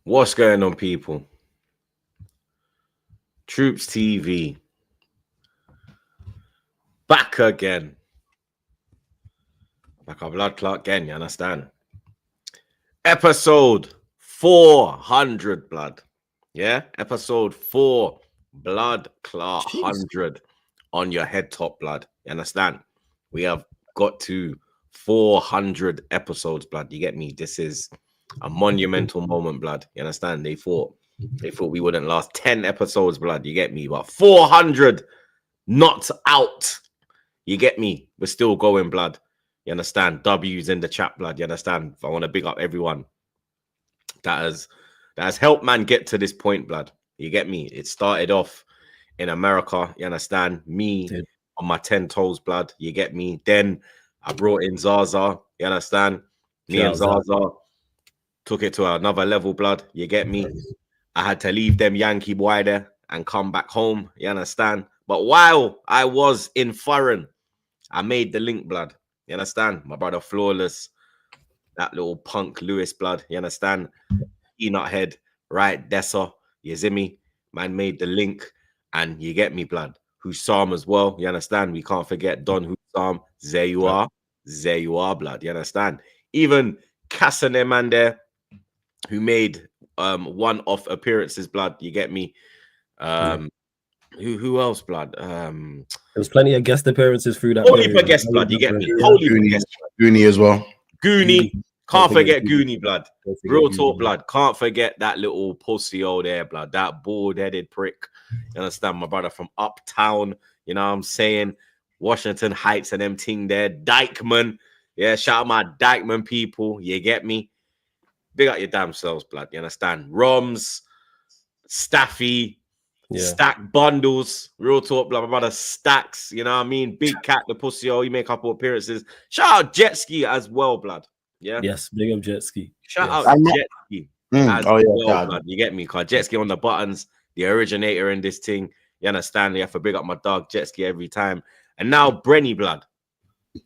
What's going on, people? Troops TV back again. Back our blood clot again, you understand? Episode 400, blood. Yeah, episode 4 blood clot 100 on your head top, blood. You understand? We have got to 400 episodes, blood. You get me? This is a monumental moment, blood. You understand? They thought we wouldn't last 10 episodes, blood. You get me? But 400 not out. You get me? We're still going, blood. You understand? W's in the chat, blood. You understand? I want to big up everyone that has helped man get to this point, blood. You get me? It started off in America. You understand? Me on my 10 toes, blood. You get me? Then I brought in Zaza. You understand? Me and Zaza took it to another level, blood. You get me? I had to leave them Yankee boy there and come back home. You understand? But while I was in foreign, I made the link, blood. You understand? My brother Flawless, that little punk Lewis, blood. You understand? Enoch head, right? Dessa, you see me? Man made the link, and you get me, blood. Hussam as well. You understand? We can't forget Don Hussam. There you are. There you are, blood. You understand? Even Cassane man there, who made one-off appearances, blood. You get me? Who else, blood? There was plenty of guest appearances through that. Holy for guest, blood. You get me? Holy for guest. Goonie as well. Goonie. Can't forget Goonie, blood. Real talk, blood. Can't forget that little pussy over there, blood. That bald-headed prick. You understand? My brother from uptown. You know what I'm saying? Washington Heights and them ting there. Dykeman. Yeah, shout out my Dykeman people. You get me? Big up your damn selves, blood. You understand? Roms, Staffy, Stack Bundles. Real talk, blood. My brother Stacks. You know what I mean? Big Cat, the pussy. He made a couple appearances. Shout out Jet Ski as well, blood. Yeah. Yes, big up Jet Ski. Shout out Jet Ski as well, blood. You get me? Because Jet Ski on the buttons, the originator in this thing. You understand? You have to big up my dog Jet Ski every time. And now Brenny, blood.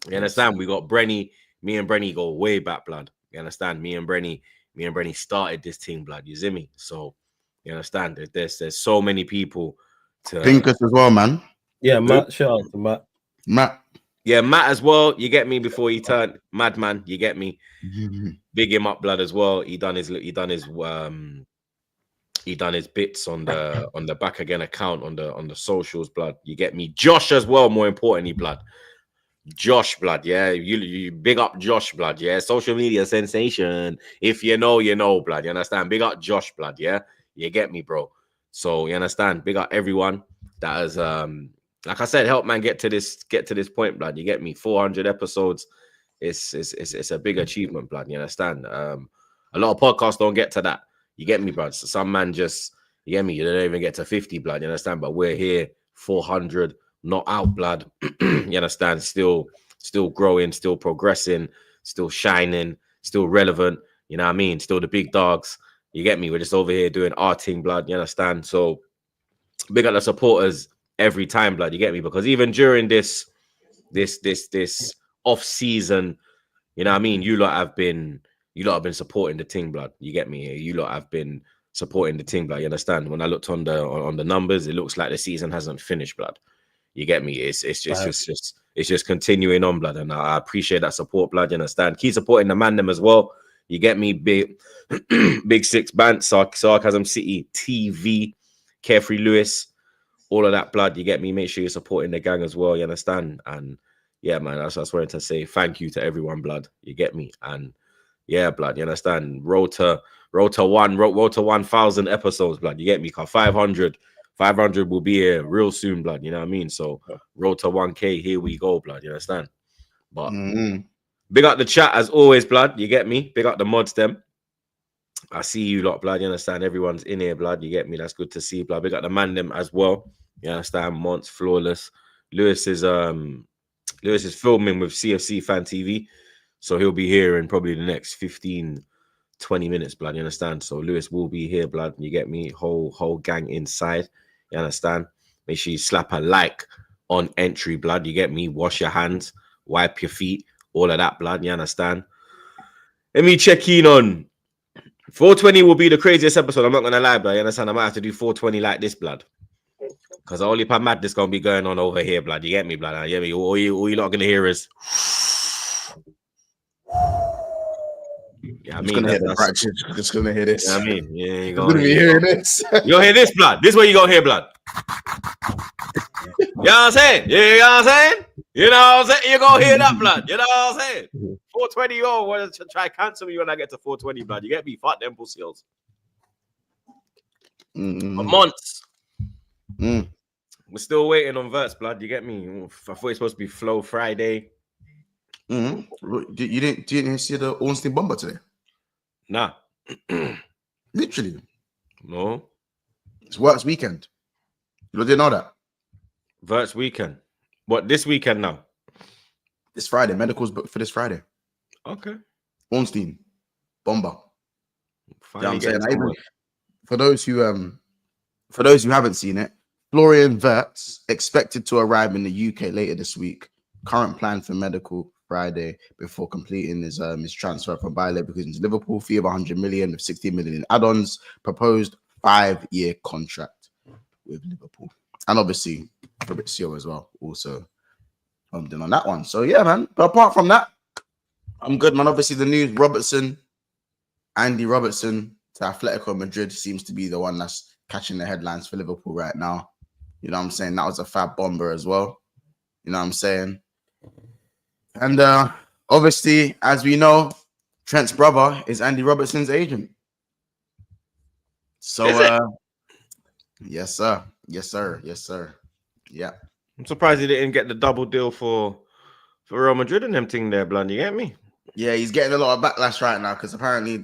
You understand? We got Brenny. Me and Brenny go way back, blood. You understand? Me and Brenny started this thing, blood. You see me? So you understand? There's so many people to Pincus as well, man. Yeah, Matt. Shout out to Matt. Yeah, Matt as well. You get me? Before he turned madman, you get me? Big him up, blood, as well. He done his bits on the back again account on the socials, blood. You get me? Josh as well, more importantly, blood. Josh, blood, yeah. You big up Josh, blood, yeah. Social media sensation. If you know, you know, blood. You understand? Big up Josh, blood, yeah. You get me, bro. So you understand? Big up everyone that has like I said, help man get to this point, blood. You get me? 400 episodes. It's a big achievement, blood. You understand? A lot of podcasts don't get to that. You get me, blood? So some man just, you get me? You don't even get to 50, blood. You understand? But we're here, 400, not out, blood. You understand? Still growing, still progressing, still shining, still relevant. You know what I mean? Still the big dogs. You get me? We're just over here doing our thing, blood. You understand? So big up the supporters every time, blood. You get me? Because even during this off season, you know what I mean, you lot have been supporting the thing, blood. You get me? You lot have been supporting the thing, blood. You understand? When I looked on the numbers, it looks like the season hasn't finished, blood. You get me? It's just continuing on, blood, and I appreciate that support, blood. You understand? Keep supporting the man them as well. You get me? Big Six Band, Sarcasm City TV, Carefree Lewis. All of that, blood. You get me? Make sure you're supporting the gang as well. You understand? And yeah, man, that's what I was wanting to say. Thank you to everyone, blood. You get me? And yeah, blood. You understand? Road to 1,000 episodes, blood. You get me? 500 will be here real soon, blood. You know what I mean? So road to 1K, here we go, blood. You understand? But big up the chat as always, blood. You get me? Big up the mods, them. I see you lot, blood. You understand? Everyone's in here, blood. You get me? That's good to see, blood. Big up the man them as well. You understand? Monts, Flawless. Lewis is filming with CFC Fan TV. So he'll be here in probably the next 15, 20 minutes, blood. You understand? So Lewis will be here, blood. You get me? Whole gang inside. You understand? Make sure you slap a like on entry, blood. You get me? Wash your hands, wipe your feet, all of that, blood. You understand? Let me check in on 420 will be the craziest episode. I'm not gonna lie, blood. You understand? I might have to do 420 like this, blood. Because only per madness gonna be going on over here, blood. You get me, blood? You get me? All you're not gonna hear is. Yeah, I mean, just gonna hear this. Yeah, I mean, yeah, you're gonna be hearing this. You're gonna hear this, blood. This is where you gonna hear blood. You know what I'm saying? Yeah, you know what I'm saying? You know what I'm saying? You're gonna hear that, blood. You know what I'm saying? 420, oh, want to try cancel me when I get to 420, blood. You get me? Fuck them pussies. For months. We're still waiting on Verts, blood. You get me? I thought it's supposed to be Flow Friday. You didn't see the Ornstein bomber today? Nah. Literally. No. It's Works weekend. You didn't know that? Verts weekend. What, this weekend now? This Friday. Medicals booked for this Friday. Okay. Ornstein bomber. Yeah, I'm saying. For those who haven't seen it, Florian Wirtz expected to arrive in the UK later this week. Current plan for medical Friday before completing his transfer from Bayer Leverkusen to Liverpool. Fee of 100 million with 16 million in add-ons. Proposed 5-year contract with Liverpool, and obviously Fabrizio as well. Also on that one. So yeah, man. But apart from that, I'm good, man. Obviously the news: Andy Robertson to Atletico Madrid seems to be the one that's catching the headlines for Liverpool right now. You know what I'm saying? That was a fab bomber as well. You know what I'm saying? And obviously, as we know, Trent's brother is Andy Robertson's agent. So, yes, sir. Yes, sir. Yes, sir. Yeah. I'm surprised he didn't get the double deal for Real Madrid and them thing there, blood. You get me? Yeah, he's getting a lot of backlash right now because apparently,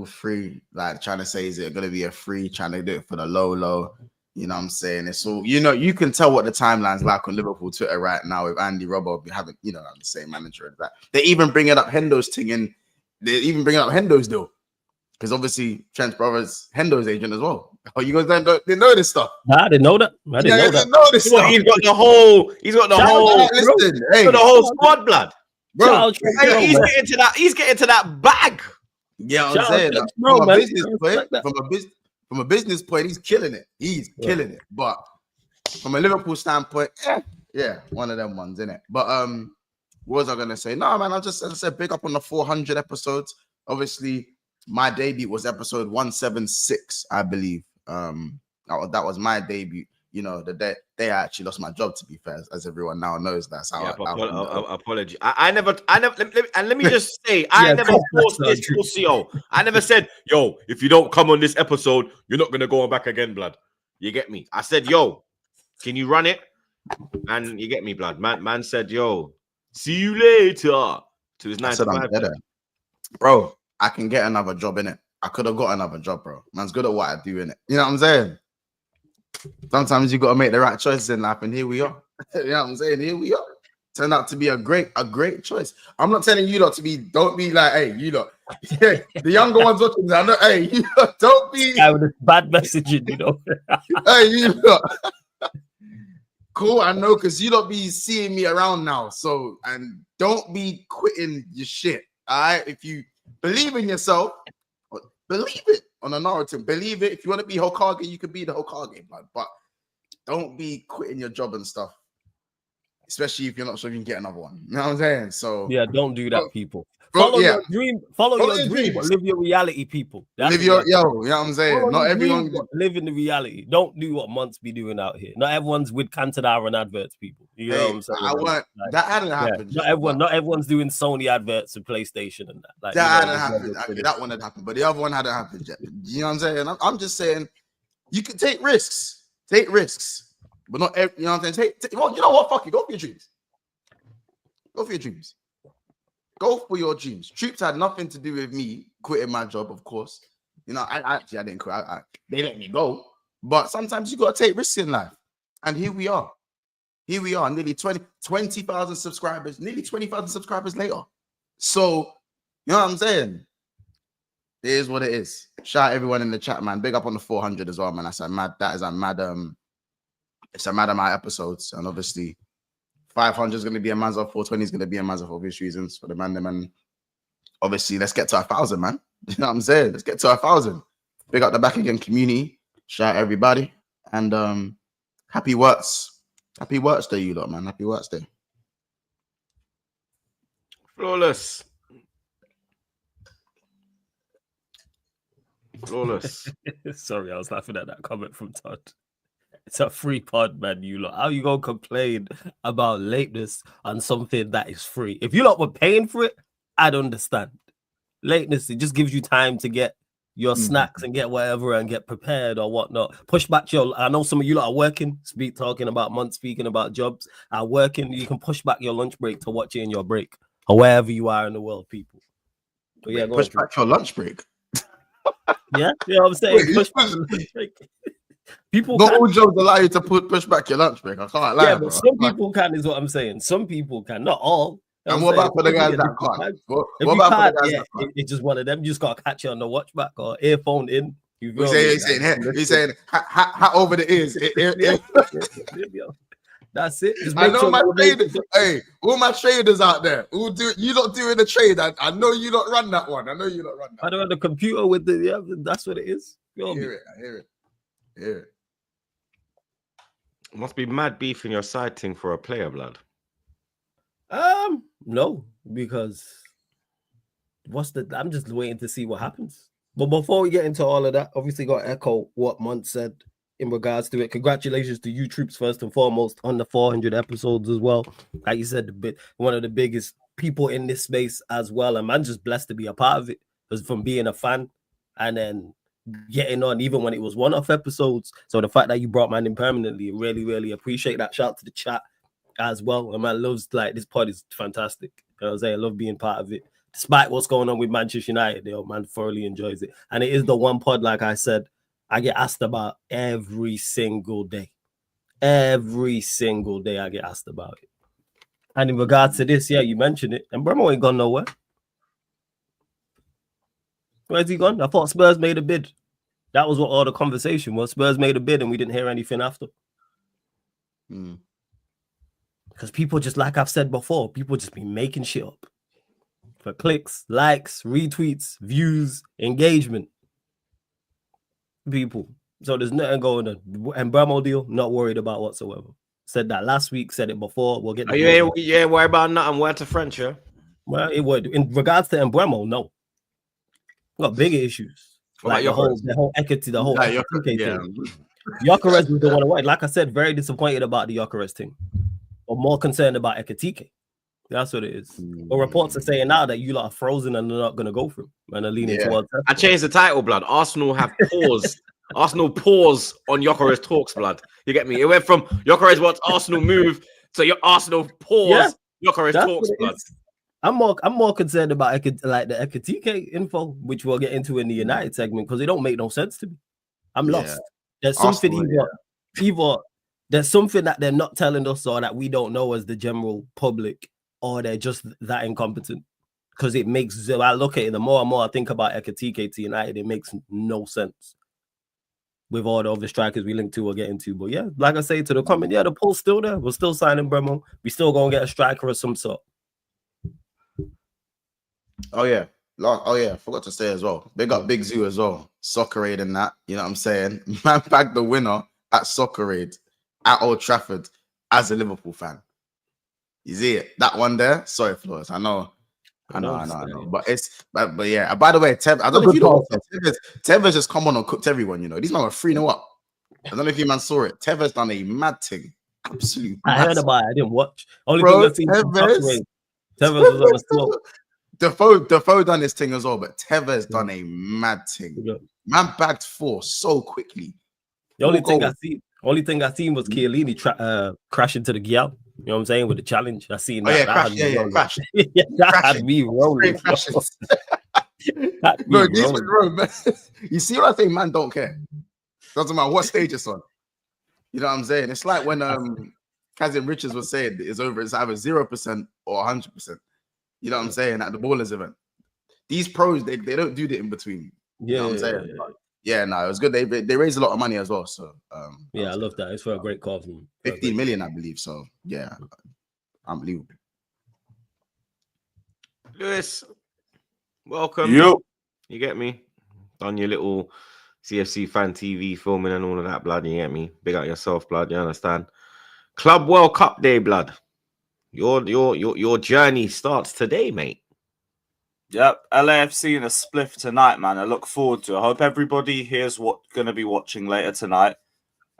free, like trying to say, is it going to be a free, trying to do it for the low. You know what I'm saying? It's all, you can tell what the timeline's like on Liverpool Twitter right now with Andy Robbo having, the same manager as that. They even bringing up Hendo's thing and they're even bringing up Hendo's deal. Because obviously Trent's brother's Hendo's agent as well. Oh, you guys didn't know this stuff? Nah, I didn't know that. I didn't know this stuff. He's got the whole squad, blood. Bro, he's getting to that bag. Yeah, I'm saying from a business point, he's killing it. He's killing it. But from a Liverpool standpoint, yeah, one of them ones, innit? But what was I gonna say? No, man, as I said, big up on the 400 episodes. Obviously, my debut was episode 176, I believe. That was my debut. The day I actually lost my job, to be fair, as everyone now knows. That's how apology. I never, let me just say, I never forced this pussy. I never said, yo, if you don't come on this episode, you're not gonna go on back again, blood. You get me? I said, yo, can you run it? And you get me, blood. Man said, yo, see you later. To his 9 to 5. Bro, I can get another job in it. I could have got another job, bro. Man's good at what I do in it. You know what I'm saying? Sometimes you got to make the right choices in life, and here we are. You know what I'm saying? Here we are. Turned out to be a great choice. I'm not telling you lot to don't be like, hey, you lot. Yeah, the younger ones watching, I know, hey, you lot, don't be. I with bad messaging, Hey, you lot. Cool, I know, because you lot be seeing me around now. So, and don't be quitting your shit. All right? If you believe in yourself, believe it. On a narrative, believe it. If you want to be Hokage, you can be the Hokage, blood. But don't be quitting your job and stuff, especially if you're not sure you can get another one. You know what I'm saying? So yeah, don't do that, people. Follow your dream. Follow your dream, but live your reality, people. You know what I'm saying? Not everyone live in the reality. Don't do what Monts be doing out here. Not everyone's with Cantadara and adverts, people. You know what I'm saying? That hadn't happened. Not everyone's doing Sony adverts and PlayStation and that. That hadn't happened. That one had happened, but the other one hadn't happened yet. You know what I'm saying? I'm just saying you can take risks. Take risks. But not every, you know what I'm saying? Well, you know what? Fuck you. Go for your dreams. Go for your dreams. Go for your dreams. Troops had nothing to do with me quitting my job, of course. I didn't quit. They let me go. But sometimes you got to take risks in life. And here we are. Nearly 20,000 subscribers. Nearly 20,000 subscribers later. So, you know what I'm saying? It is what it is. Shout out everyone in the chat, man. Big up on the 400 as well, man. It's a mad amount of my episodes. And obviously, 500 is going to be a man's off, 420 is going to be a man's off for obvious reasons for the man. And obviously, let's get to 1,000, man. You know what I'm saying? Let's get to 1,000. Big up the Back Again community. Shout out everybody. And happy works. Happy works day, you lot, man. Happy works day. Flawless. Sorry, I was laughing at that comment from Todd. It's a free pod, man. You lot, how you gonna complain about lateness on something that is free? If you lot were paying for it, I'd understand. Lateness, it just gives you time to get your snacks and get whatever and get prepared or whatnot. Push back your. I know some of you lot are working. Talking about months, speaking about jobs, are working. You can push back your lunch break to watch it in your break or wherever you are in the world, people. But yeah, push back your lunch break. Yeah, you know what I'm saying. Push back your lunch break. People not all jobs allow you to push back your lunch break. I can't lie. Yeah, but some people can, is what I'm saying. Some people can, not all. And what about for the guys that can't? What about for the guys that can't? It's just one of them. You just gotta catch it on the watch back or earphone in. He's saying hat over the ears. That's it. I know my traders. Hey, all my traders out there, you not doing the trade. I know you not run that one. I don't have the computer with the. That's what it is. I hear it. Yeah. Must be mad beef in your sighting for a player, blood. No, because I'm just waiting to see what happens. But before we get into all of that, obviously got to echo what Munt said in regards to it. Congratulations to you troops first and foremost on the 400 episodes as well. Like you said, one of the biggest people in this space as well. And I'm just blessed to be a part of it, because from being a fan and then getting on even when it was one-off episodes. So the fact that you brought man in permanently, really, really appreciate that. Shout out to the chat as well. And man loves, like, this pod is fantastic. You know what I'm saying? I love being part of it. Despite what's going on with Manchester United, man thoroughly enjoys it. And it is the one pod, like I said, I get asked about every single day. Every single day I get asked about it. And in regards to this, yeah, you mentioned it. And Bremo ain't gone nowhere. Where's he gone? I thought Spurs made a bid. That was what all the conversation was. Spurs made a bid and we didn't hear anything after. Because people just, like I've said before, people just be making shit up for clicks, likes, retweets, views, engagement. People. So there's nothing going on. And Bremo deal, not worried about whatsoever. Said that last week, said it before. We'll get. Yeah, worry about nothing. Word to French, yeah. Well, it would. In regards to Embremo, no. Got bigger issues. Like the whole Ekitike, the whole Ekitike thing. Gyokeres was the one away. Like I said, very disappointed about the Gyokeres thing. Or more concerned about Ekitike. That's what it is. But reports are saying now that you lot are frozen and they're not going to go for him. And they're leaning towards that. I changed the title, blood. Arsenal have paused. Arsenal pause on Gyokeres talks, blood. You get me? It went from Gyokeres wants Arsenal move to your Arsenal pause. Gyokeres talks, blood. I'm more concerned about the Ekitike info, which we'll get into in the United segment, because it don't make no sense to me. I'm lost. There's something either there's something that they're not telling us or that we don't know as the general public, or they're just that incompetent. Because it makes, I look at it, the more and more I think about Ekitike to United, it makes no sense with all the other strikers we link to or get into. But yeah, like I say to the comment, the poll's still there. We're still signing Bremo. We still gonna get a striker of some sort. Oh yeah, forgot to say as well. Big up Big Zoo as well. Soccer Aid and that, you know what I'm saying? Man bagged the winner at Soccer Aid at Old Trafford as a Liverpool fan. You see it? That one there? Sorry, Flores. I know. But yeah. By the way, I don't know if you know, Tevez just come on and cooked everyone, you know. These men were 3-0 up. I don't know if you man saw it. Tevez done a mad thing. Absolutely. I heard about it. I didn't watch. Only thing I've seen Tevez was on the slope. Defoe done this thing as well, but Tevez done a mad thing. Yeah. Man bagged 4 so quickly. The only thing I seen was Chiellini crash into the Gyal. You know what I'm saying? With the challenge. I seen that. Crash. That had me rolling. No, these were wrong, man. You see what I think? Man don't care. Doesn't matter what stage it's on. You know what I'm saying? It's like when Kazim Richards was saying it's over. It's either 0% or 100%. You know what I'm saying? At the Ballers event. These pros, they don't do the in between. You know what I'm saying? Yeah, no, it was good. They raised a lot of money as well. So I love that. It's for a great cause. 15 million, I believe. So yeah, unbelievable. Lewis, welcome. Yo. You get me? Done your little CFC fan TV filming and all of that, blood. You get me? Big out yourself, blood. You understand? Club World Cup Day, blood. Your journey starts today, mate. Yep, LAFC in a spliff tonight, man. I look forward to it. I hope everybody here's what's going to be watching later tonight.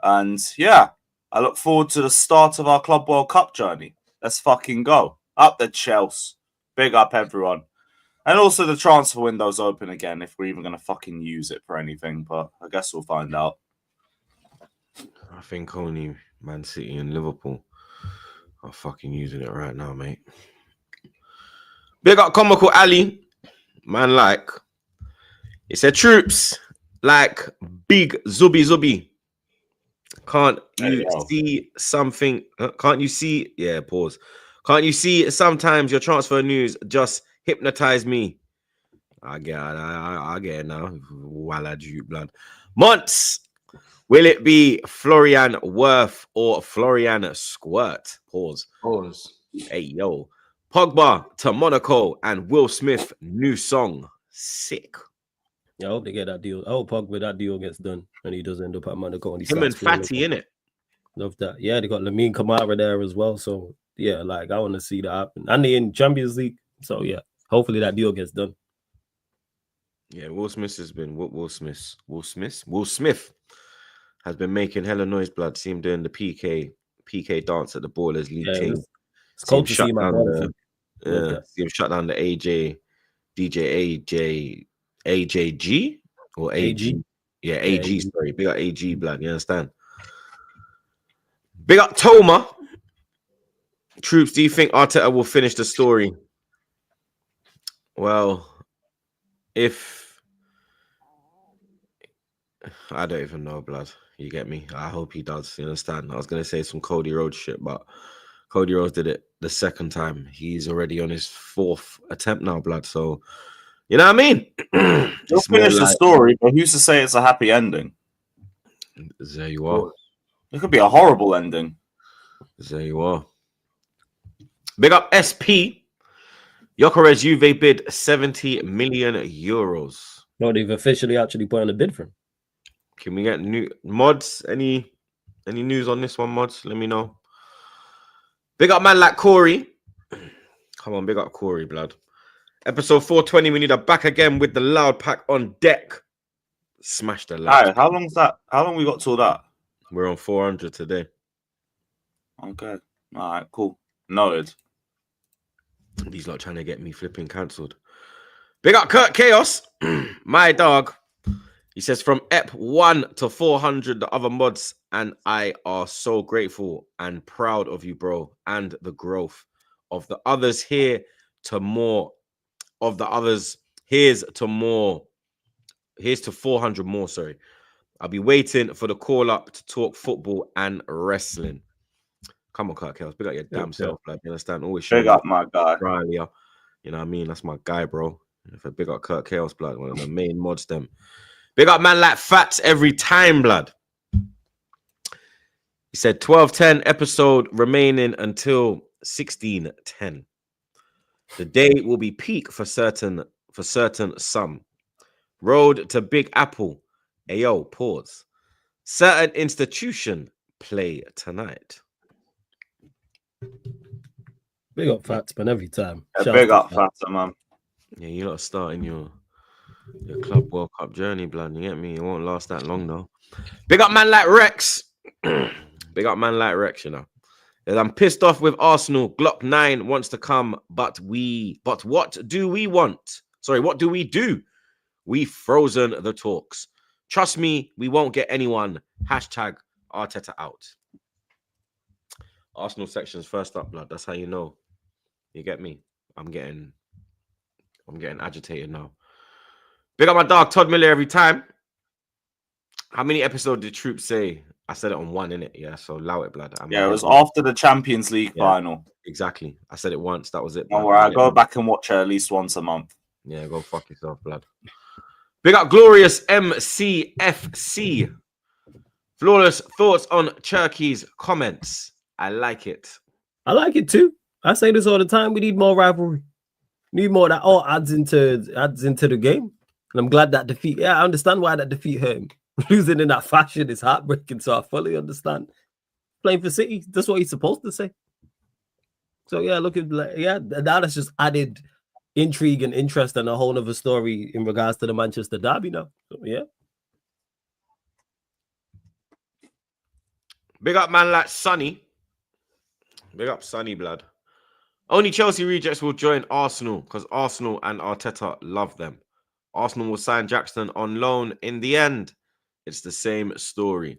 And yeah, I look forward to the start of our Club World Cup journey. Let's fucking go. Up the Chelsea. Big up, everyone. And also the transfer window's open again if we're even going to fucking use it for anything. But I guess we'll find out. I think only Man City and Liverpool are fucking using it right now, mate. Big up Comical Ali. Man, like, it said troops like big Zubi. Can't you see something? Can't you see? Yeah, pause. Can't you see sometimes your transfer news just hypnotize me? I get it now. Walla you blood. Months. Will it be Florian Wirth or Florian Squirt? Pause. Hey, yo. Pogba to Monaco and Will Smith new song. Sick. Yeah, I hope they get that deal. I hope Pogba that deal gets done and he does end up at Monaco. And him and Fatty in it. Love that. Yeah, they got Lamine Kamara there as well. So yeah, like I want to see that happen. And they in Champions League. So yeah, hopefully that deal gets done. Yeah, Will Smith has been Will Smith has been making hella noise, blood. See him doing the PK dance at the Ballers League team. It's cool to see my brother. See him shut down the AJG or AG. Yeah, AG. Sorry, big up AG, blood. You understand? Big up Toma. Troops, do you think Arteta will finish the story? Well, I don't even know, blood. You get me? I hope he does. You understand? I was going to say some Cody Rhodes shit, but Cody Rhodes did it the second time. He's already on his 4th attempt now, blood. So, you know what I mean? He'll finish the story, but who's to say it's a happy ending? There you are. It could be a horrible ending. There you are. Big up SP. Gyokeres Juve bid 70 million euros. No, they've officially actually put on a bid for him. Can we get new mods? Any news on this one, mods? Let me know. Big up man like Corey. Come on, big up Corey, blood. Episode 420, we need a back again with the loud pack on deck. Smash the loud. Right, how long's that? How long we got till that? We're on 400 today. Okay. All right, cool. Noted. These lot trying to get me flipping cancelled. Big up Kurt Chaos. My dog. He says from EP 1 to 400, the other mods and I are so grateful and proud of you, bro, and the growth of the others here to more of the others. Here's to 400 more, sorry. I'll be waiting for the call up to talk football and wrestling. Come on, Kurt Chaos. Big up your damn self, like, you understand? Always big up my guy. Australia. You know what I mean? That's my guy, bro. If I big up Kurt Chaos, blood, one of the main mods, them. Big up man like Fats every time, blood. He said 12:10 episode remaining until 16:10. The day will be peak for certain some. Road to Big Apple. Ayo, pause. Certain institution play tonight. Big up Fats, man, every time. Yeah, big up Fats, man. Yeah, you're not starting your Club World Cup journey, blood. You get me? It won't last that long, though. Big up man like Rex. Big up man like Rex, you know. I'm pissed off with Arsenal. Glock 9 wants to come, but what do we want? Sorry, what do we do? We've frozen the talks. Trust me, we won't get anyone. Hashtag Arteta out. Arsenal section's first up, blood. That's how you know. You get me? I'm getting agitated now. Big up my dog Todd Miller every time. How many episodes did Troops say? I said it on 1, innit? Yeah, so allow it, blood. It was after the Champions League final. Exactly. I said it once. That was it. Don't worry, I go back and watch it at least once a month. Yeah, go fuck yourself, blood. Big up Glorious MCFC. Flawless thoughts on Cherky's comments. I like it. I like it too. I say this all the time. We need more rivalry. Need more that all adds into the game. And I'm glad that defeat. Yeah, I understand why that defeat hurt him. Losing in that fashion is heartbreaking, so I fully understand. Playing for City, that's what he's supposed to say. So yeah, looking like now that's just added intrigue and interest and a whole other story in regards to the Manchester derby now. So, yeah. Big up man like Sonny. Big up Sonny blood. Only Chelsea rejects will join Arsenal because Arsenal and Arteta love them. Arsenal will sign Jackson on loan. In the end, it's the same story.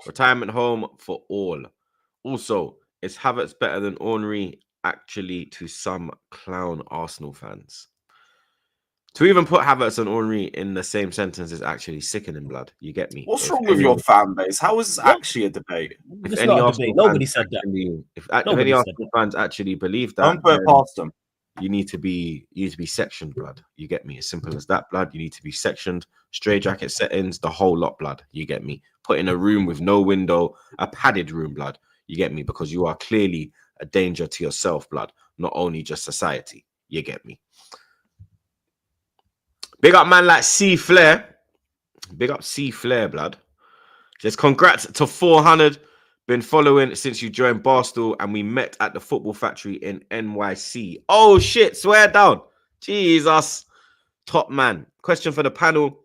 Retirement home for all. Also, is Havertz better than Henry? Actually, to some clown Arsenal fans. To even put Havertz and Henry in the same sentence is actually sickening blood. You get me? What's wrong with your fan base? How is this actually a debate? It's not a debate. Nobody said that. If any Arsenal fans actually believe that, Don't put it past them. You need to be sectioned, blood. You get me? As simple as that, blood. You need to be sectioned, straight jacket settings, the whole lot, blood. You get me? Put in a room with no window, a padded room, blood. You get me? Because you are clearly a danger to yourself, blood, not only just society. You get me? Big up man like C Flair. Big up C Flair, blood. Just congrats to 400. Been following since you joined Barstool and we met at the Football Factory in NYC. Oh shit, swear down. Jesus. Top man. Question for the panel.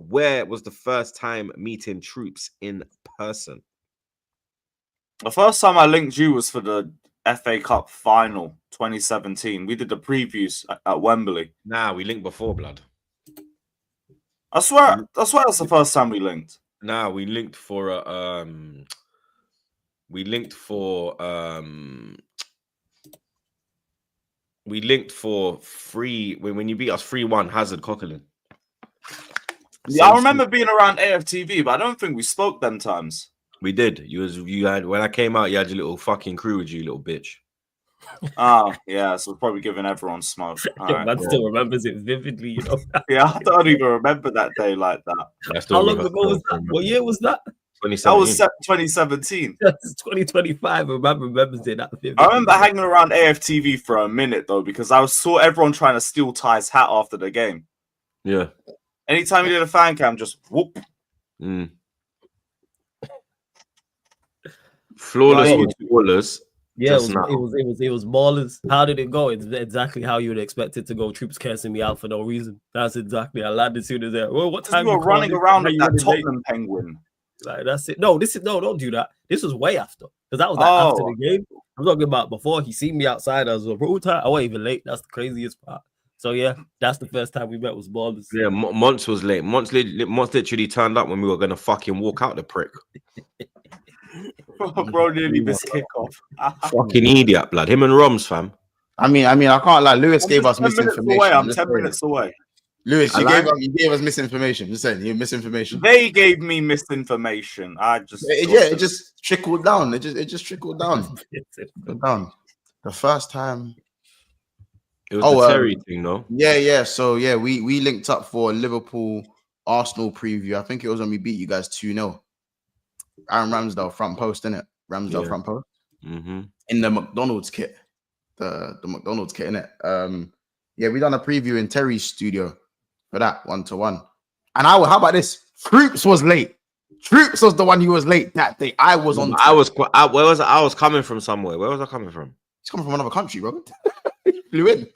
Where was the first time meeting Troops in person? The first time I linked you was for the FA Cup final 2017. We did the previews at Wembley. Nah, we linked before, blood. I swear that's the first time we linked. Nah, we linked for free when you beat us 3-1 Hazard Coquelin. Yeah, I remember being around AFTV, but I don't think we spoke them times. We did. You had when I came out, you had your little fucking crew with you, little bitch. Oh, yeah, so probably giving everyone smoke. Man still remembers it vividly, you know. Yeah, I don't even remember that day like that. How long ago was that? What year was that? 2017. That was 2017. That's 2025. Remembers it that vividly. I remember hanging around AFTV for a minute though, because I saw everyone trying to steal Ty's hat after the game. Yeah. Anytime you did a fan cam, just whoop. Flawless. Yeah, it was ballers. How did it go? It's exactly how you would expect it to go. Troops cursing me out for no reason. That's exactly. I landed as soon as that. Well, what time you were running around with that Tottenham penguin? Like that's it. No, don't do that. This was way after because that was after the game. I'm talking about before he seen me outside. I was like, I wasn't even late. That's the craziest part. So yeah, that's the first time we met was ballers. Yeah, Monts was late. Monts literally turned up when we were gonna fucking walk out the prick. Bro nearly missed kickoff. Fucking idiot, blood. Him and Roms, fam. I mean, I can't lie. Lewis gave us misinformation. I'm 10 minutes away. Lewis, you gave us misinformation. Just saying, you misinformation. They gave me misinformation. It just trickled down. It just trickled down. The first time. It was the Terry thing, though. Yeah. So yeah, we linked up for a Liverpool Arsenal preview. I think it was when we beat you guys 2-0. Aaron Ramsdale front post, innit? Front post. Mm-hmm. In the McDonald's kit. The McDonald's kit, innit? Yeah, we done a preview in Terry's studio for that 1-1. And how about this? Troops was late. Troops was the one who was late that day. I was on. I was coming from somewhere. Where was I coming from? It's coming from another country, bro. You flew in.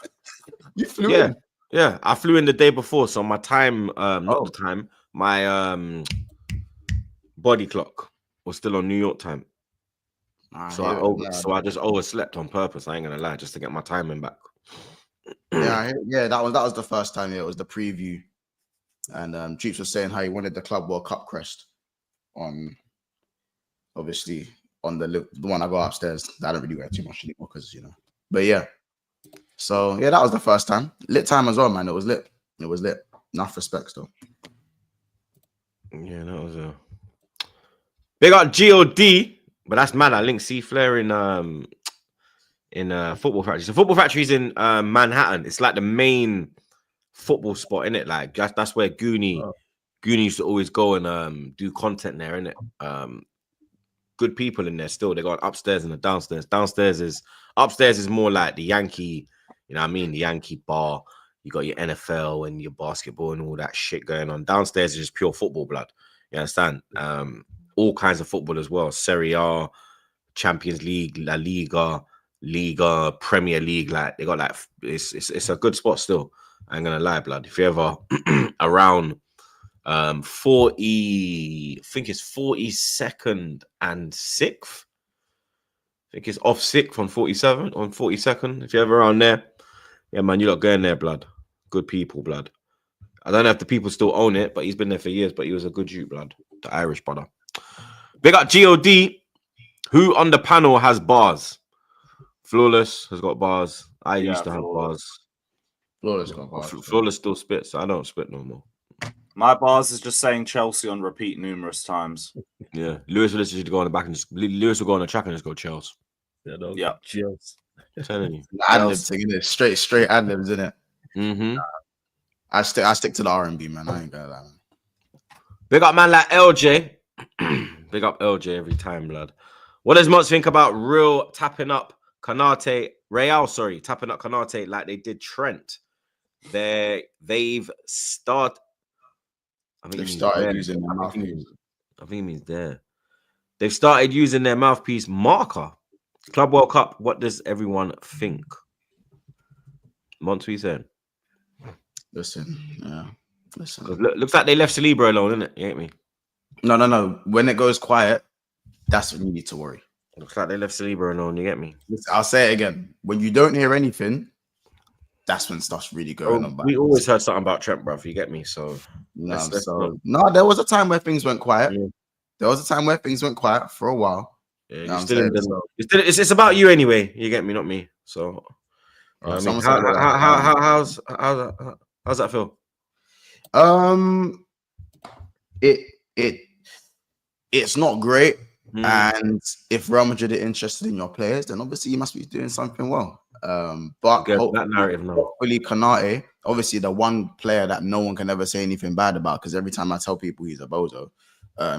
in. Yeah. I flew in the day before, so my time, not the time, my body clock was still on New York time. So I just overslept on purpose. I ain't gonna lie, just to get my timing back. Yeah. That was the first time. Yeah, it was the preview, and Jeeps was saying how he wanted the Club World Cup crest on, obviously on the one I got upstairs. I don't really wear too much anymore because But yeah, so yeah, that was the first time. Lit time as well, man. It was lit. Enough respects though. Yeah, that was a big up God. But that's mad. I linked C Flair in Football Factory. So Football Factory's in Manhattan. It's like the main football spot, innit? Like that's where Goonie used to always go and do content there, innit? Good people in there still. They got upstairs and the downstairs. Upstairs is more like the Yankee, you know what I mean? The Yankee bar. you got your NFL and your basketball and all that shit going on. Downstairs is just pure football, blood. You understand? All kinds of football as well. Serie A, Champions League, La Liga, Premier League. Like they got like it's a good spot still. I ain't gonna lie, blood. If you ever around 40, I think it's 42nd and 6th. I think it's off 6th on 47 on 42nd. If you're ever around there, yeah, man, you lot going there, blood. Good people, blood. I don't know if the people still own it, but he's been there for years. But he was a good Jew, blood. The Irish brother. Big up God. Who on the panel has bars? Flawless has got bars. I used to have bars. Flawless got bars. Flawless still spits. I don't spit no more. My bars is just saying Chelsea on repeat numerous times. Yeah, Lewis will literally go on the back and just Lewis will go on the track and just go Chelsea. Yeah, Chelsea. Telling you, Ad-libs thing, innit? Straight ad-libs, innit? mm-hmm. I stick to the R&B, man. I ain't gonna lie, man. Big up man like LJ. Big up LJ every time, blood. What does Mots think about Real tapping up Konate, tapping up Konate like they did Trent? They've started. They've started using their mouthpiece. I think it means there. They've started using their mouthpiece marker. Club World Cup. What does everyone think? Mont, what you saying? Listen. Looks like they left Saliba alone, innit? You get me? No. When it goes quiet, that's when you need to worry. Looks like they left Saliba alone. You get me? Listen, I'll say it again. When you don't hear anything, that's when stuff's really going on. We always heard something about Trent, bruv. You get me? So no, there was a time where things went quiet. Yeah. There was a time where things went quiet for a while. Yeah, it's about you anyway. You get me, not me. So, how's that feel? It's not great. And if Real Madrid are interested in your players, then obviously you must be doing something well. But that narrative now. Hopefully Konate, obviously the one player that no one can ever say anything bad about, because every time I tell people he's a bozo,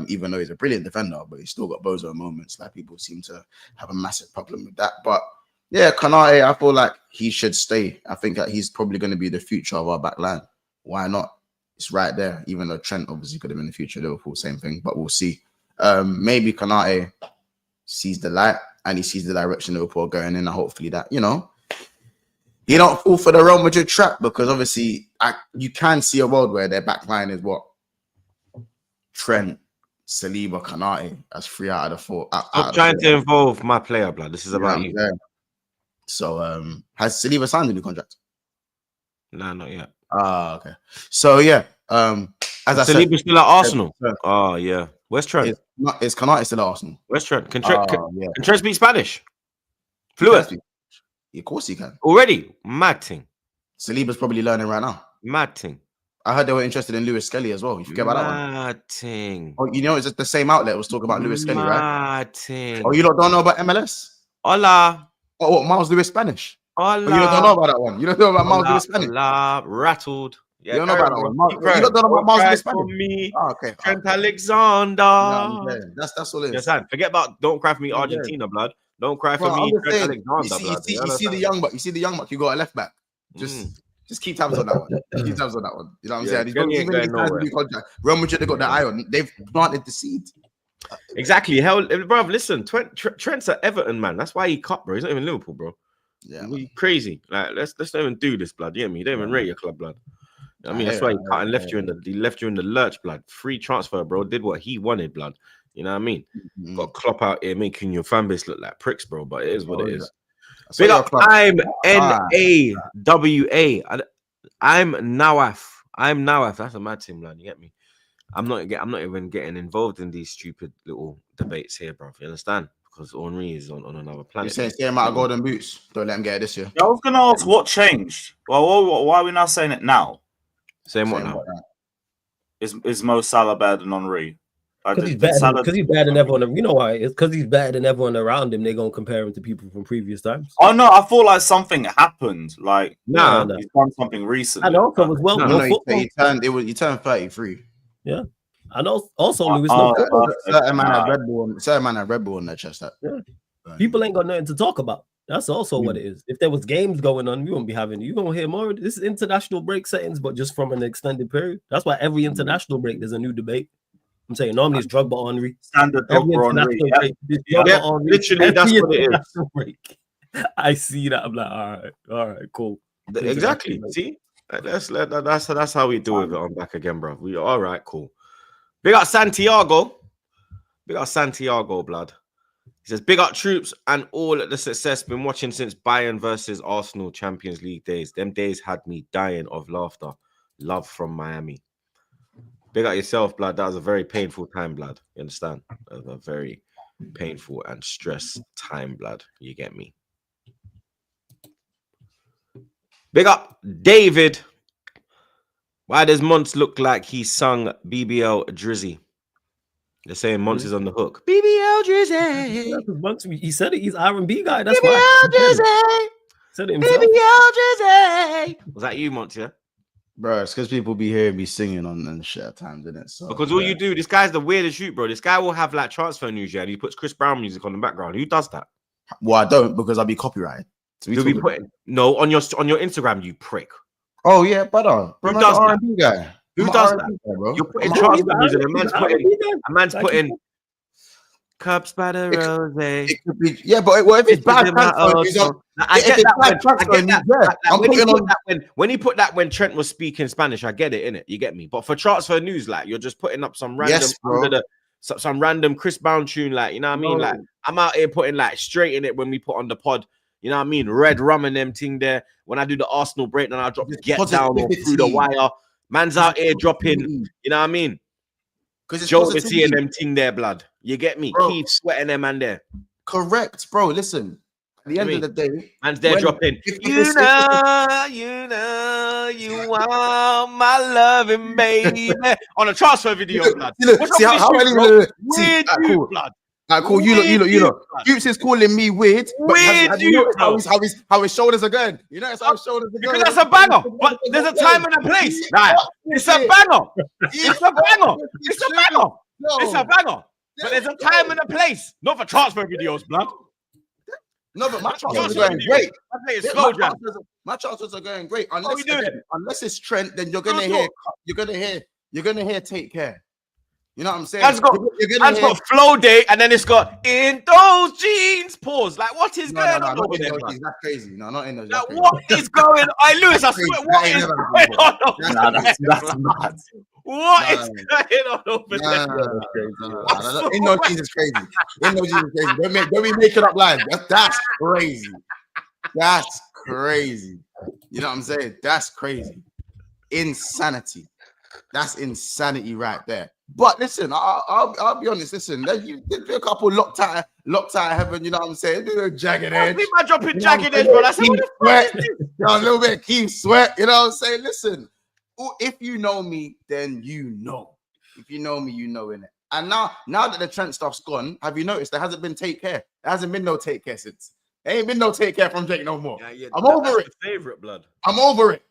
even though he's a brilliant defender, but he's still got bozo moments. Like people seem to have a massive problem with that. But yeah, Konate, I feel like he should stay. I think that he's probably going to be the future of our back line. Why not? It's right there. Even though Trent obviously could have been the future of Liverpool, same thing. But we'll see. Maybe Konate sees the light and he sees the direction Liverpool are going in. And hopefully that, you don't fall for the Real Madrid trap, because obviously you can see a world where their back line is what? Trent, Saliba, Konate as 3 out of the 4. Stop trying to involve my player, blood. This is about you. Yeah. So has Saliba signed a new contract? No, not yet. Okay. So yeah. As I said, Saliba's still at Arsenal. Oh yeah. Where's Trent? Is Konate still at Arsenal? Where's Trent? Can Trent speak Spanish? Fluent. Of course he can. Already? Mad thing. Saliba's probably learning right now. Mad thing. I heard they were interested in Lewis Skelly as well. You forget about that one? Mad thing. Oh, it's just the same outlet was talking about Lewis Skelly, right? Mad thing. Oh, you don't know about MLS? Hola. Oh, what, Miles Lewis Spanish? Hola. Oh, you don't know about that one? You don't know about Miles Lewis Spanish? Hola. Rattled. Yeah, you don't know about that one? You don't know about Miles Lewis Spanish? Me. Oh, okay. Trent Alexander. No, that's all it is. Yes, forget about Don't Cry For Me Argentina, blood. Don't cry for me. You see the young buck. You see the young buck. You got a left back. Just keep tabs on that one. Keep tabs on that one. You know what I'm saying? Real Madrid, they got the eye on. They've planted the seed. Exactly. Hell, bro. Listen, Trent's at Everton, man. That's why he cut, bro. He's not even Liverpool, bro. Yeah, we crazy. Like, let's not even do this, blood. You get me? You don't even rate your club, blood. I mean, that's why he cut and left you in the lurch, blood. Free transfer, bro. Did what he wanted, blood. You know what I mean? Got Klopp out here making your fan base look like pricks, bro. But it is what it is. Big up, I'm NAWA. I'm Nawaf. That's a mad team, man. You get me? I'm not even getting involved in these stupid little debates here, bro. You understand? Because Henry is on another planet. You're saying same amount of golden boots. Don't let him get it this year. I was gonna ask what changed. Well, why are we now saying it now? Same what now? Is Mo Salah better than Henry? Because he's better than everyone. You know why? It's because he's better than everyone around him. They're gonna compare him to people from previous times. Oh no, I feel like something happened. Like he's done something recently. And also as well, he turned 33. Yeah, and also Lewis. Certain man had Red Bull on their chest. People ain't got nothing to talk about. That's also what it is. If there was games going on, we wouldn't be having. You won't hear more. This is international break settings, but just from an extended period. That's why every international break there's a new debate. I'm saying normally it's Drogba Henry. Standard Drogba Henry. Literally, that's what it is. Break. I see that. I'm like, all right, cool. Exactly. See, that's how we do with it. I'm back again, bro. We all right, cool. Big up Santiago. Big up Santiago, blood. He says, big up Troops and all the success. Been watching since Bayern versus Arsenal Champions League days. Them days had me dying of laughter. Love from Miami. Big up yourself, blood. That was a very painful time, blood. You understand? That was a very painful and stressed time, blood. You get me? Big up David. Why does Monts look like he sung BBL Drizzy? They're saying Monts is on the hook. BBL Drizzy. He said it. He's R&B guy. That's BBL why. Drizzy. Said it himself. BBL Drizzy. Was that you, Monts? Yeah. Bro, it's because people be hearing me singing on and shit at times, isn't it? So, because all you do, this guy's the weirdest shoot, bro. This guy will have like transfer news, yeah, and he puts Chris Brown music on the background. Who does that? Well, I don't because I'll be copyrighted. You'll be putting on your Instagram, you prick. Oh yeah, brother. Who does that? R&B guy. Who does that, bro? You're putting transfer music, and a man's putting cups by the rose. It could be, yeah, but if it's bad transfer, I get that. When he put that when Trent was speaking Spanish, I get it, innit? You get me? But for transfer news, like you're just putting up some random some random Chris Brown tune, like you know what I mean? Like I'm out here putting like straight in it when we put on the pod. You know what I mean? Red rum and them thing there. When I do the Arsenal breakdown, I drop Get Down or Through the Wire. Man's out here dropping, you know what I mean? Because Joe is seeing them ting there, blood. You get me? Bro. Keep sweating them man there. Correct, bro. Listen, at the end of the day, man's there dropping. You are my loving baby. On a transfer video, blood. See how weird, blood. Cool. You look. Coops is calling me weird. How his shoulders are going. You know, how his shoulders are going. Because that's a banger. But there's a time and a place. Right? It's a banger. It's a banger. It's a banger. It's a banger. But there's a time and a place. Not for transfer videos, blood. No, but my transfers are going great. My transfers are going great. Unless it's Trent, then you're gonna hear Take Care. You know what I'm saying? That's got flow day, and then it's got in those jeans. Pause. Like, what is going on over there? That's crazy. No, not in those. Like, what is going on? Lewis, I swear, what is going on over there? That's mad. What is going on over there? In those jeans is crazy. In those jeans is crazy. Don't be making up lines. That's crazy. That's crazy. You know what I'm saying? That's crazy. Insanity. That's insanity right there. But listen, I'll be honest. Listen, you did a couple Locked Out Heaven. You know what I'm saying? Do a Jagged Edge. People are dropping Jagged Edge, bro. That's Sweat. A little bit of Keith Sweat. You know what I'm saying? Listen, if you know me, then you know. If you know me, you know innit. And now that the Trent stuff's gone, have you noticed there hasn't been Take Care? There hasn't been no Take Care since. There ain't been no Take Care from Drake no more. Yeah, I'm over it. Favorite blood. I'm over it.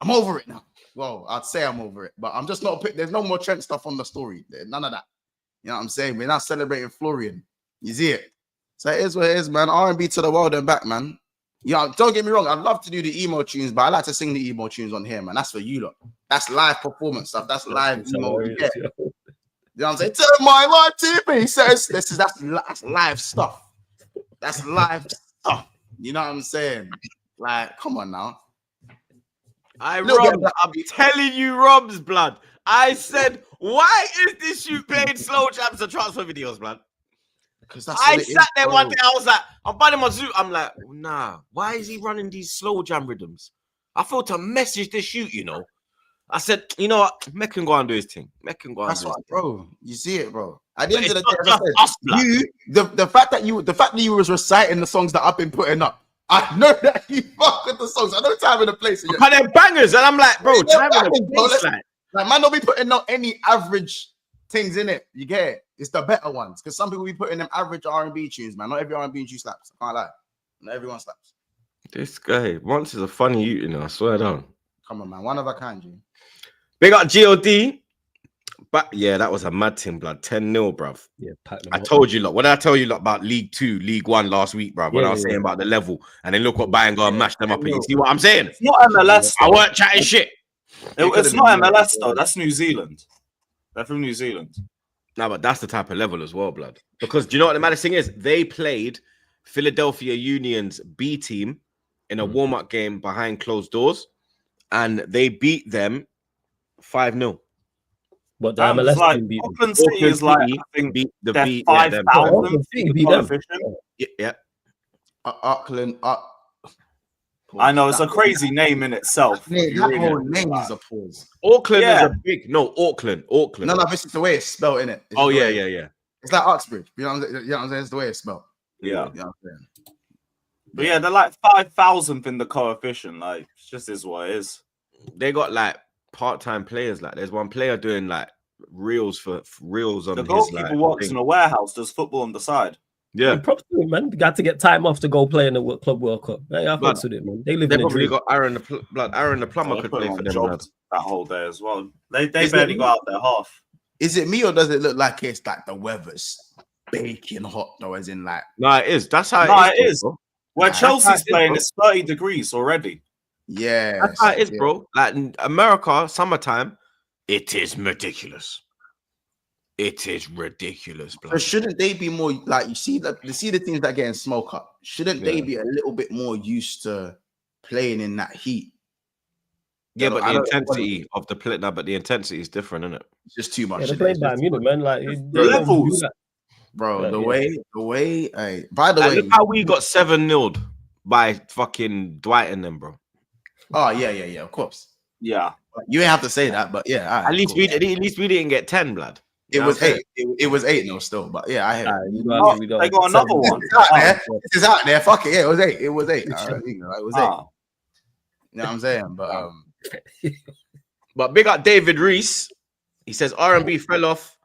I'm over it now. Well, I'd say I'm over it, but I'm just not. There's no more Trent stuff on the story. None of that. You know what I'm saying? We're not celebrating Florian. You see it? So it is what it is, man. R&B to the world and back, man. Yeah, don't get me wrong. I'd love to do the emo tunes, but I like to sing the emo tunes on here, man. That's for you lot. That's live performance stuff. That's live emo. You know what I'm saying? Turn my live TV says that's live stuff. That's live stuff. You know what I'm saying? Like, come on now. I'm telling you, Rob's blood. I said, why is this shoot playing slow jams and transfer videos, blood? Because I sat there one day, I was like, I'm buying my zoo. I'm like, nah, why is he running these slow jam rhythms? I felt to message this shoot, you know. I said, you know what? Meg can go and do his thing. Meg can go and do his thing. Bro. You see it, bro. At the end of the day, the fact that you was reciting the songs that I've been putting up. I know that you fuck with the songs. I know time and the place. But they're bangers, and I'm like, bro, time and the place, like, man, don't be putting no any average things in it. You get it? It's the better ones, because some people be putting them average R&B tunes, man. Not every R&B tune slaps. I can't lie. Not everyone slaps. This guy once is a funny you know. I swear down. Come on, man. One of a kind, G. Big up God. But yeah, that was a mad thing, blood. 10-0, bruv. Yeah, pack them I up. told you, lot. What did I tell you lot about League 2, League 1 last week, bruv? When Yeah, I was yeah, saying yeah. about the level, and then look what Bayern go and mash them up. And you see what I'm saying? It's not MLS. I though. weren't chatting shit. It's not MLS though. That's New Zealand. They're from New Zealand. No, but that's the type of level as well, blood. Because do you know what the maddest thing is? They played Philadelphia Union's B team in a warm-up game behind closed doors, and they beat them 5-0. But the MLS like, team beat them. Auckland City is like, I think beat the they're beat 5,000 Auckland City beat them. coefficient. yeah. Auckland. I know it's a crazy name in itself. That whole name is a pause. Auckland is Yeah. a big Auckland. No, this is the way it's spelled, innit? It's Oh the yeah, way- yeah, yeah. It's like Oxbridge. You know what I'm saying? It's the way it's spelled. Yeah. You know what I'm saying? But yeah, they're like 5,000th in the coefficient. Like, it just is what it is. They got like part-time players. Like, there's one player doing like reels for reels on The his goalkeeper like, works thing. in a warehouse, does football on the side. Yeah, Props to him, man. Got to get time off to go play in the Club World Cup. Hey, I Blood. fucks with it, man. They live they in a probably dream. got Aaron the plumber They could put play him for on them. jobs Lad. that whole day as well. They Is barely it- got out there half. Is it me or does it look like it's like the weather's baking hot though? As in like, No, it is. That's how No, it it is. is. Bro. Where That's how Chelsea's it is, playing, bro. it's 30 degrees already. yeah, That's how it is, bro. Like in America, summertime, it is ridiculous. It is ridiculous, bro. So shouldn't they be more like you see the teams that get in smoke up? Shouldn't they Yeah. be a little bit more used to playing in that heat? Yeah, but I the don't- intensity of the play, no, but the intensity is different, isn't it? It's just too much. Yeah, they're innit? playing It's just Bayern too Munich, much. man. Like, The they don't do levels. that. Bro, Yeah, the yeah. way. Hey, by the Like, way, look how we got 7-0'd by fucking Dwight and them, bro. oh yeah, of course. Yeah. You ain't have to say that, but yeah, alright, At least cool. we didn't get 10, blood. It You know was what I'm 8. It was 8 no still, but yeah, I hear. Ah, you know, Oh, we don't they got seven- another one. It's out there. This is out there. Fuck it. Yeah, it was 8. It was 8. All right, you know, it was 8. Ah, You know what I'm saying? But But big up David Reese. He says R&B fell off.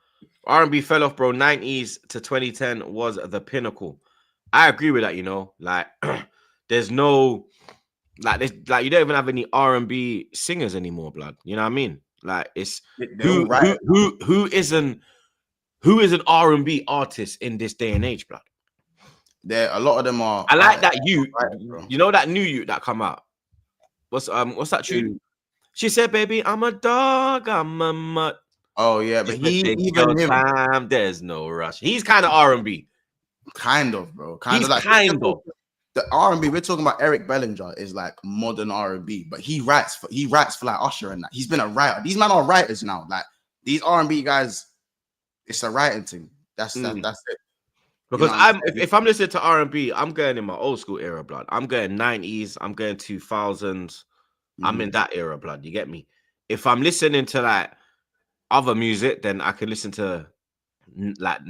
R&B fell off, bro. 90s to 2010 was the pinnacle. I agree with that, you know. Like, there's no like you don't even have any R&B singers anymore, blood. You know what I mean? Like, it's they're all right. who is an R&B artist in this day and age, blood. There, a lot of them are. I like that you. right, bro. You know that new you that come out. What's that tune? She said, "Baby, I'm a dog. I'm a mutt." Oh yeah, but he Take even your him time. There's no rush. He's kind of R&B. kind of, bro. Kind He's of like kind of. the R&B. We're talking about Eric Bellinger is like modern R&B, but he writes for like Usher and that. He's been a writer. These men are writers now. Like these R&B guys, it's a writing thing. That's it. Because You know what I'm if I'm listening to R&B, I'm going in my old school era, blood. I'm going 90s. I'm going 2000s. I'm in that era, blood. You get me? If I'm listening to like other music, then I can listen to like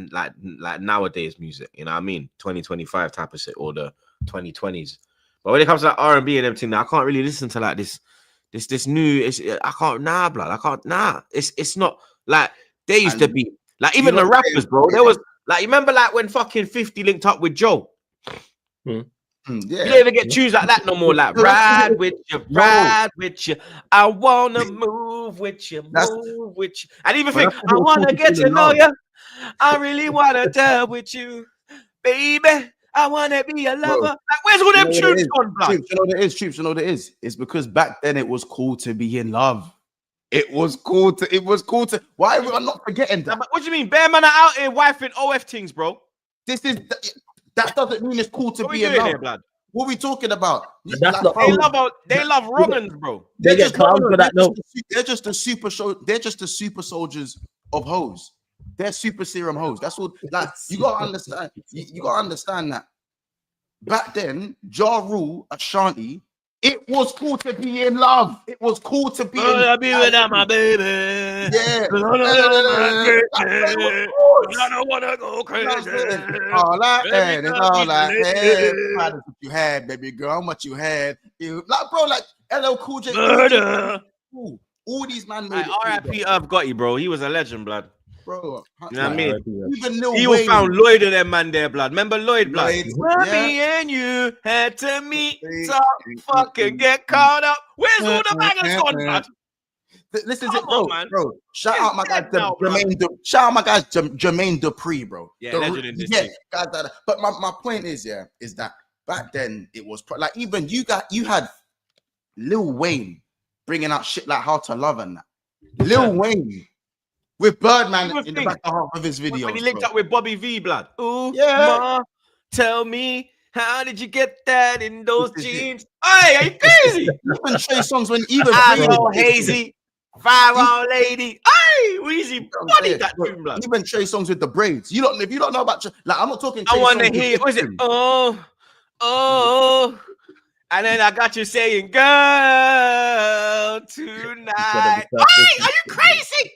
nowadays music. You know what I mean? 2025 type of shit or the 2020s. But when it comes to like R&B and everything, I can't really listen to like this new. I can't blood. I can't It's not like they used to be. Like even the rappers, bro. There was like, you remember like when fucking 50 linked up with Joe? Yeah. You don't even get tunes like that no more. Like ride with you, I wanna move with you, move with you. And even think, I wanna get to know you. I really wanna tell with you, baby. I wanna be a lover. Like, where's all them tunes gone, blood? Troops, you know what it is? Troops, you know what it is? It's because back then it was cool to be in love. It was cool to. Why are we not forgetting that? What do you mean? Bear man are out here wifing OF things, bro. That doesn't mean it's cool to What be we in doing love. here, blood? What are we talking about? That's not- They love wrong'uns, bro. They get clowned for that, though. They're just the super show. They're just the super soldiers of hoes. They're super serum hoes. That's what. Like you gotta understand. You gotta understand that. Back then, Ja Rule, Ashanti, it was cool to be in love. It was cool to be. I be without my baby. Yeah. I don't wanna go crazy. All that, Baby, it's girl, all like, be hey, lit. proud of what you had, baby girl. How much you had? You like, bro, like LL Cool J. Murder. Cool. All these man made it. R.I.P. Irv Gotti, bro. He was a legend, blood. Bro. You know what I mean? Even Lil He Wayne. found Lloyd and them man there, blood. Remember Lloyd, blood? Lloyd, Where yeah. me and you had to meet, talk, fucking get caught up. Where's all the bangers gone, blood? This is Come it, bro. on, man. Bro, shout It's out my guy dead now, Shout out my guy Jermaine Dupree, bro. Yeah, legend in this yeah, team. guys. But my point is that back then it was like even you had Lil Wayne bringing out shit like How to Love and that. Lil Wayne with Birdman in the back half of his videos. When he linked up with Bobby V, blood. Ooh, Yeah. ma, tell me, how did you get that in those jeans? Hey, are you crazy? Even Trey songs when even Hello, Hazy, Pharaoh lady. Hey, Weezy bodied that tune, blood. Even Trey songs with the braids. If you don't know about like I'm not talking. I want to hear. What is it? Oh. And then I got you saying, girl, tonight. Hey, are you crazy?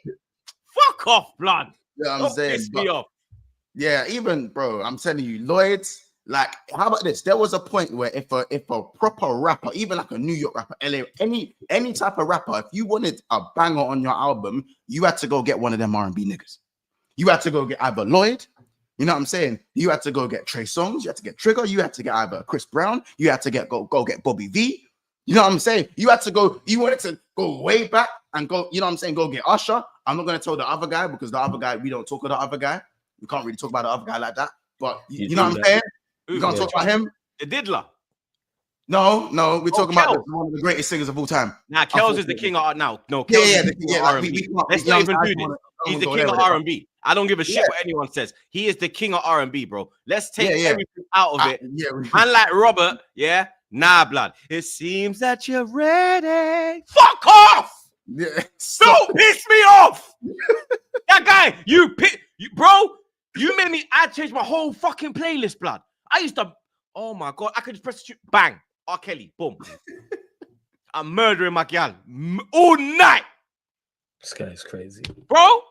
Fuck off, blood. Yeah, Don't piss me off. Yeah, even bro, I'm telling you, Lloyd's. Like, how about this? There was a point where if a proper rapper, even like a New York rapper, LA, any type of rapper, if you wanted a banger on your album, you had to go get one of them R&B niggas. You had to go get either Lloyd. You know what I'm saying? You had to go get Trey Songz. You had to get Trigger. You had to get either Chris Brown. You had to go get Bobby V. You know what I'm saying? You had to go. You wanted to go way back and go. You know what I'm saying? Go get Usher. I'm not gonna tell the other guy because the other guy, we don't talk about the other guy. We can't really talk about the other guy like that. But you know what I'm saying? You can't talk about him. The Diddler. No, we're talking about Kells. one of the greatest singers of all time. Nah, Kells is the king of art now. No, Kells is the king of R&B. Let's not even do this. He's the king of R&B. I don't give a shit what anyone says. He is the king of R&B, bro. Let's take everything out of it. Man like Robert, nah, blood. It seems that you're ready. Fuck off! Yeah. Don't piss me off! That guy, bro, you made me, I changed my whole fucking playlist, blood. I used to, oh my God, I could just press, bang, R. Kelly, boom. I'm murdering my gal all night. This guy's crazy. Bro,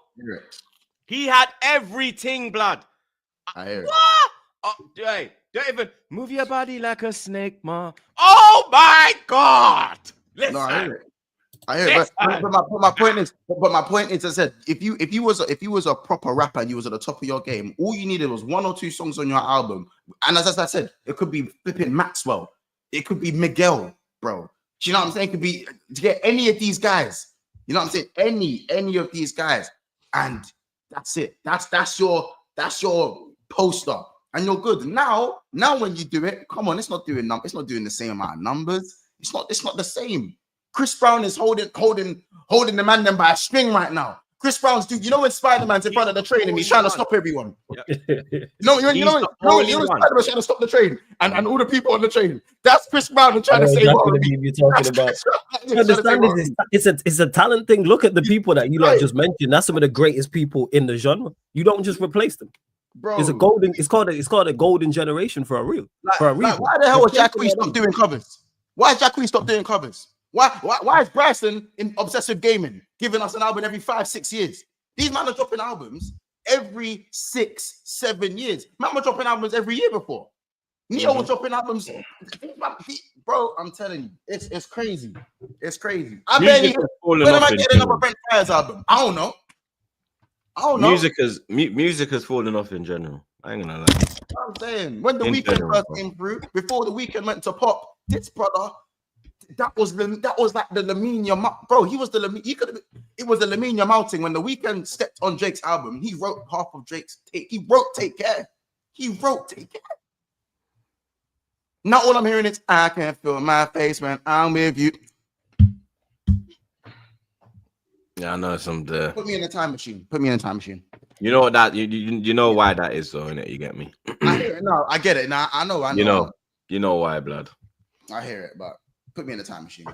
he had everything, blood. I hear it. What? Oh, hey, don't even move your body like a snake, ma. Oh my God. Listen. No, I hear it. But my point is, I said, if you was a proper rapper and you was at the top of your game, all you needed was 1 or 2 songs on your album. And as I said, it could be flipping Maxwell, it could be Miguel, bro. Do you know what I'm saying? It could be to get any of these guys. You know what I'm saying? Any of these guys, and that's it. That's your poster, and you're good. Now when you do it, come on, it's not doing the same amount of numbers. It's not the same. Chris Brown is holding the man them by a string right now. Chris Brown's dude, you know when Spider-Man's in front of the train and he's trying to stop everyone. Yep. You know Spider-Man's trying to stop the train and all the people on the train. That's Chris Brown trying to say what you're talking about. Understand it's a talent thing. Look at the people that you just mentioned. That's some of the greatest people in the genre. You don't just replace them. Bro, it's called a golden generation for a reason. Why the hell has Jacquees stopped doing covers? Why has Jacquees stopped doing covers? Why is Bryson in Obsessive Gaming giving us an album every 5-6 years? These men are dropping albums every 6-7 years. Man were dropping albums every year before. Neo was dropping albums. Bro, I'm telling you, it's crazy. It's crazy. When am I getting another Brent Fires album? I don't know. Music has fallen off in general. I ain't gonna lie. I'm saying when the Weeknd first came through, before the Weeknd went to pop, this brother. That was like the Lamine, bro. It was the Lamine outing when the Weeknd stepped on Drake's album. He wrote half of Drake's take. He wrote Take Care. Now all I'm hearing is I can feel my face when I'm with you. Yeah, I know some. Put me in a time machine. You know what that you know why that is though, innit? You get me? I hear it. No, I get it. Now I know. You know why, blood. I hear it, but. Put me in a time machine.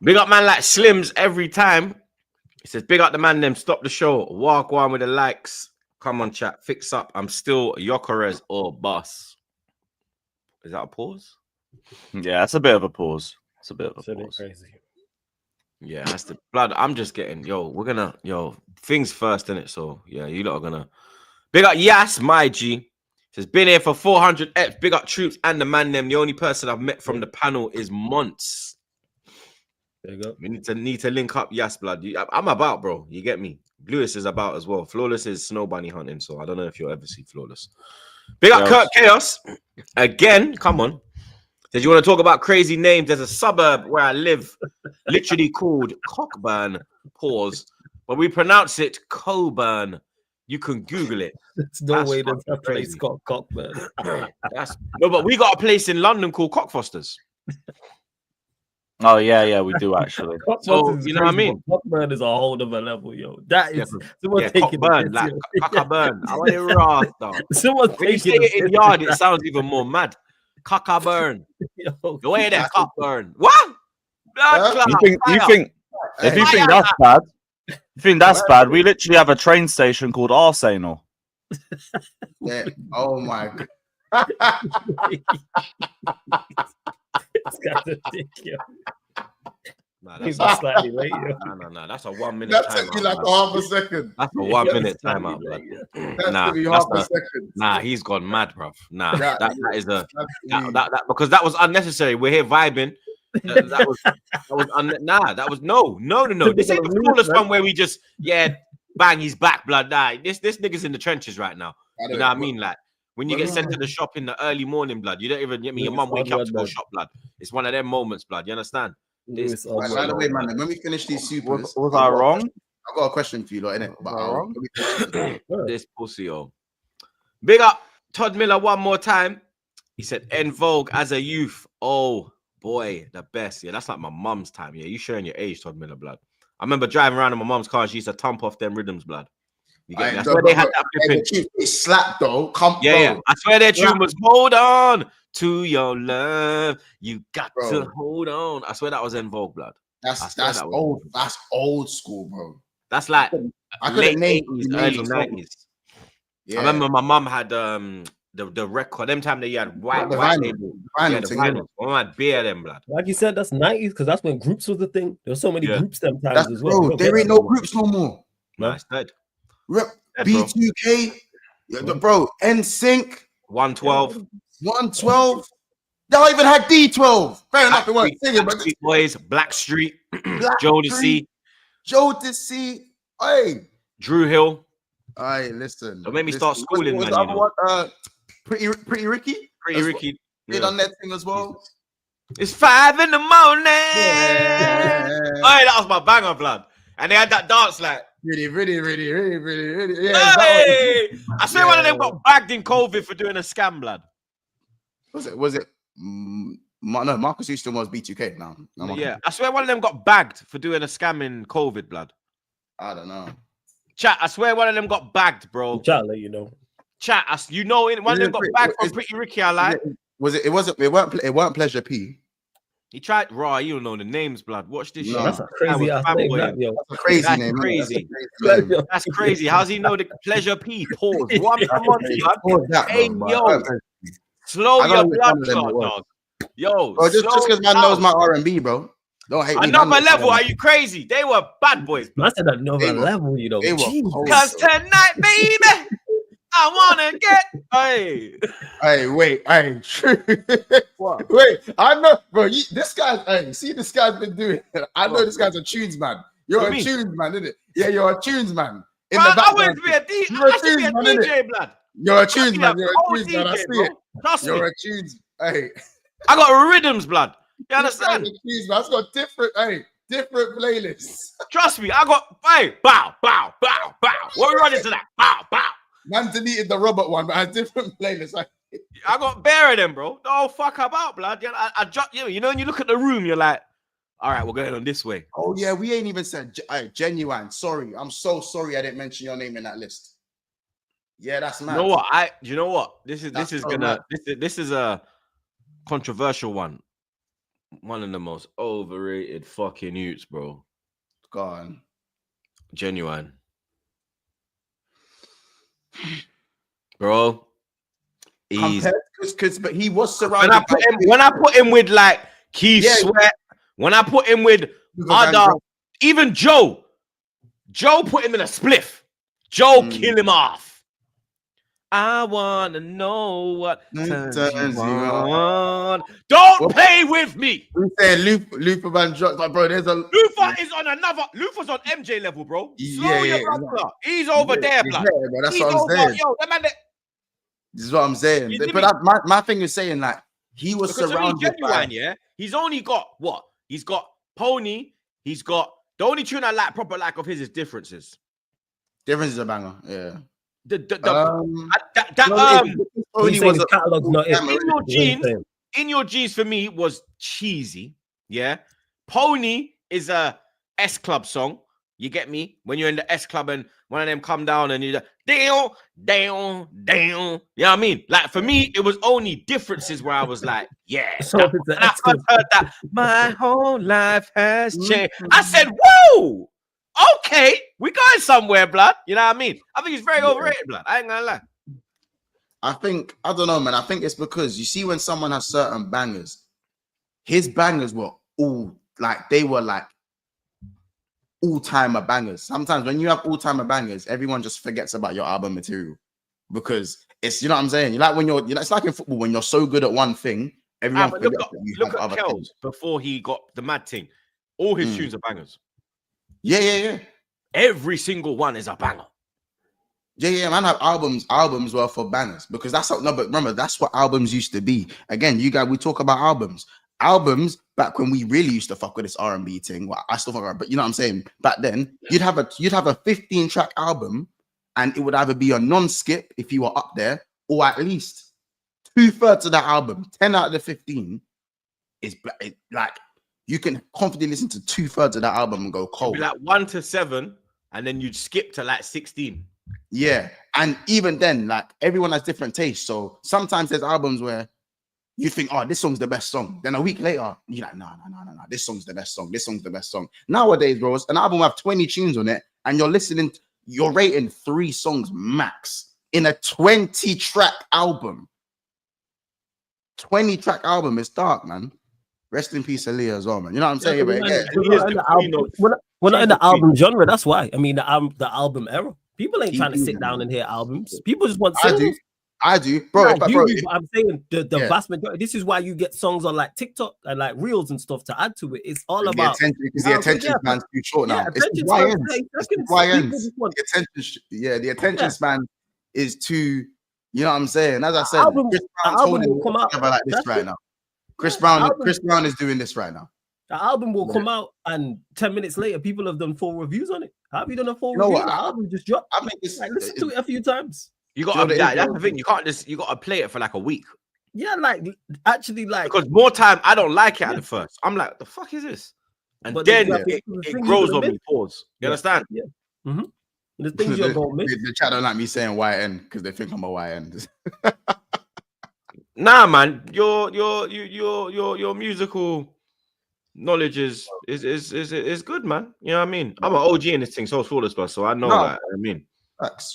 Big up man like Slims every time. He says, big up the man them, stop the show. Walk one with the likes. Come on, chat. Fix up. I'm still Gyokeres or boss. Is that a pause? Yeah, that's a bit of a pause. It's a bit of a pause. Crazy. Yeah, that's the blood. I'm just getting, things first, innit? So, yeah, you lot are gonna. Big up Yas, my G. Says, been here for 400 F's. Big up Troops and the man them. The only person I've met from the panel is Monts. There you go. We need to link up. Yes, blood. I'm about, bro. You get me? Lewis is about as well. Flawless is snow bunny hunting, so I don't know if you'll ever see Flawless. Big up Kurt Chaos. Again, come on. Says, you want to talk about crazy names? There's a suburb where I live, literally called Cockburn. pause, but we pronounce it Coburn. You can Google it. There's no That's way there's fucking a place crazy. called Cockburn. No, but we got a place in London called Cockfosters. Oh yeah, we do actually. So, you know what I mean? Cockburn is a whole other level, yo. That is someone Yeah, taking Cockburn, the like piss, yo. Cockburn. I want it raw, though. Someone's When you say taking it in yard, it sounds even more mad. Cockburn. The way that Cockburn. What? Blood clot, You think if you think that's bad, we literally have a train station called Arsenal. Yeah. Oh my god. This guy's a dick, yo. Nah, He's that's slightly late, yo. no. That's a 1 minute That time took me out. like half a second. That's a 1 minute Slightly time out, blood. late, That Nah, took me that's half a second. Nah, he's gone mad, bruv. Nah, That- that is a That's that because that was unnecessary. We're here vibing. That was no. This ain't the flawless one where we just bang, he's back, blood. Nah, this nigga's in the trenches right now. You know what I mean? Like when you get sent to the shop in the early morning, blood, you don't even get me. Your mum wake you up to go shop, blood. It's one of them moments, blood. You understand? This, By the way, man, when we finish these supers, Was I wrong? I've got a question for you, lot, innit? But this pussy, yo. Big up Todd Miller one more time. He said, "En vogue as a youth." Oh boy, the best. Yeah, that's like my mum's time. Yeah, you showing your age, Todd Miller, blood. I remember driving around in my mum's car and she used to thump off them rhythms, blood. You get me? That's where they had that flipping. It slapped though. Come, Yeah. I swear their tune was "Hold On to Your Love." You got to hold on. I swear that was En vogue, blood. That's old. That's old school, bro. That's like late name 80s, early 90s. Yeah. I remember my mum had the record. Them time they had white label. Vinyl The thing, vinyl. My man beer them, blood. Like you said, that's 90s because that's when groups was the thing. There were so many groups them times That's, as well. bro, there ain't no groups no more. Nah, it's dead. Rep Dead, bro. B2K, bro, NSYNC, 112. 112. They don't even had D12. Fair enough, it weren't singing, but Backstreet Boys, Blackstreet, Jodeci, Jodeci. Hey, Drew Hill. hey, listen. Don't make me start schooling, was man. the You other know. one, Pretty Ricky. Pretty Ricky. Did on that thing as well. It's 5 in the morning. Yeah. Hey, that was my banger, blood. And they had that dance like. Really. Yeah, Hey! I swear one of them got bagged in COVID for doing a scam, blood. Was it? No, Marcus Houston was B2K now. No, Yeah, I swear one of them got bagged for doing a scam in COVID, blood. I don't know. Chat, I swear one of them got bagged, bro. Chat, let you know. Chat, one of them got bagged from Pretty Ricky. I like. It weren't Pleasure P. He tried. Raw, you don't know the names, blood. Watch this No. shit. That's a crazy ass name, that, yo. That's a crazy That's name. crazy. That's a name. That's crazy. How's he know the Pleasure P? Pause. One month, Pause that, hey, bro, yo. Slow I your don't know blood which one of them it clot, dog. Yo, Bro, just because man knows my R&B, bro. Don't hate me. another level. Are you crazy? They were bad boys. I said another They were- level, you know. They were Jeez. cold, Cause bro. tonight, baby, I wanna get. Hey, Hey, wait, hey, true. what? Wait, I know, bro. This guy's, hey, see, this guy's been doing. I know this guy's a tunes man. You're What a you mean? tunes man, isn't it? Yeah, you're a tunes man. In Bro, the I background, wanted to be a DJ. You're a I should be a tunes man, innit? DJ, blood. You're a tunes I man. should be You're a a whole tunes man. I DJ, see bro. it. Trust me. You're a tunes. Hey, I got rhythms, blood. You this understand? guy's a tunes man. That's got different playlists. Trust me. I got bow. What we running to that? Bow. Man deleted the Robert one, but has different playlists. Like, I got bare of them, bro. No fuck about, blood. You know, when you look at the room, you're like, all right, we're going on this way. oh yeah, we ain't even said Genuine. Sorry, I'm so sorry I didn't mention your name in that list. Yeah, that's mad. You know what? This is a controversial one. One of the most overrated fucking youths, bro. Go on. Genuine. Bro. But he was surrounded. When I put him with like Keith Sweat, when I put him with other, even Joe put him in a spliff. Joe kill him off. I wanna know what turns you on. Don't play with me. We saying Luther Van Dross, like, bro. There's a Luther is on Luther's on MJ level, bro. Slow your blood clot. He's over there, blood. Yeah, bro, that's He's what I'm over, saying. yo, that man. This is what I'm saying. You see But my thing is saying like he was Because surrounded Genuine, by. yeah. He's only got what? He's got Pony. He's got The only tune I like proper like of his is Differences. Difference is a banger. Yeah. Only saying his catalog's not it. In Your Jeans for me was cheesy. Yeah. Pony is a S Club song. You get me? When you're in the S Club and one of them come down and you're down. You know what I mean? Like for me, it was only Differences where I was like, yeah. So When I first heard that, my whole life has changed. I said, whoa, okay, we going somewhere, blood. You know what I mean? I think it's very overrated, blood. I ain't gonna lie. I don't know, man. I think it's because you see when someone has certain bangers, his bangers were all like they were like all-timer bangers. Sometimes when you have all-timer bangers, everyone just forgets about your album material because it's, you know what I'm saying? You like when it's like in football when you're so good at one thing, everyone forgets that you have other things. Before he got the mad thing, all his tunes are bangers. Yeah. Every single one is a banger. Yeah, man. Have albums were for bangers because that's not. No, but remember, that's what albums used to be. Again, you guys, we talk about albums. Albums back when we really used to fuck with this R&B thing. Well, I still fuck with it, but you know what I'm saying. Back then, you'd have a 15-track album, and it would either be a non-skip if you were up there, or at least 2/3 of the album, 10 out of the 15, is like you can confidently listen to 2/3 of that album and go cold. It'd be like 1 to 7, and then you'd skip to like 16. Yeah, and even then, like everyone has different tastes. So sometimes there's albums where you think, oh, this song's the best song. Then a week later, you're like, no, this song's the best song. This song's the best song. Nowadays, bro, an album will have 20 tunes on it, and you're rating 3 songs max in a 20-track album. 20-track album is dark, man. Rest in peace, Aaliyah as well, man. You know what I'm saying? But yeah, we're not in the album genre. That's why. I mean, the album era. People ain't trying to sit down and hear albums. People just want singles. I do, bro. I'm saying the vast majority. This is why you get songs on like TikTok and like reels and stuff to add to it. It's all about the attention span's too short now. The attention span is too. You know what I'm saying? As I said, Chris Brown will come out like this right now. Chris Brown is doing this right now. The album will come out, and 10 minutes later, people have done full reviews on it. How have you done a full review? The album just dropped. I mean, listen to it a few times. You got to that's the thing. You got to play it for like a week. Yeah, like actually, like because more time I don't like it at the first. I'm like, the fuck is this? And then it grows on me. Pause. You understand? Yeah. Mm-hmm. The things you're going to miss. The chat don't like me saying YN because they think I'm a YN. Nah, man, your musical knowledge is good, man. You know what I mean? I'm an OG in this thing, so flawless, but so I know that. I mean,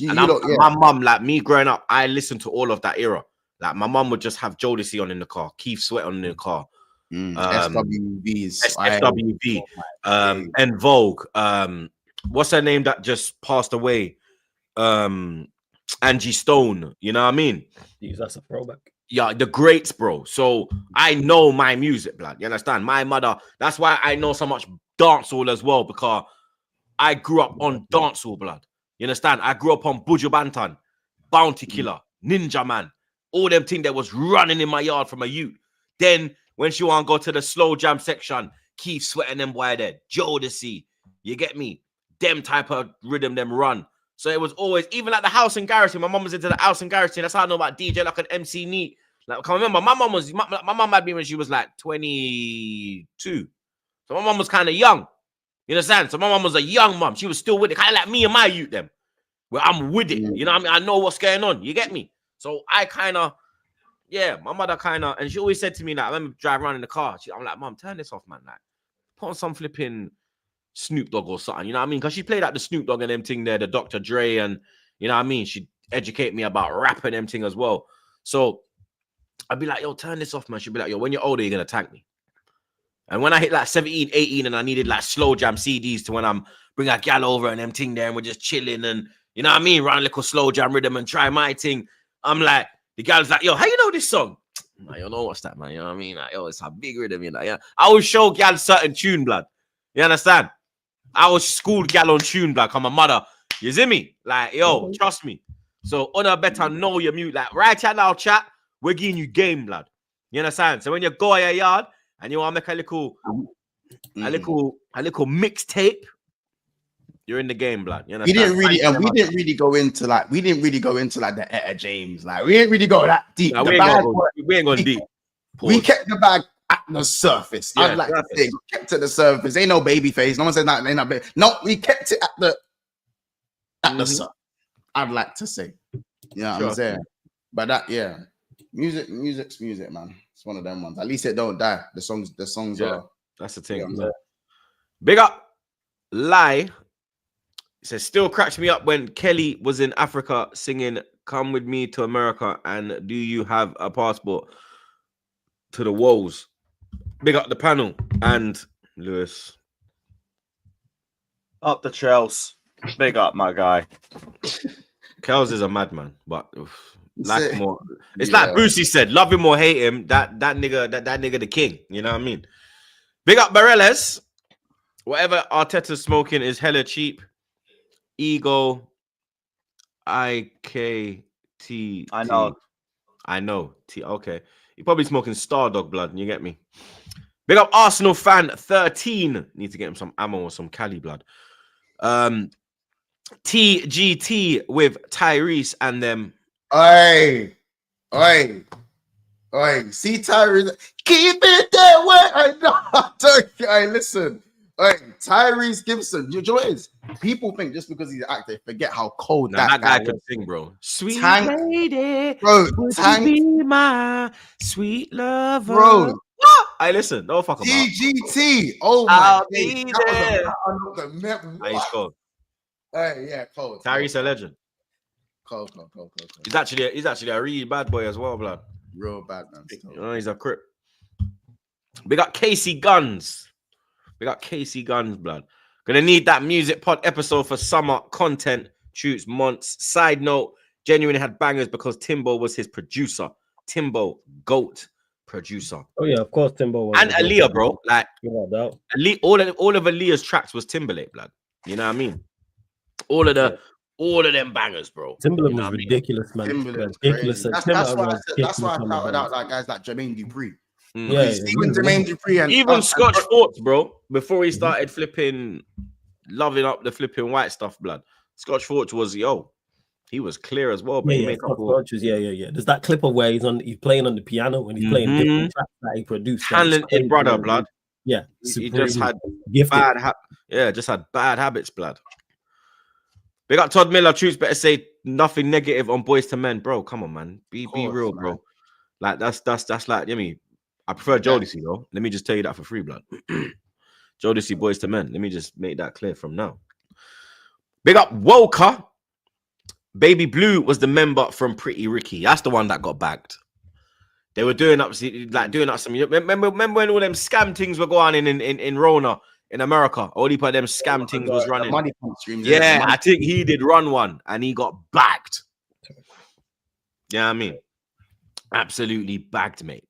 my mum, like me growing up, I listened to all of that era. Like my mum would just have Jodeci on in the car, Keith Sweat on in the car, SWV, En Vogue. What's her name that just passed away? Angie Stone. You know what I mean? That's a throwback. Yeah, the greats, bro. So I know my music, blood. You understand? My mother, that's why I know so much dancehall as well, because I grew up on dancehall, blood. You understand? I grew up on Buju Banton, Bounty Killer, Ninja Man, all them things that was running in my yard from a youth. Then when she want to go to the slow jam section, Keith Sweating them boy there, Jodeci, you get me? Them type of rhythm, them run. So it was always, even like the house and garage. My mum was into the house and garage. That's how I know about DJ, like an MC Neat. Like, I can remember, my mum had me when she was like 22. So my mum was kind of young. You understand? So my mum was a young mum. She was still with it, kind of like me and my youth, them. Where I'm with it. You know what I mean? I know what's going on. You get me? So I kind of, my mother kind of, and she always said to me, like, I remember driving around in the car. I'm like, Mum, turn this off, man. Like, put on some flipping Snoop Dogg or something, you know what I mean? Because she played like the Snoop Dogg and them thing there, the Dr. Dre, and you know what I mean? She'd educate me about rap and them thing as well. So I'd be like, yo, turn this off, man. She'd be like, yo, when you're older, you're going to thank me. And when I hit like 17, 18, and I needed like slow jam CDs to when I'm bring a gal over and them thing there, and we're just chilling and, you know what I mean? Run a little slow jam rhythm and try my thing. I'm like, the gal's like, yo, how you know this song? Like, you know what's that, man? You know what I mean? Like, yo, it's a big rhythm, you know? Yeah. I always show gal certain tune, blood. You understand? I was schooled gal on tune, black. I'm a mother. You see me? Like, yo, trust me. So, on better know your mute. Like, right here now, chat, we're giving you game, blood. You understand? So, when you go in your yard and you want to make a little mixtape You're in the game, blood. You We understand? didn't really, and we didn't really go into like the Etta James. Like we didn't really go that deep. Nah, The we bag ain't going deep. we Pause. kept the bag at the surface. Yeah, I'd like to say kept to the surface. Ain't no baby face. No one said that. Ain't no baby. No, we kept it at the surface. I'd like to say. You know what I'm saying? But that, yeah. Music's music, man. It's one of them ones. At least it don't die. The songs are. That's the thing. Yeah. Big up, Lie. It says, still cracks me up when Kelly was in Africa singing "Come with Me to America" and "Do you have a passport?" to the woes. Big up the panel and Lewis. Up the Chels. Big up, my guy. Kels is a madman, but like it. more. It's Yeah. like Brucey said, love him or hate him. That nigga the king. You know what I mean? Big up Bareles. Whatever Arteta's smoking is hella cheap. Ego. IKT. I know. Okay. You're probably smoking Stardog blood. You get me? Big up Arsenal fan 13. Need to get him some ammo or some Cali blood. TGT with Tyrese and them. Oi. See Tyrese. Keep it that way. I know. Hey, listen. Hey, Tyrese Gibson. You know what it is? People think just because he's an actor, forget how cold That guy was. can sing, bro. Sweet Tank, lady, bro. would Tank, you be my sweet lover. bro. Hey, listen, don't fuck him up. TGT. Oh my I'll days. be That there. was a Hey, he's cold. Hey, yeah, cold. Tyrese a legend. Cold. He's actually a really bad boy as well, blood. Real bad, man. You know, he's a crip. We got Casey Guns. Blood. Gonna need that music pod episode for summer content. Shoots months. Side note, genuinely had bangers because Timbo was his producer. Timbo, GOAT producer. Oh yeah, of course, Timbo. And Aaliyah, bro. Like Without doubt. all of Aaliyah's tracks was Timberlake, blood. You know what I mean? All of them bangers, bro. Timberland You know was what I mean? ridiculous, man. Timberland's Ridiculous. crazy. That's why I shouted out like guys like Jermaine Dupri. Yeah, Even Jermaine Dupri and even Scotch Forts, bro. Before he started flipping, loving up the flipping white stuff, blood. Scotch Forts was he was clear as well. But he made Scotch Forts, yeah. There's that clip of where he's playing on the piano and he's playing different tracks that he produced. talented brother, blood. Yeah, he just had gifted. just had bad habits, blood. Big up Todd Miller. Troops better say nothing negative on Boys to Men, bro. Come on, man. Be real, man. Bro. Like that's like, you mean, I prefer Jodeci though. Let me just tell you that for free, blood. Jodeci Boys to Men. Let me just make that clear from now. Big up Woka. Baby Blue was the member from Pretty Ricky. That's the one that got bagged. They were doing up some. Remember when all them scam things were going on in Rona in America? All the them scam things was running. Money pump streams, Yeah, I think he did run one and he got bagged. Yeah, you know I mean, absolutely bagged, mate.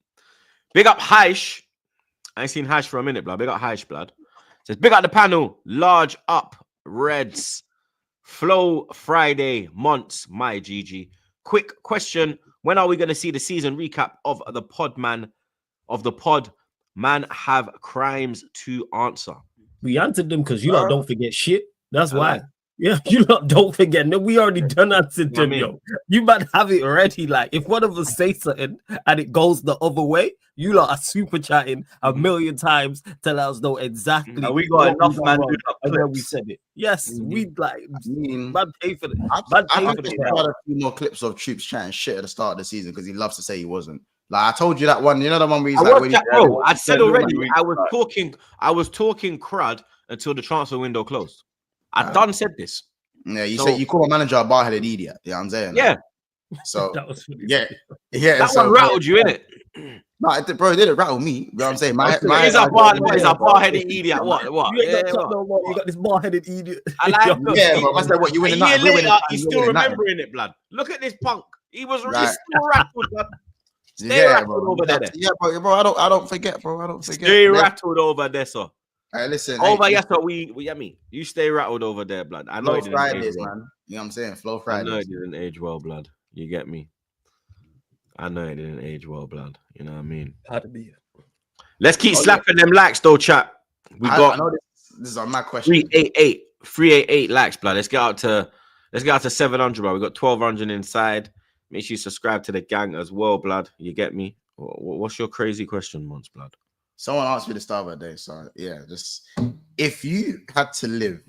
Big up Heish. I ain't seen Heish for a minute, blood. Big up Heish, blood. Says big up the panel. Large up Reds. Flow Friday months, my GG. Quick question: when are we going to see the season recap of the pod, man? Man, have crimes to answer. We answered them because you lot don't forget shit. That's why. Yeah, you lot don't forget. No, we already done answered them, yo. You might have it ready. Like, if one of us say something and it goes the other way, you lot are super chatting a million times to let us know exactly. And we got enough, man. And then we said it. Yes, we like. Man, pay for it. I think we had a few more clips of Troops chatting shit at the start of the season because he loves to say he wasn't. Like I told you that one, you know the one where he's I said already. I was talking crud until the transfer window closed. I done said this. Yeah, you said you call a manager a bar-headed idiot. You know what I'm saying? Yeah. So that was yeah. That one rattled you, innit? No, bro, it didn't rattle me. You know what I'm saying? He's a bar-headed idiot. What? You got this bar-headed idiot. I like yeah, but I said what you win the night. Later, he's still remembering it, blood. Look at this punk. He was really still rattled, blood. Stay rattled over there. Yeah, bro. I don't forget, bro. I don't forget. Stay rattled over there, sir. Hey, listen. Over yes, sir. I mean, you stay rattled over there, blood. I know it didn't Fridays, age well. man. You know what I'm saying? Flow Fridays. I know it didn't age well, blood. You get me? I know it didn't age well, blood. You know what I mean? Let's keep slapping them likes, though, chat. I know this is on my question. 388 388 likes, blood. Let's get out to 700, bro. We got 1200 inside. Make sure you subscribe to the gang as well, blood. You get me? What's your crazy question, Mons, blood? Someone asked me the start of the day, so yeah, just if you had to live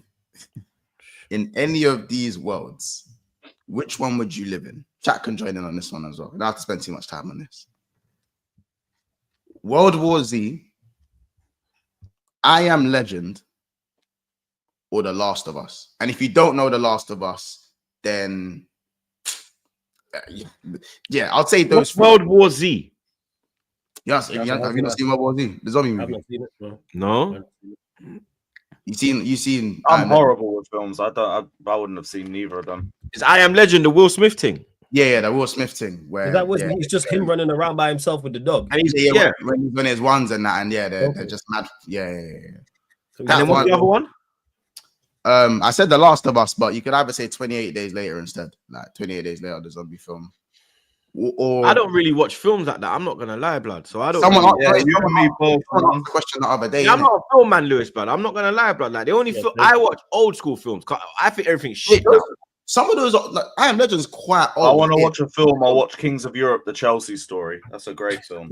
in any of these worlds, which one would you live in? Chat can join in on this one as well. I don't have to spend too much time on this. World War Z, I Am Legend, or The Last of Us. And if you don't know The Last of Us, then yeah, I'll say those. What's World War Z? Yes, have you not seen World War Z? The zombie movie. I've not seen it, bro. No. You seen? I'm horrible with films. I wouldn't have seen neither of them. Is I Am Legend the Will Smith thing? Yeah, the Will Smith thing. Where Is that was yeah, it's just him running around by himself with the dog? And he's when there's ones and that, and they're just mad. Yeah. So And then what's the other one? I said The Last of Us, but you could either say 28 Days Later instead, like 28 Days Later, the zombie film. Or I don't really watch films like that. I'm not gonna lie, blood. So I don't. Someone really, asked me both the question the other day. I'm not a film man, Lewis, blood. I'm not gonna lie, blood. Like the only film I watch old school films. I think everything's shit now. Some of those, like, I Am Legend's quite old. I want to watch a film. I'll watch Kings of Europe, the Chelsea story. That's a great film.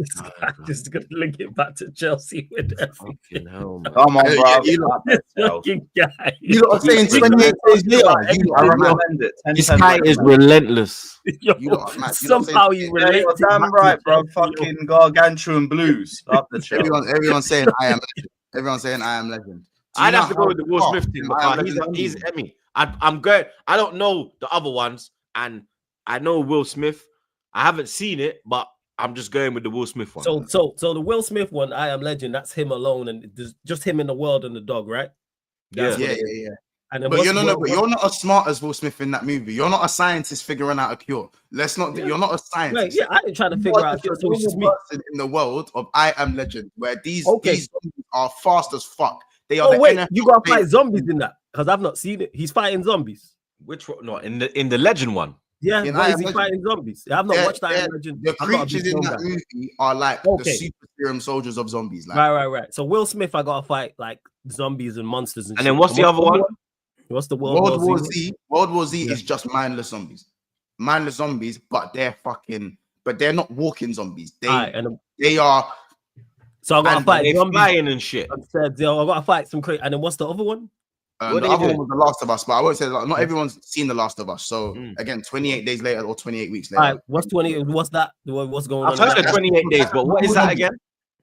Just gonna link it back to Chelsea with everything. Fucking hell, man. Come on, bro. Fucking guy. You lot are saying 28 Days Later. I recommend it. 10, This 10 guy is relentless. Yo, You lot are mad. You lot are somehow saying- you Yeah, relate. you're damn right, bro. Fucking Gargantuan Blues. Up the Chelsea. Everyone's saying I Am Legend. Everyone's saying I Am Legend. Do you I'd know have to go how with the Will far Smith thing I Am because Legend he's is? Emmy. I'm good. I don't know the other ones, and I know Will Smith. I haven't seen it, but I'm just going with the Will Smith one. So the Will Smith one, I Am Legend, that's him alone, and there's just him in the world and the dog, right? That's Yeah. what it is. Yeah. And then But what's you're not as smart as Will Smith in that movie. You're not a scientist figuring out a cure. Let's not. Yeah. You're not a Right, scientist. yeah, I didn't try to figure out. So it's just me. Person in the world of I Am Legend, where these Okay. zombies are fast as fuck. They are. Oh the wait, NFL you gotta fight players. zombies in that because I've not seen it. He's fighting zombies. Which one? No, in the Legend one. Yeah, In why I is Am he Legend. fighting zombies? I've not watched I Am Legend. The I'm not a creatures big in film that guy. movie are like Okay. the super serum soldiers of zombies. Like, Right. So Will Smith, I gotta fight like zombies and monsters and And shit. then what's the other one? What's the World World War Z? Z. World War Z Yeah. is just mindless zombies. Mindless zombies, but they're not walking zombies. Alright, and They are. so I gotta and fight They zombies. flying and shit. I said, yo, I gotta fight some crazy. And then what's the other one? What The are you other doing? one was The Last of Us, but I won't say that. Not everyone's seen The Last of Us. So Mm. again, 28 days later or 28 weeks later. All right, what's 20? What's that? What's going I've on? heard in of that? 28 days, but what is that again?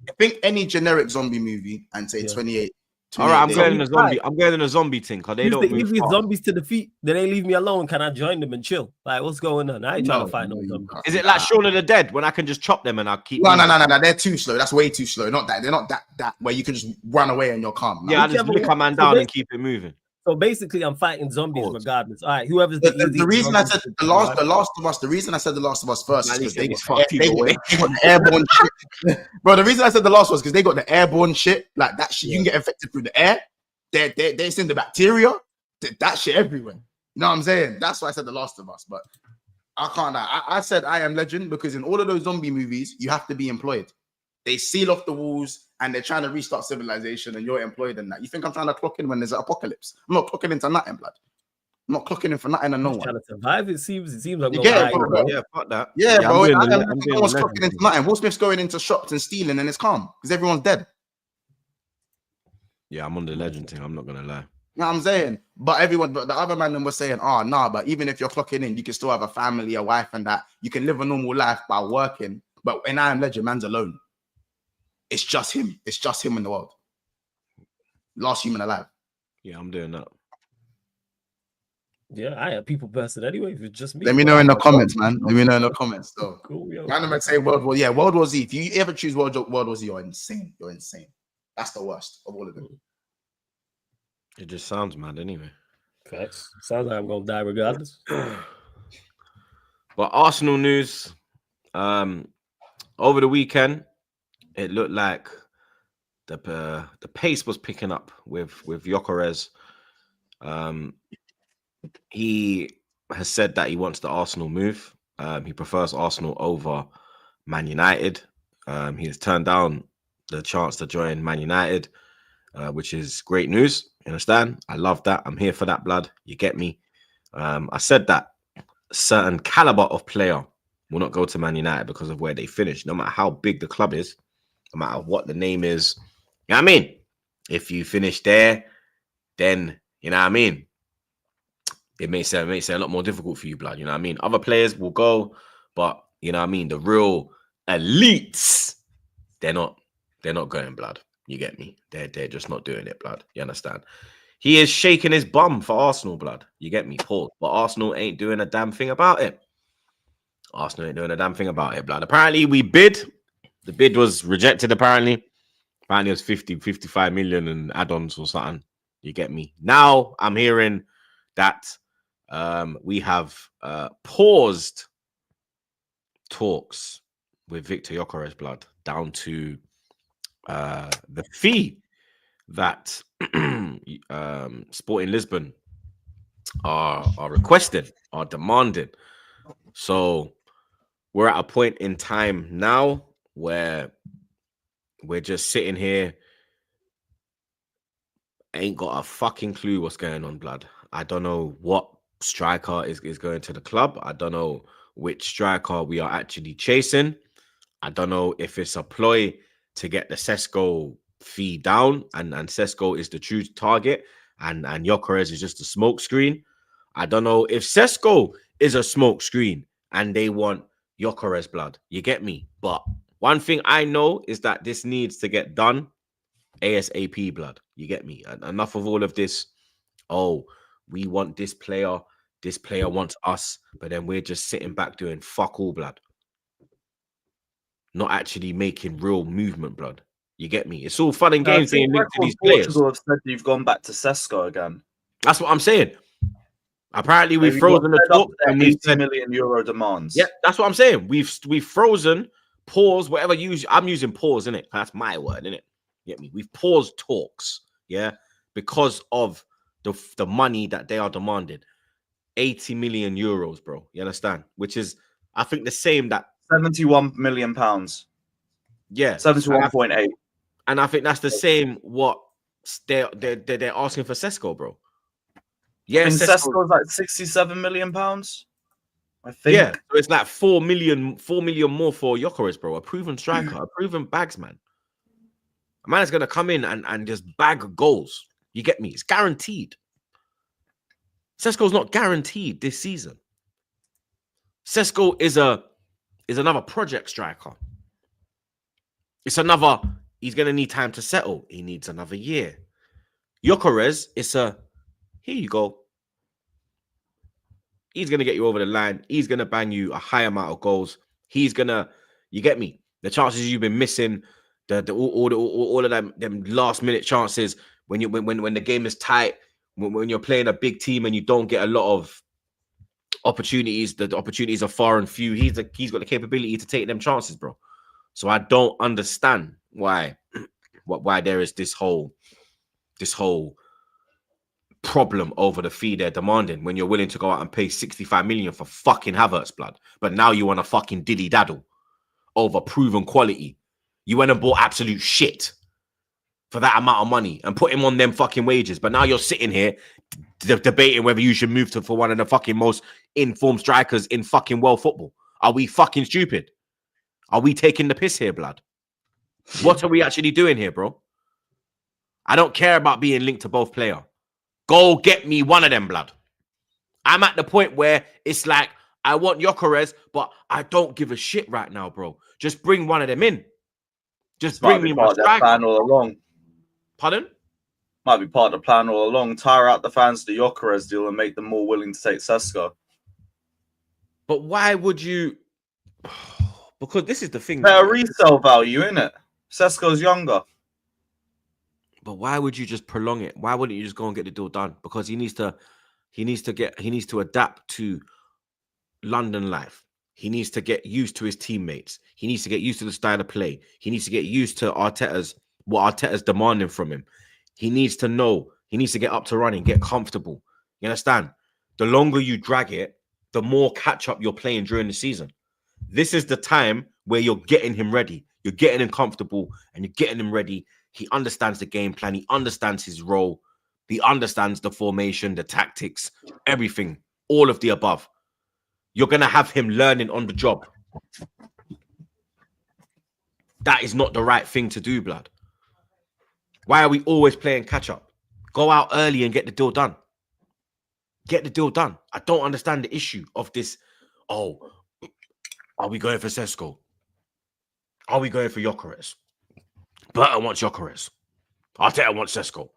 I think any generic zombie movie and say Yeah. 28. All right, I'm days. going in a zombie. I'm going in a zombie thing because they If don't they move leave these fast. zombies to defeat, then they leave me alone. Can I join them and chill? Like, what's going on? I ain't trying No, to fight no you zombies. can't. Is it like Shaun of the Dead when I can just chop them and I'll keep? No. They're too slow. That's way too slow. Not that. They're not that where you can just run away and you're calm. No. Yeah, I just Whichever lick a one. man So down they- and keep it moving. So basically, I'm fighting zombies Pause. regardless. All right, whoever's The reason I said zombie- the last of us. The reason I said The Last of Us first is Man, because he they said he's got fucked either way. the airborne shit. Bro, the reason I said The Last was because they got the airborne shit. Like that shit, you can get infected through the air. They send the bacteria. That shit everywhere. You know what I'm saying? That's why I said The Last of Us. But I can't. I said I Am Legend because in all of those zombie movies, you have to be employed. They seal off the walls and they're trying to restart civilization, and you're employed in that. You think I'm trying to clock in when there's an apocalypse? I'm not clocking into nothing, blood. I'm not clocking in for nothing and no Just one. trying to survive. It seems like You we're get it, lying, bro. bro. Yeah, fuck that. Yeah, I'm bro. doing I the- am I'm no doing one's the clocking legend into thing. nothing. Will Smith's going into shops and stealing, and it's calm because everyone's dead. Yeah, I'm on the legend thing. I'm not gonna lie. You know what I'm saying? But the other man then was saying, oh, nah, but even if you're clocking in, you can still have a family, a wife, and that. You can live a normal life by working. But in I Am Legend, man's alone. It's just him. It's just him in the world. Last human alive. Yeah, I'm doing that. Yeah, I am people person anyway. If it's just me. Let me know in the comments, man. Let me know in the comments. So, Cool, yo. random and say World War. Yeah, World War Z. If you ever choose World War Z, you're insane. You're insane. That's the worst of all of them. It just sounds mad anyway. Facts. Sounds like I'm gonna die regardless. But Arsenal news. Over the weekend, it looked like the pace was picking up with Gyokeres. He has said that he wants the Arsenal move. He prefers Arsenal over Man United. He has turned down the chance to join Man United, which is great news. You understand? I love that. I'm here for that, blood. You get me? I said that a certain caliber of player will not go to Man United because of where they finish, no matter how big the club is, no matter what the name is. You know what I mean? If you finish there, then, you know what I mean? It makes it a lot more difficult for you, blood. You know what I mean? Other players will go, but, you know what I mean? The real elites, they're not going, blood. You get me? They're just not doing it, blood. You understand? He is shaking his bum for Arsenal, blood. You get me? Pause. But Arsenal ain't doing a damn thing about it. Arsenal ain't doing a damn thing about it, blood. Apparently, we bid. The bid was rejected, apparently. Apparently, it was 55 million and add-ons or something. You get me? Now, I'm hearing that we have paused talks with Victor Gyokeres, blood, down to the fee that Sporting Lisbon are requesting, are demanding. So we're at a point in time now where we're just sitting here, ain't got a fucking clue what's going on, blood. I don't know what striker is going to the club. I don't know which striker we are actually chasing. I don't know if it's a ploy to get the Sesko fee down, and Sesko is the true target, and Gyokeres is just a smoke screen. I don't know if Sesko is a smoke screen and they want Gyokeres, blood. You get me? But one thing I know is that this needs to get done ASAP, blood. You get me? And enough of all of this. Oh, we want this player wants us, but then we're just sitting back doing fuck all, blood. Not actually making real movement, blood. You get me? It's all fun and games being linked to these players. Portugal have said you've gone back to Sesko again. That's what I'm saying. Apparently, we've frozen the talk and we've said €80 million demands. Yeah, that's what I'm saying. We've frozen, pause, whatever you use. I'm using pause, innit? That's my word, innit? Get me? We've paused talks, yeah, because of the money that they are demanding. 80 million euros, bro. You understand? Which is, I think, the same that £71 million. Yeah, 71.8. And I think that's the same what they're asking for Sesko, bro. Yeah, Sesko's like £67 million. I think. Yeah, so it's like 4 million more for Gyokeres, bro. A proven striker, a proven bagsman. A man is gonna come in and just bag goals. You get me? It's guaranteed. Sesko's not guaranteed this season. Sesko is another project striker. It's another. He's gonna need time to settle. He needs another year. Gyokeres, here you go. He's going to get you over the line. He's going to bang you a high amount of goals. He's going to, you get me? The chances you've been missing, all of them last minute chances when the game is tight, when you're playing a big team and you don't get a lot of opportunities, the opportunities are far and few. He's got the capability to take them chances, bro. So I don't understand why there is this whole problem over the fee they're demanding when you're willing to go out and pay 65 million for fucking Havertz, blood. But now you want to fucking diddy daddle over proven quality. You went and bought absolute shit for that amount of money and put him on them fucking wages. But now you're sitting here debating whether you should move for one of the fucking most informed strikers in fucking world football. Are we fucking stupid? Are we taking the piss here, blood? What are we actually doing here, bro? I don't care about being linked to both players. Go get me one of them, blood. I'm at the point where it's like, I want Gyokeres, but I don't give a shit right now, bro. Just bring one of them in. Just bring me my striker. Plan all along. Pardon? Might be part of the plan all along. Tire out the fans of the Gyokeres deal and make them more willing to take Sesko. But why would you? Because this is the thing. Better resale value, innit? Sesko's younger. But why would you just prolong it? Why wouldn't you just go and get the deal done? Because he needs to adapt to London life. He needs to get used to his teammates. He needs to get used to the style of play. He needs to get used to what Arteta's demanding from him. He needs to know. He needs to get up to running, get comfortable. You understand? The longer you drag it, the more catch up you're playing during the season. This is the time where you're getting him ready. You're getting him comfortable and you're getting him ready. He understands the game plan. He understands his role. He understands the formation, the tactics, everything, all of the above. You're going to have him learning on the job. That is not the right thing to do, blood. Why are we always playing catch up? Go out early and get the deal done. Get the deal done. I don't understand the issue of this. Oh, are we going for Sesko? Are we going for Gyokeres? Berta wants Gyokeres. Arteta wants Sesko.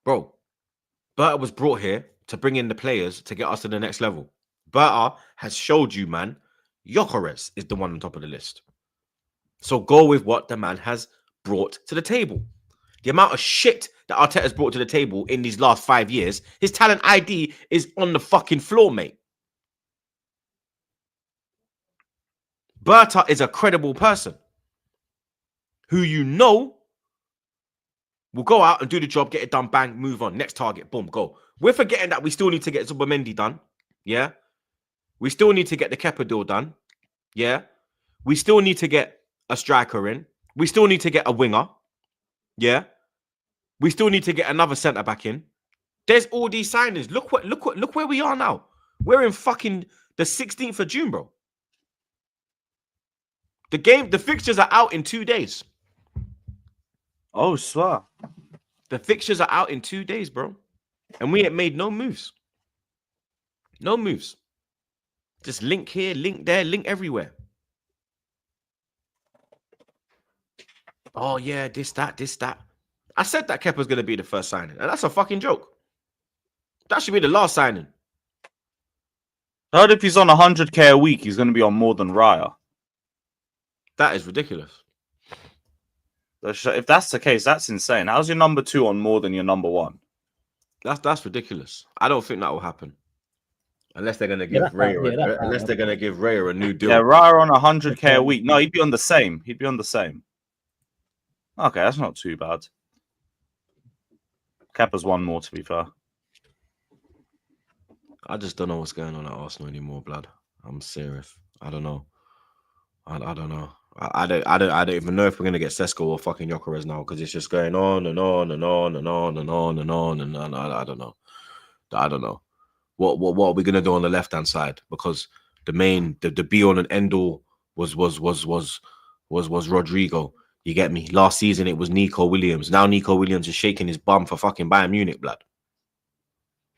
Bro, Berta was brought here to bring in the players to get us to the next level. Berta has showed you, man, Gyokeres is the one on top of the list. So go with what the man has brought to the table. The amount of shit that Arteta has brought to the table in these last 5 years, his talent ID is on the fucking floor, mate. Berta is a credible person who you know will go out and do the job, get it done, bang, move on. Next target, boom, go. We're forgetting that we still need to get Zubomendi done. Yeah. We still need to get the Kepa deal done. Yeah. We still need to get a striker in. We still need to get a winger. Yeah. We still need to get another centre back in. There's all these signings. Look where we are now. We're in fucking the 16th of June, bro. The fixtures are out in 2 days. Oh, swear. The fixtures are out in 2 days, bro. And we ain't made no moves. No moves. Just link here, link there, link everywhere. Oh, yeah, this, that. I said that Kepa's going to be the first signing. And that's a fucking joke. That should be the last signing. I heard if he's on 100k a week, he's going to be on more than Raya. That is ridiculous. If that's the case, that's insane. How's your number 2 on more than your number 1? That's ridiculous. I don't think that will happen. Unless they're going to give Raya a new deal. Yeah, Raya on 100k a week. No, he'd be on the same. Okay, that's not too bad. Kepa's one more, to be fair. I just don't know what's going on at Arsenal anymore, blood. I'm serious. I don't know. I don't know. I don't even know if we're gonna get Sesko or fucking Gyokeres now, because it's just going on and on and on and on and on and on and on. I don't know. What are we gonna do on the left hand side? Because the be all and end all was Rodrigo. You get me? Last season it was Nico Williams. Now Nico Williams is shaking his bum for fucking Bayern Munich, blood.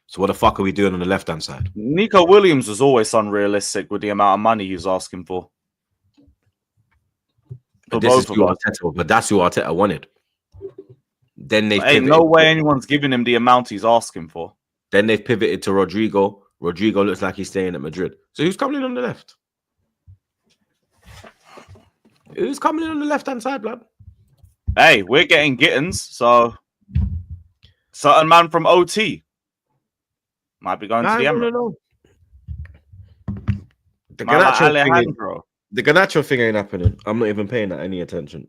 So what the fuck are we doing on the left hand side? Nico Williams was always unrealistic with the amount of money he was asking for. But that's who Arteta wanted. Then they ain't no way anyone's giving him the amount he's asking for. Then they've pivoted to Rodrigo. Rodrigo looks like he's staying at Madrid. So who's coming in on the left? Who's coming in on the left-hand side, blood? Hey, we're getting Gittins, so certain man from OT might be going to the Emirates. The Garnacho thing ain't happening. I'm not even paying that any attention.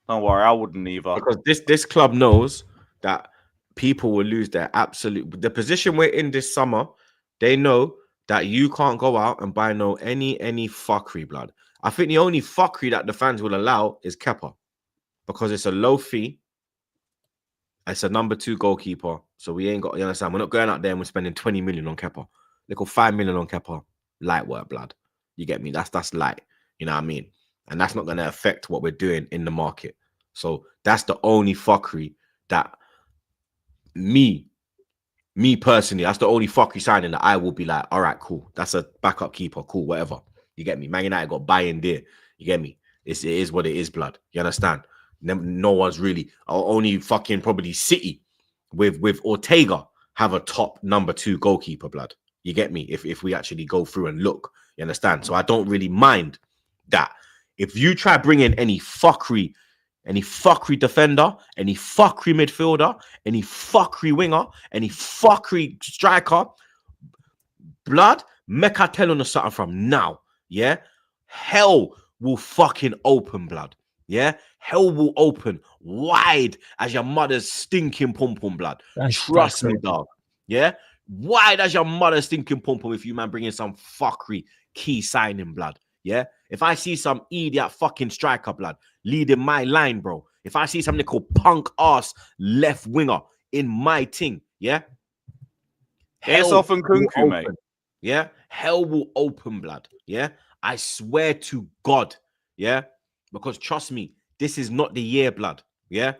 Don't worry, I wouldn't either. Because this club knows that people will lose their absolute... The position we're in this summer, they know that you can't go out and buy any fuckery, blood. I think the only fuckery that the fans will allow is Kepa, because it's a low fee. It's a number 2 goalkeeper. So we ain't got, you understand? We're not going out there and we're spending 20 million on Kepa. They go 5 million on Kepa. Light work, blood. You get me? That's light. You know what I mean? And that's not going to affect what we're doing in the market. So that's the only fuckery that me personally, that's the only fuckery signing that I will be like, all right, cool. That's a backup keeper. Cool, whatever. You get me? Man United got buy-in there. You get me? It is what it is, blood. You understand? No one's really... Only fucking probably City with Ortega have a top number 2 goalkeeper, blood. You get me? If we actually go through and look. You understand? So I don't really mind that. If you try bringing any fuckery defender, any fuckery midfielder, any fuckery winger, any fuckery striker, blood, make I tell on something from now. Yeah, hell will fucking open, blood. Yeah, hell will open wide as your mother's stinking pom-pom, blood. Trust me, dog. Yeah, wide as your mother's stinking pom-pom if you man bring in some fuckery key signing, blood. Yeah, if I see some idiot fucking striker, blood, leading my line, bro, if I see something called punk ass left winger in my team, yeah, It's often will Kunku, mate. open. Yeah, hell will open, blood. Yeah, I swear to God. Yeah, because trust me, this is not the year, blood. Yeah,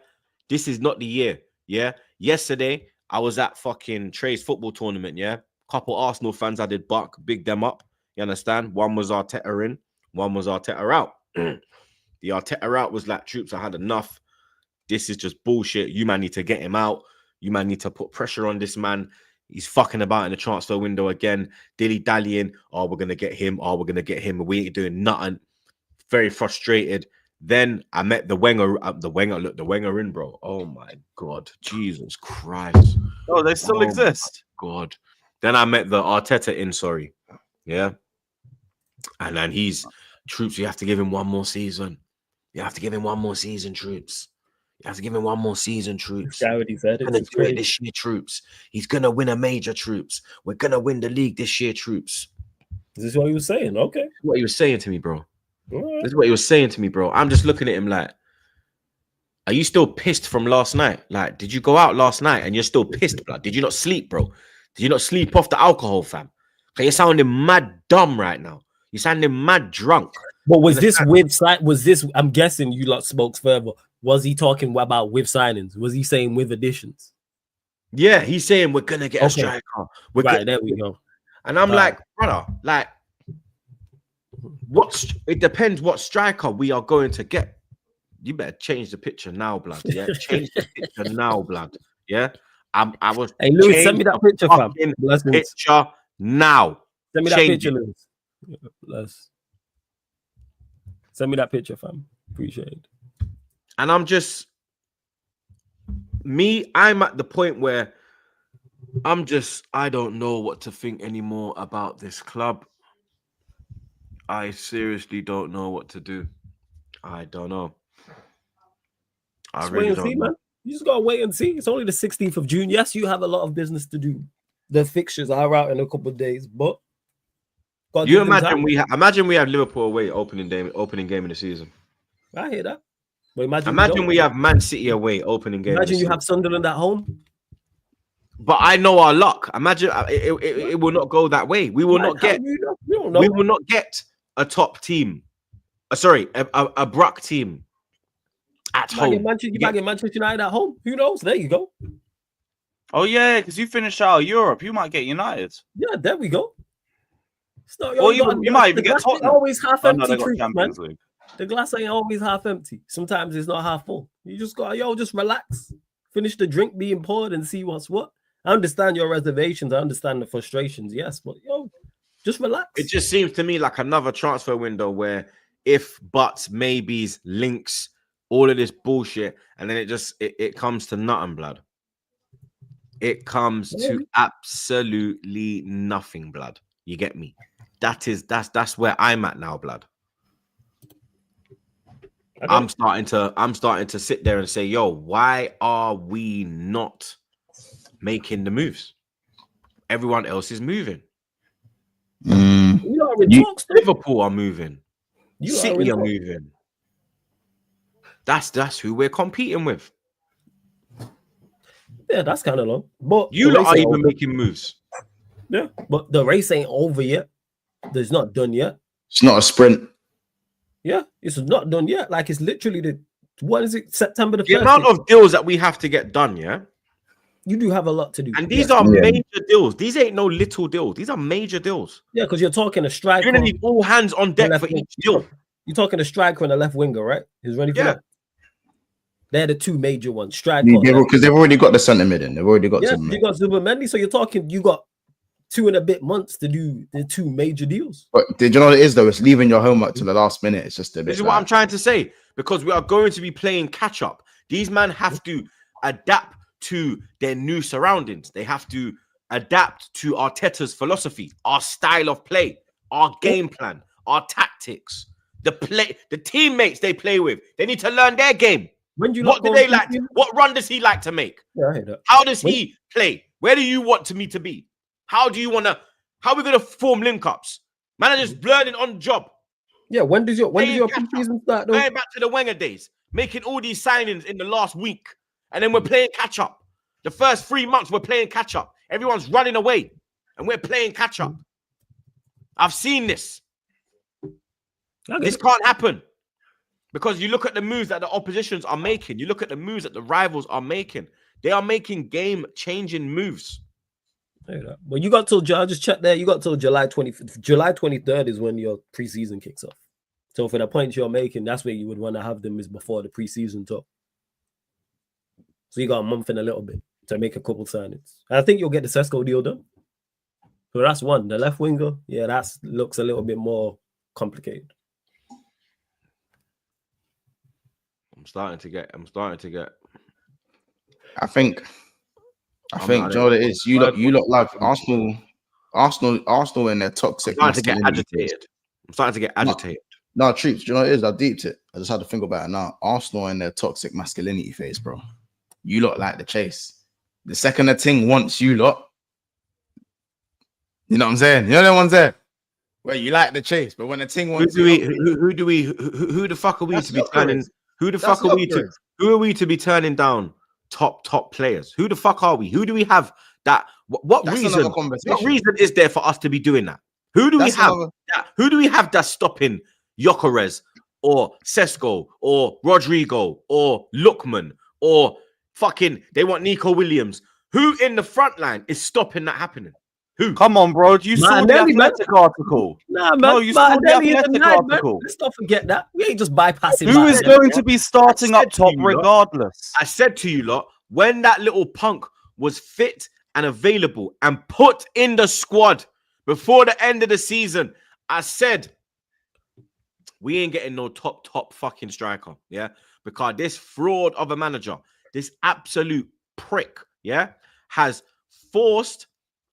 this is not the year. Yeah, yesterday I was at fucking Trey's football tournament. Yeah, couple Arsenal fans I did buck, big them up. You understand? One was Arteta in, one was Arteta out. The Arteta out was like, troops, I had enough. This is just bullshit. You man need to get him out. You man need to put pressure on this man. He's fucking about in the transfer window again, dilly-dallying. Oh, we're going to get him. Oh, we're going to get him. We ain't doing nothing. Very frustrated. Then I met the Wenger. Look, the Wenger in, bro. Oh, my God. Jesus Christ. Oh, they still exist. God. Then I met the Arteta in, sorry. Yeah. And then he's, troops, you have to give him one more season. You have to give him one more season, troops. You have to give him one more season, troops. Charity said He's gonna do it this year, troops. He's gonna win a major, troops. We're gonna win the league this year, troops. Is this what he was saying? Okay. This is what he was saying to me, bro. Right. This is what he was saying to me, bro. I'm just looking at him like, are you still pissed from last night? Like, did you go out last night and you're still pissed, blood? Did you not sleep, bro? Did you not sleep off the alcohol, fam? Okay, you're sounding mad dumb right now. You're sounding mad drunk. But was this with sign? Was this? I'm guessing you lot spoke further. Was he talking about with signings? Was he saying with additions? Yeah, he's saying we're gonna get a striker. Right, there we go. And I'm like, brother, like, it depends what striker we are going to get. You better change the picture now, blood. Yeah, change the picture now, blood. Yeah, I was. Hey, Lewis, send me that picture, fam. Picture now. Send me that picture, Lewis. Send me that picture, fam. Appreciate it. And I'm just I'm at the point where I don't know what to think anymore about this club. I seriously don't know what to do. I don't know. I just really wait and don't see, know. man. You just gotta wait and see. It's only the 16th of June. Yes, you have a lot of business to do. The fixtures are out in a couple of days, but you imagine we have Liverpool away opening game in the season. I hear that. But imagine we have Man City away opening game. Imagine you have Sunderland at home. But I know our luck. Imagine it will not go that way. We will not get. We will not get a top team. A Bruck team at home. You might get Manchester United at home. Who knows? There you go. Oh yeah, because you finish out of Europe, you might get United. Yeah, there we go. It's not. Or you might even get Tottenham. Always half empty. Champions League. The glass ain't always half empty. Sometimes it's not half full. You just got just relax, finish the drink being poured, and see what's what. I understand your reservations. I understand the frustrations. Yes, but just relax. It just seems to me like another transfer window where if, buts, maybes, links, all of this bullshit, and then it comes to nothing, blood. It comes to absolutely nothing, blood. You get me? That's where I'm at now, blood. I'm starting to sit there and say, yo, why are we not making the moves? Everyone else is moving. Liverpool are moving. City are moving. That's who we're competing with. Yeah, that's kind of long. But you lot are even making moves. Yeah, but the race ain't over yet. It's not done yet. It's not a sprint. Yeah, it's not done yet. Like, it's literally September the 1st. The amount of deals that we have to get done, yeah? You do have a lot to do. And these are major deals. These ain't no little deals. These are major deals. Yeah, because you're talking a striker. You're going to need all hands on deck for each deal. You're talking a striker and a left winger, right? Who's ready for that? They're the two major ones. Striker. Because they've already got the centre mid in. They've already got you got Zubomendi. So you're talking, you got 2.5 months to do the two major deals. But did you know what it is though? It's leaving your homework to the last minute. It's just a bit. This is what I'm trying to say, because we are going to be playing catch up. These men have to adapt to their new surroundings. They have to adapt to Arteta's philosophy, our style of play, our game plan, our tactics, the teammates they play with. They need to learn their game. What do they like? What run does he like to make? Yeah, I hear that. How does he play? Where do you want me to be? How are we going to form link-ups? Man, are just learning on the job. Yeah, when does your preseason start? Going back to the Wenger days. making all these signings in the last week, and then we're playing catch up. The first 3 months, we're playing catch up. Everyone's running away, and we're playing catch up. I've seen this. This can't happen. Because you look at the moves that the oppositions are making. You look at the moves that the rivals are making. They are making game-changing moves. Well, you got till, I just checked there, you got till July 23rd is when your preseason kicks off. So for the points you're making, that's where you would want to have them is before the preseason talk. So you got a month and a little bit to make a couple signings. I think you'll get the Sesko deal done. So that's one. The left winger, yeah, that looks a little bit more complicated. I'm starting to get. I think, do you know what it is? You look like Arsenal in their toxic. I'm starting to get agitated. No, Troops, do you know what it is? I deeped it. I just had to think about it now. Arsenal in their toxic masculinity phase, bro. You look like the chase. The second the thing wants you lot, you know what I'm saying? You know the ones there where you like the chase, but when the thing wants who the fuck are we to be turning? Who the fuck are we to? Who are we to be turning down top players? Who the fuck are we? Who do we have that? What reason? What reason is there for us to be doing that? Who do we have? Who do we have that's stopping Gyokeres or Sesko or Rodrigo or Lookman or fucking? They want Nico Williams. Who in the front line is stopping that happening? Who? Come on, bro. You saw the Athletic article. Nah, man. No, you saw the Athletic article. Let's not forget that. We ain't just bypassing. Who is going to be starting up top regardless? I said to you lot, when that little punk was fit and available and put in the squad before the end of the season, I said, we ain't getting no top fucking striker. Yeah. Because this fraud of a manager, this absolute prick, yeah, has forced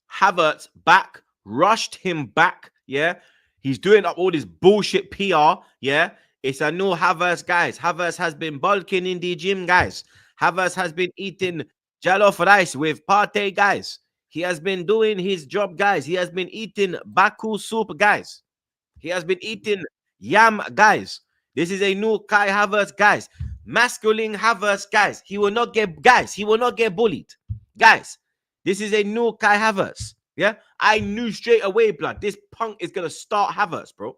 Havertz back, rushed him back, yeah. He's doing up all this bullshit PR, yeah. It's a new Havertz, guys. Havertz has been bulking in the gym, guys. Havertz has been eating jollof rice with pate, guys. He has been doing his job, guys. He has been eating Baku soup, guys. He has been eating yam, guys. This is a new Kai Havertz, guys. Masculine Havertz, guys. He will not get bullied, guys. This is a new Kai Havertz. Yeah, I knew straight away, blood. This punk is gonna start Havertz, bro.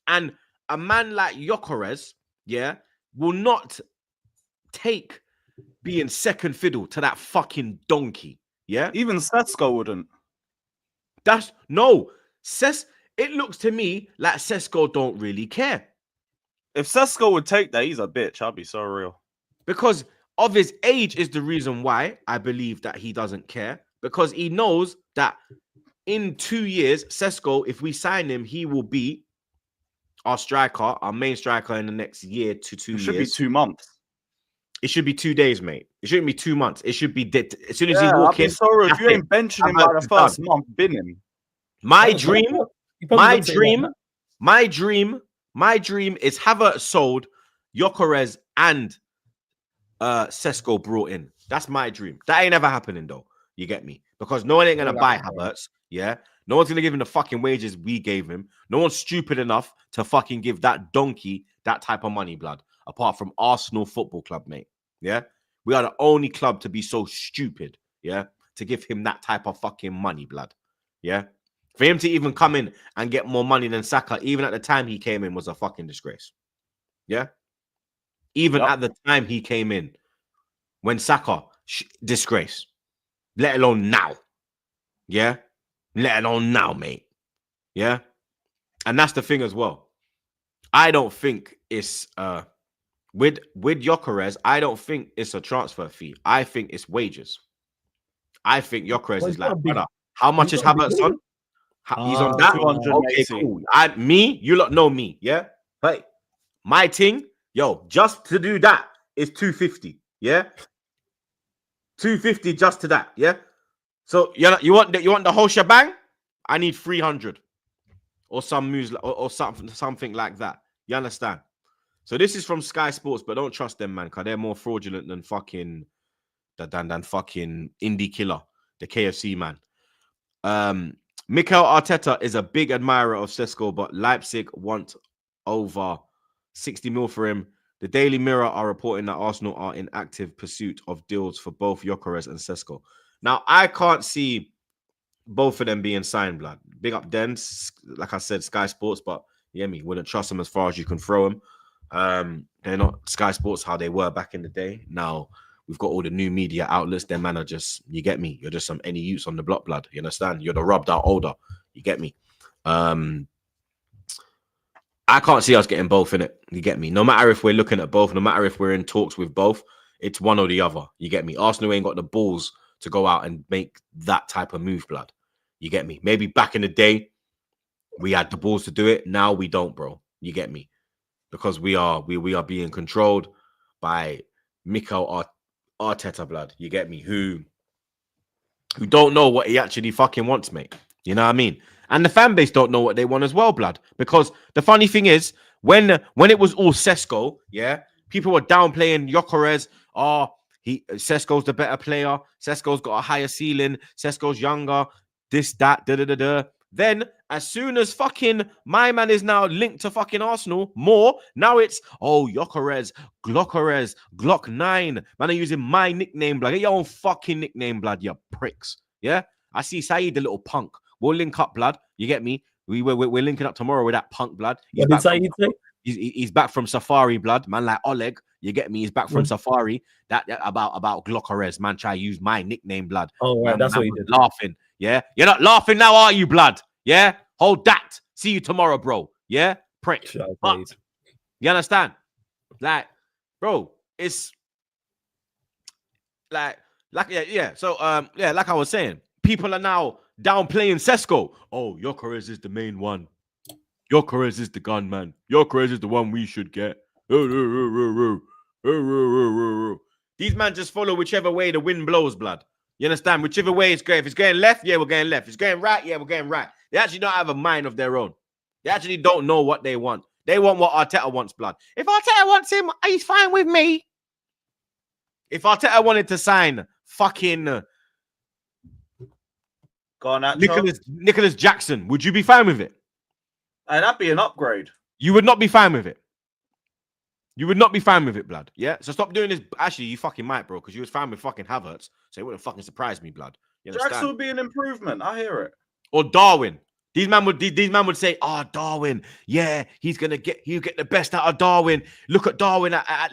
And a man like Gyokeres, yeah, will not take being second fiddle to that fucking donkey. Yeah, even Sesko wouldn't. It looks to me like Sesko don't really care. If Sesko would take that, he's a bitch. I'll be so real. Because of his age is the reason why I believe that he doesn't care, because he knows that in 2 years, Sesko, if we sign him, he will be our striker, our main striker in the next year to 2 years. It should be 2 months. It should be 2 days, mate. It shouldn't be 2 months. It should be dead. As soon as he walk in. Sorry, if you ain't benching him by the first month, bin him. My dream is Havertz sold, Gyokeres and Sesko brought in. That's my dream. That ain't ever happening though. You get me? Because no one ain't gonna buy Havertz. Yeah, no one's gonna give him the fucking wages we gave him. No one's stupid enough to fucking give that donkey that type of money, blood. Apart from Arsenal Football Club, mate. Yeah, we are the only club to be so stupid. Yeah, to give him that type of fucking money, blood. Yeah, for him to even come in and get more money than Saka, even at the time he came in, was a fucking disgrace. Yeah. Even at the time he came in, when Saka, disgrace. Let alone now. Yeah? Let alone now, mate. Yeah? And that's the thing as well. I don't think it's, with Gyokeres, I don't think it's a transfer fee. I think it's wages. I think Gyokeres is like, brother, how much is Havertz on? He's on that? Okay, cool. You lot know me, yeah? Hey, my thing, yo, just to do that is 250, yeah? 250 just to that, yeah? So you want the whole shebang? I need 300 or some moves or something like that. You understand? So this is from Sky Sports, but don't trust them, man, because they're more fraudulent than fucking Indie Killer, the KFC man. Mikel Arteta is a big admirer of Sesko, but Leipzig want over 60 mil for him. The Daily Mirror are reporting that Arsenal are in active pursuit of deals for both Gyokeres and Sesko. Now, I can't see both of them being signed, blood. Big up Dens, like I said, Sky Sports, but yeah, me wouldn't trust them as far as you can throw them. They're not Sky Sports how they were back in the day. Now we've got all the new media outlets. Their man are just, you get me. You're just some any use on the block, blood. You understand? You're the rubbed out older. You get me. I can't see us getting both in it. You get me? No matter if we're looking at both, no matter if we're in talks with both, it's one or the other. You get me? Arsenal ain't got the balls to go out and make that type of move, blood. You get me? Maybe back in the day, we had the balls to do it. Now we don't, bro. You get me? Because we are being controlled by Mikel Arteta, blood. You get me? Who don't know what he actually fucking wants, mate. You know what I mean? And the fan base don't know what they want as well, blood. Because the funny thing is, when it was all Sesko, yeah, people were downplaying Gyokeres. Oh, Sesko's the better player. Sesko's got a higher ceiling. Sesko's younger. This, that, da-da-da-da. Then, as soon as fucking my man is now linked to fucking Arsenal more, now it's, oh, Gyokeres, Glock 9. Man, are using my nickname, blood. Get your own fucking nickname, blood, you pricks. Yeah? I see Saeed, the little punk. We'll link up, blood. You get me? We're linking up tomorrow with that punk, blood. What did Saeed say? He's back from Safari, blood. Man, like Oleg. You get me? He's back from Safari. That about Gyokeres. Man, try to use my nickname, blood. Oh, right. Man, That's what he did. Laughing. Yeah? You're not laughing now, are you, blood? Yeah? Hold that. See you tomorrow, bro. Yeah? Prick. You understand? Like, bro, it's like yeah. So like I was saying, people are now downplaying Sesko. Oh, Gyokeres is the main one. Gyokeres is the gun, man. Gyokeres is the one we should get. These men just follow whichever way the wind blows, blood. You understand? Whichever way it's going. If it's going left, yeah, we're going left. If it's going right, yeah, we're going right. They actually don't have a mind of their own. They actually don't know what they want. They want what Arteta wants, blood. If Arteta wants him, he's fine with me. If Arteta wanted to sign fucking Nicholas Jackson, would you be fine with it? Hey, that'd be an upgrade. You would not be fine with it. You would not be fine with it, blood. Yeah? So stop doing this. Actually, you fucking might, bro, because you was fine with fucking Havertz. So it wouldn't fucking surprise me, blood. Jackson would be an improvement. I hear it. Or Darwin. These man would say, oh, Darwin, yeah, he'll get the best out of Darwin. Look at Darwin at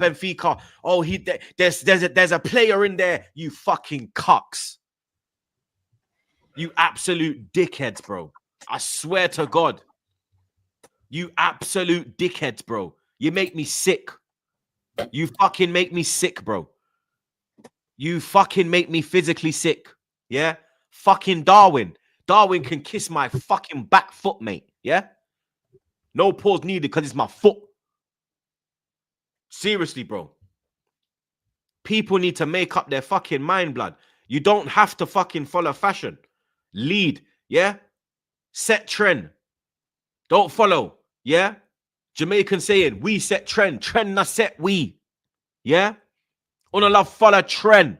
Benfica. Oh, there's a player in there. You fucking cucks. You absolute dickheads, bro. I swear to God. You absolute dickheads, bro. You make me sick. You fucking make me sick, bro. You fucking make me physically sick. Yeah? Fucking Darwin. Darwin can kiss my fucking back foot, mate. Yeah? No pause needed because it's my foot. Seriously, bro. People need to make up their fucking mind, blood. You don't have to fucking follow fashion. Lead. Yeah? Set trend. Don't follow. Yeah? Jamaican saying, we set trend. Trend na set we. Yeah? Una love follow trend.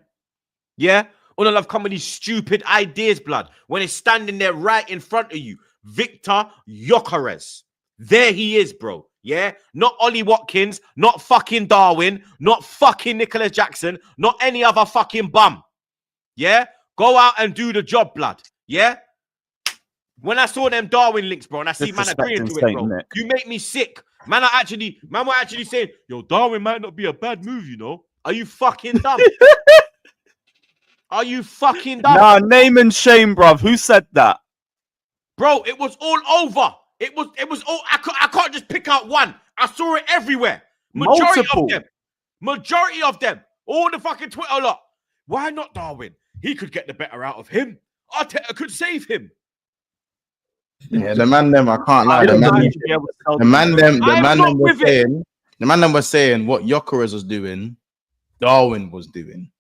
Yeah? Una love come with these stupid ideas, blood. When it's standing there right in front of you. Victor Gyokeres. There he is, bro. Yeah? Not Ollie Watkins. Not fucking Darwin. Not fucking Nicholas Jackson. Not any other fucking bum. Yeah? Go out and do the job, blood. Yeah? When I saw them Darwin links, bro, and I see man agreeing to it, bro, you make me sick. Man were actually saying, yo, Darwin might not be a bad move, you know. Are you fucking dumb? Are you fucking dumb? Nah, name and shame, bruv. Who said that? Bro, it was all over. It was all, I can't just pick out one. I saw it everywhere. Majority of them. All the fucking Twitter lot. Why not Darwin? He could get the better out of him. Arteta could save him. Yeah, the man them, I can't lie. The man them was saying what Gyokeres was doing, Darwin was doing.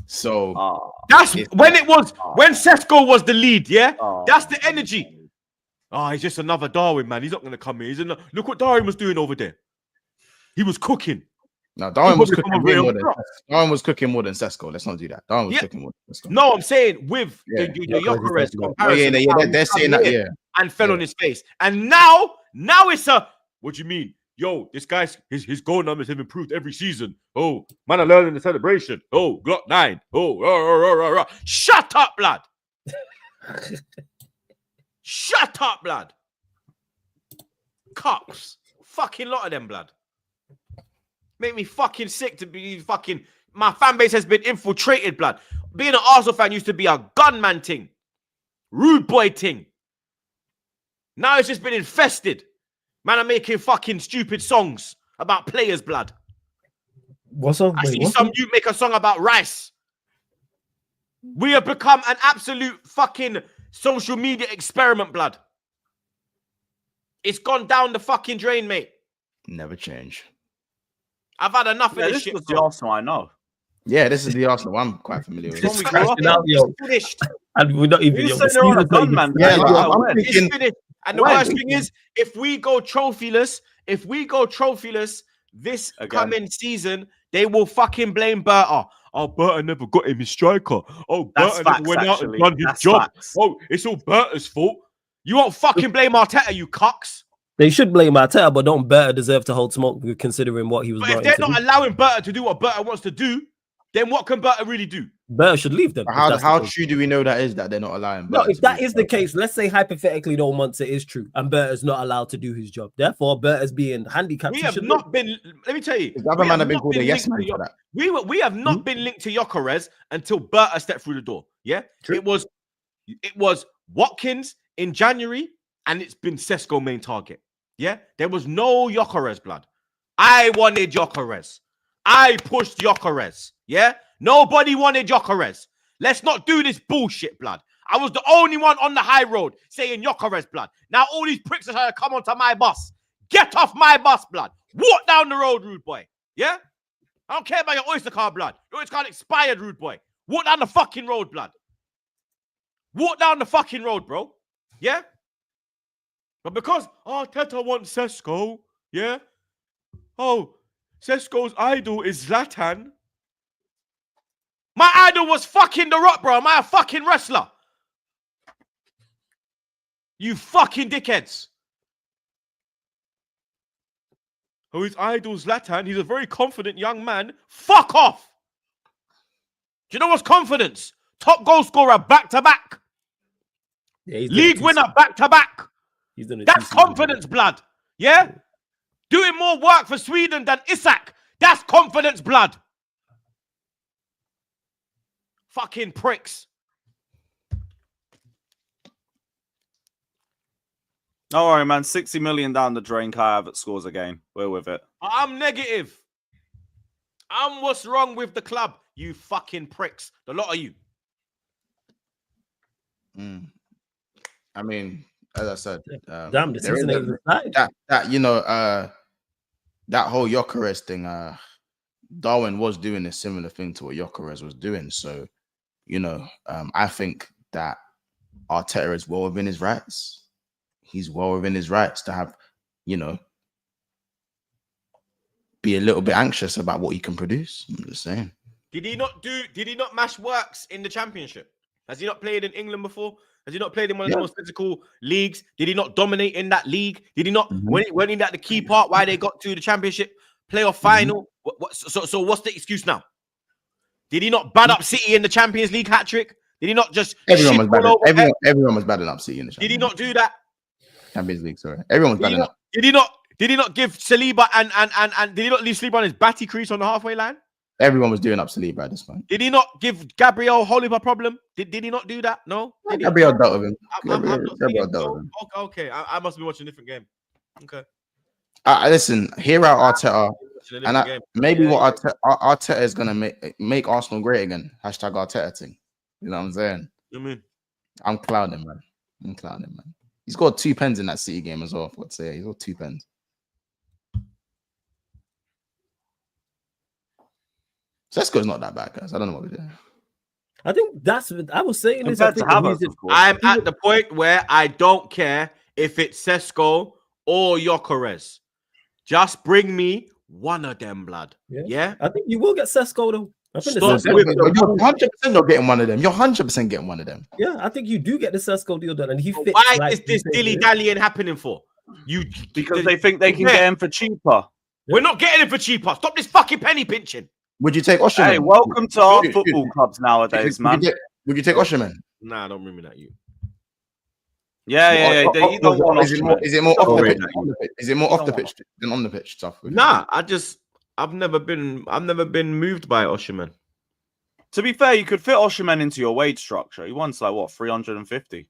So that's when Sesko was the lead, yeah? That's the energy. Oh, he's just another Darwin, man. He's not gonna come here. Look what Darwin was doing over there. He was cooking. No, Darwin was cooking more than Sesko. Let's not do that. Darwin was cooking more than Sesko. No, I'm saying with the Gyokeres comparison. They're saying that, and fell on his face. And now it's a, what do you mean? yo, this guy's his goal numbers have improved every season. Oh, man, I learned in the celebration. Oh, Glock 9. Oh, rah, rah. Shut up, blood. Shut up, blood. Cops. Fucking lot of them, blood. Make me fucking sick to be fucking... My fan base has been infiltrated, blood. Being an Arsenal fan used to be a gunman thing. Rude boy thing. Now it's just been infested. Man, I'm making fucking stupid songs about players' blood. What's up? I see some you make a song about rice. We have become an absolute fucking social media experiment, blood. It's gone down the fucking drain, mate. Never change. I've had enough of this this shit. was the Arsenal I know. Yeah, this is the Arsenal I'm quite familiar with. It's It's finished. and we're not even. You yo, said the they're on a season's not even gunman. Yeah, started. like, I'm It's thinking, finished. And the when? worst thing is, if we go trophyless this Again. coming season, they will fucking blame Berta. Oh, Berta never got him his striker. Oh, That's Berta never facts, went out and actually. done his That's job. facts. Oh, it's all Berta's fault. You won't fucking blame Arteta, you cocks. They should blame Arteta, but don't Berta deserve to hold smoke considering what he was But if brought they're in to not do? allowing Berta to do what Berta wants to do, then what can Berta really do? Berta should leave them. if that's the how case. true do we know that is that they're not allowing? No, Berta if to that be is the starter? case, let's say hypothetically, though, months it is true, and Berta's not allowed to do his job. Therefore, Berta's being handicapped. We He have should not been. Let me tell you, The other we man have been not called a yes linked man to for that. We have not been linked to Gyokeres until Berta stepped through the door. Yeah, True. It was Watkins in January, and it's been Sesko main target. Yeah, there was no Gyokeres, blood. I wanted Gyokeres. I pushed Gyokeres. Yeah, nobody wanted Gyokeres. Let's not do this bullshit, blood. I was the only one on the high road saying Gyokeres, blood. Now all these pricks are trying to come onto my bus. Get off my bus, blood. Walk down the road, rude boy. Yeah? I don't care about your Oyster card, blood. Your Oyster card expired, rude boy. Walk down the fucking road, blood. Walk down the fucking road, bro. Yeah? But because Arteta wants Sesko, yeah? Oh, Sesko's idol is Zlatan. My idol was fucking The Rock, bro. Am I a fucking wrestler? You fucking dickheads. Oh, his idol's Zlatan. He's a very confident young man. Fuck off. Do you know what's confidence? Top goal scorer back-to-back. Yeah, he's done League it too winner soon. back-to-back. He's done it That's too soon. confidence, blood. Yeah? Doing more work for Sweden than Isak. That's confidence, blood. Fucking pricks. Don't worry, man. 60 million down the drain. Kai Havertz scores again. We're with it. I'm negative. I'm what's wrong with the club, you fucking pricks. The lot of you. I mean, as I said, Damn, the there is season ain't even started. that you know, that whole Gyokeres thing. Darwin was doing a similar thing to what Gyokeres was doing. So, you know, I think that Arteta is well within his rights. He's well within his rights to have, you know, be a little bit anxious about what he can produce. I'm just saying. Did he not mash works in the championship? Has he not played in England before? Has he not played in one of the most physical leagues? Did he not dominate in that league? Did he not when he at the key part why they got to the championship playoff final? So what's the excuse now? Did he not bad up City in the Champions League hat trick? Did he not just Everyone was battling up City in the Did he not do that? Champions League? Sorry, everyone was battling up. Did he not give Saliba and did he not leave Saliba on his batty crease on the halfway line? Everyone was doing up Saliba at this point. Did he not give Gabriel Holly a problem? Did he not do that? No. Did he? Gabriel dealt with him. I'm not Gabriel seeing- dealt with him. Okay. I must be watching a different game. Okay. Listen, hear out Arteta, Watching a and different game. maybe Yeah, what Arteta is gonna make Arsenal great again. Hashtag Arteta thing. You know what I'm saying? You mean? I'm clowning, man. He scored 2 pens in that City game as well. Let's say he scored 2 pens. Sesko's not that bad, guys. I don't know what we're doing. I think that's what I was saying. This, I Compared to think the Havertz, reason- of course. I'm at the point where I don't care if it's Sesko or Gyokeres. Just bring me one of them, blood. Yeah? I think you will get Sesko though. I think the Stop Sesko- with You're 100% not getting one of them. You're 100% getting one of them. yeah, I think you do get the Sesko deal done, and he fits. Why like is you this said, dilly yeah. dallying happening for? Because they think they can get him for cheaper. We're not getting him for cheaper. Stop this fucking penny pinching. Would you take Osherman? Hey, welcome to our football clubs nowadays, man. Would you take Osherman? Nah, don't bring me that you. Yeah. You don't want Is it more off the pitch? Is it more off the pitch than on the pitch stuff? Nah, I've never been moved by Osherman. To be fair, you could fit Osherman into your wage structure. He wants like what, 350.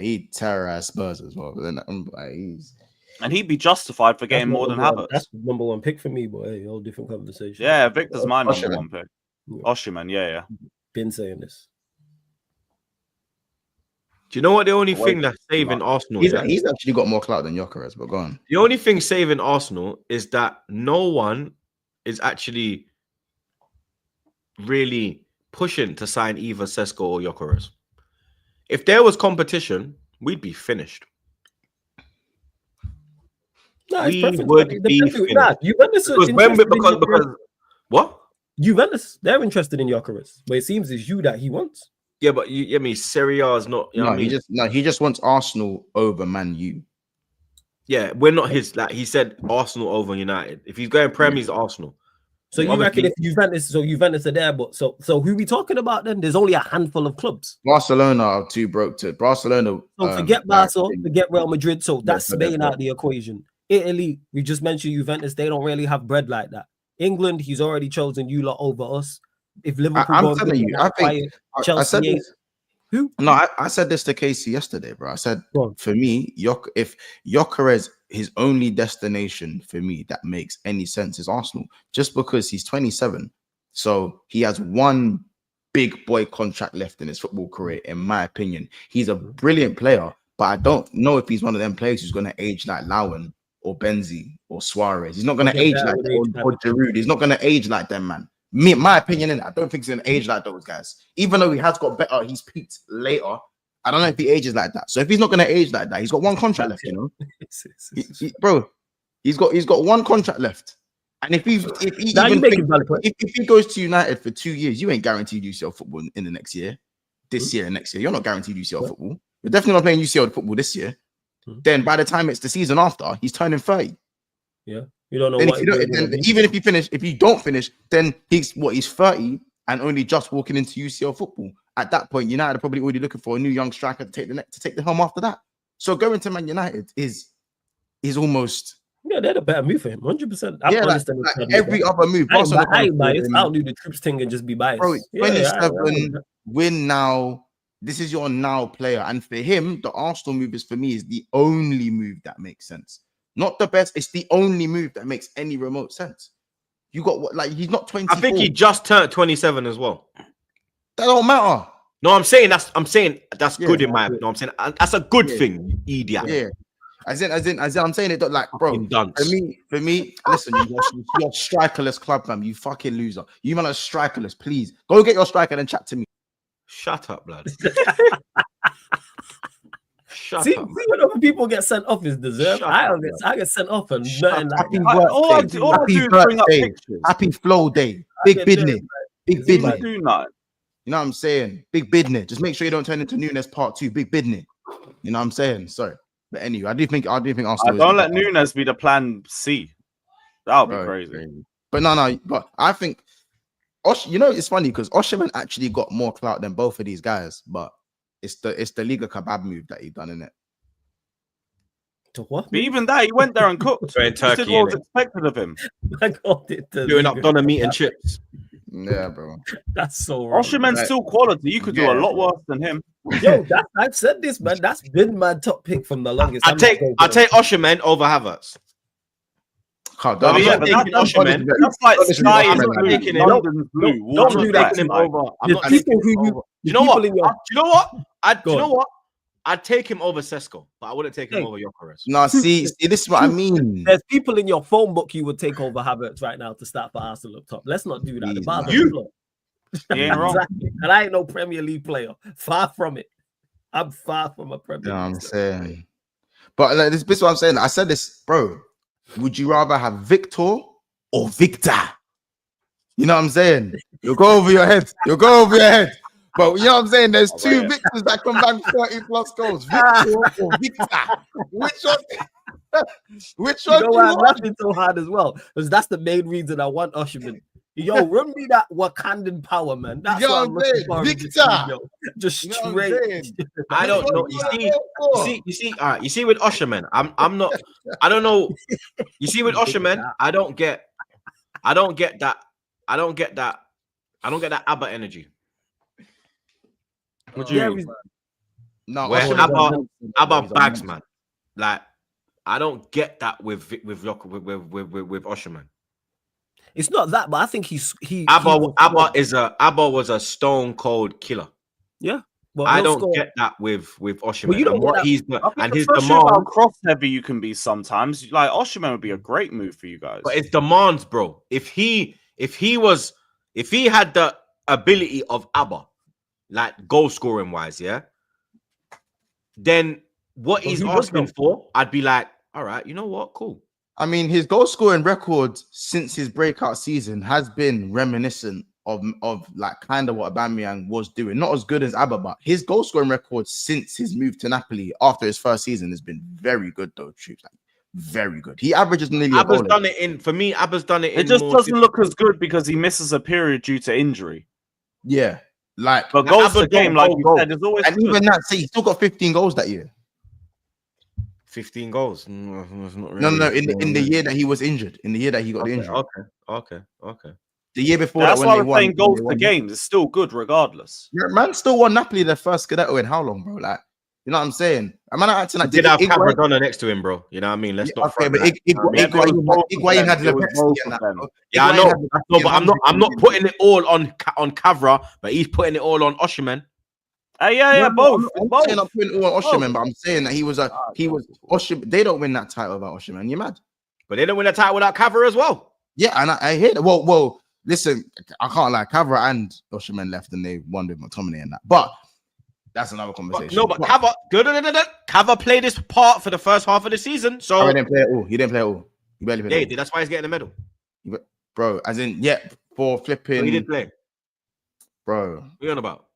He terrorized Spurs as well. But then and he'd be justified for getting more than Havertz. That's the number one pick for me, but hey, all different conversation. Yeah, Victor's my number Osherman. one pick. Osherman, yeah. Been saying this. Do you know what the only thing that's saving Arsenal? He's actually got more clout than Gyokeres, but go on. The only thing saving Arsenal is that no one is actually really pushing to sign either Sesko or Gyokeres. If there was competition, we'd be finished. Nah, We would be finished. Juventus Because what? Juventus, they're interested in Gyokeres, but it seems it's you that he wants. Yeah, but I mean, Serie A is not. You know what I mean? He just wants Arsenal over Man U. Yeah, we're not his. Like he said, Arsenal over United. If he's going Premier, he's Arsenal. So you reckon if Juventus are there, but so who we talking about then? There's only a handful of clubs. Barcelona are too broke to Barcelona. So forget Barca, forget Real Madrid. So that's Spain out of the equation. Italy, we just mentioned Juventus. They don't really have bread like that. England, he's already chosen you lot over us. If Liverpool, I'm telling you, I think Chelsea, I said this. Who? No, I said this to Casey yesterday, bro. I said for me, if Gyokeres, his only destination for me that makes any sense is Arsenal, just because he's 27, so he has one big boy contract left in his football career. In my opinion, he's a brilliant player, but I don't know if he's one of them players who's going to age like Lowen or Benzi or Suarez. He's not going to age like or Giroud. He's not going to age like them, man. My opinion in it, I don't think he's going to age like those guys. Even though he has got better, he's peaked later. I don't know if he ages like that. So if he's not going to age like that, he's got one contract left, you know. Bro, he's got one contract left. And if he goes to United for 2 years, you ain't guaranteed UCL football in the next year. This year and next year, you're not guaranteed UCL football. You're definitely not playing UCL football this year. Then by the time it's the season after, he's turning 30. Yeah. You don't know then what even if you don't finish, then he's 30 and only just walking into UCL football. At that point, United are probably already looking for a new young striker to take the helm after that. So going to Man United is almost they're the better move for him, 100%. Like every other move. I ain't biased. I don't do the troops thing and just be biased. Bro, 27 win now. This is your now player, and for him, the Arsenal move is the only move that makes sense. Not the best. It's the only move that makes any remote sense. You got what? Like he's not 24. I think he just turned 27 as well. That don't matter. No, I'm saying that's good in my opinion. No, I'm saying that's a good thing, idiot. Yeah. As in, I'm saying it like, bro. For me, listen, you're strikerless club, fam. You fucking loser. You man are strikerless. Please go get your striker and chat to me. Shut up, blood. See, when other people get sent off is deserved. I get sent off and nothing like that. All I do is bring up pictures. Happy flow day. Big business. Big business. You know what I'm saying? Big business. Just make sure you don't turn into Nunes part 2. Big business. You know what I'm saying? Sorry. But anyway, I do think Arsenal. Don't let Nunes be the plan C. That would be crazy. But no. But I think it's funny because Osherman actually got more clout than both of these guys, but it's the Liga Kebab move that he done, innit? To what? But even that, he went there and cooked. In Turkey, this is what was expected of him. Doing up Donna meat and chips. Yeah, bro. That's so wrong. Osherman's still quality. You could do a lot worse than him. Yo, I've said this, man. That's been my top pick from the longest. I take Osherman over Havertz. That's like Sky is taking him. Don't do that. You know what? I'd take him over Sesko, but I wouldn't take him over Gyokeres. No, see, this is what I mean. There's people in your phone book you would take over Havertz right now to start for Arsenal up top. Let's not do that. The bar's on the floor. You ain't wrong. Exactly. And I ain't no Premier League player. Far from it. I'm far from a Premier League. You know what I'm saying? But like, this is what I'm saying. I said this, bro. Would you rather have Victor or Victor? You know what I'm saying? You'll go over your head. But you know what I'm saying? There's two Victors that come back 30 plus goals. Victor or Victor? Which one? Which You one know do why you I'm want? laughing so hard as well? Because that's the main reason I want Usherman. Yo, run me that Wakandan power, man. That's You know what what I'm I'm looking saying? for in this Victor. team, yo. Just You know what I'm straight. saying? I Which don't one know. do You you wanna see, go for? you see with Usherman, I'm not. I don't know. You see with Usherman, Victor. I don't get that. I don't get that ABBA energy. What do you Yeah, mean? No, Where Usherman's Usherman's a a ABBA monster, bro. ABBA He's a bags, monster. man. Like I don't get that with Usherman. It's not that, but I think he will ABBA score. ABBA was a stone cold killer. Yeah, but I he'll don't score. get that with But Osherman you don't and get what that. he's I think and his especially with how demands. cross heavy you can be sometimes. Like Osherman would be a great move for you guys. But it's demands, bro. If he had the ability of ABBA, like goal scoring wise, yeah, then what But he's he would asking though. for, I'd be like, all right, you know what, cool. I mean, his goal scoring record since his breakout season has been reminiscent of like kind of what Aubameyang was doing. Not as good as Abba, but his goal scoring record since his move to Napoli after his first season has been very good, though. Troops, like very good. He averages nearly a Abba's goal. done it in for me. Abba's done it It in just more. doesn't look as good because he misses a period due to injury. Yeah, like But Like, goals Abba per game, don't like go you goals. said, is always and good. even that, see, he still got 15 goals that year. 15 goals. That's not No, really. no, in the year that he was injured, in the year that he got the injury, Okay. the year before That's that when why they we're won, saying goals per game is still good regardless. Yeah, man still won Napoli their first Scudetto in how long, bro? Like, you know what I'm saying? I'm not acting He like did have Cavradonna next to him, bro. You know what I mean? Let's not okay, front but that. You know what I mean? Higuain had It was Lebexi both and of that. them. Bro. Yeah, I Higuain know. had Lebexi No, but and I'm not Hendrick. putting it all on Cavra, but he's putting it all on Osherman. Yeah, both. I'm Both. saying I'm putting it all on Both. Osherman, but I'm saying that he was Osherman. They don't win that title without Osherman. You mad? But they don't win the title without Cavra as well. Yeah, and I hear that. Well, listen, I can't lie. Cavra and Osherman left, and they won with McTominay and that. But that's another conversation. But Cavra played his part for the first half of the season. So Cavra didn't play at all. He didn't play at all. He barely played. yeah, at he all. did. That's why he's getting the medal. Bro, as in, yeah, for flipping. So he did play. Bro, What are you on about?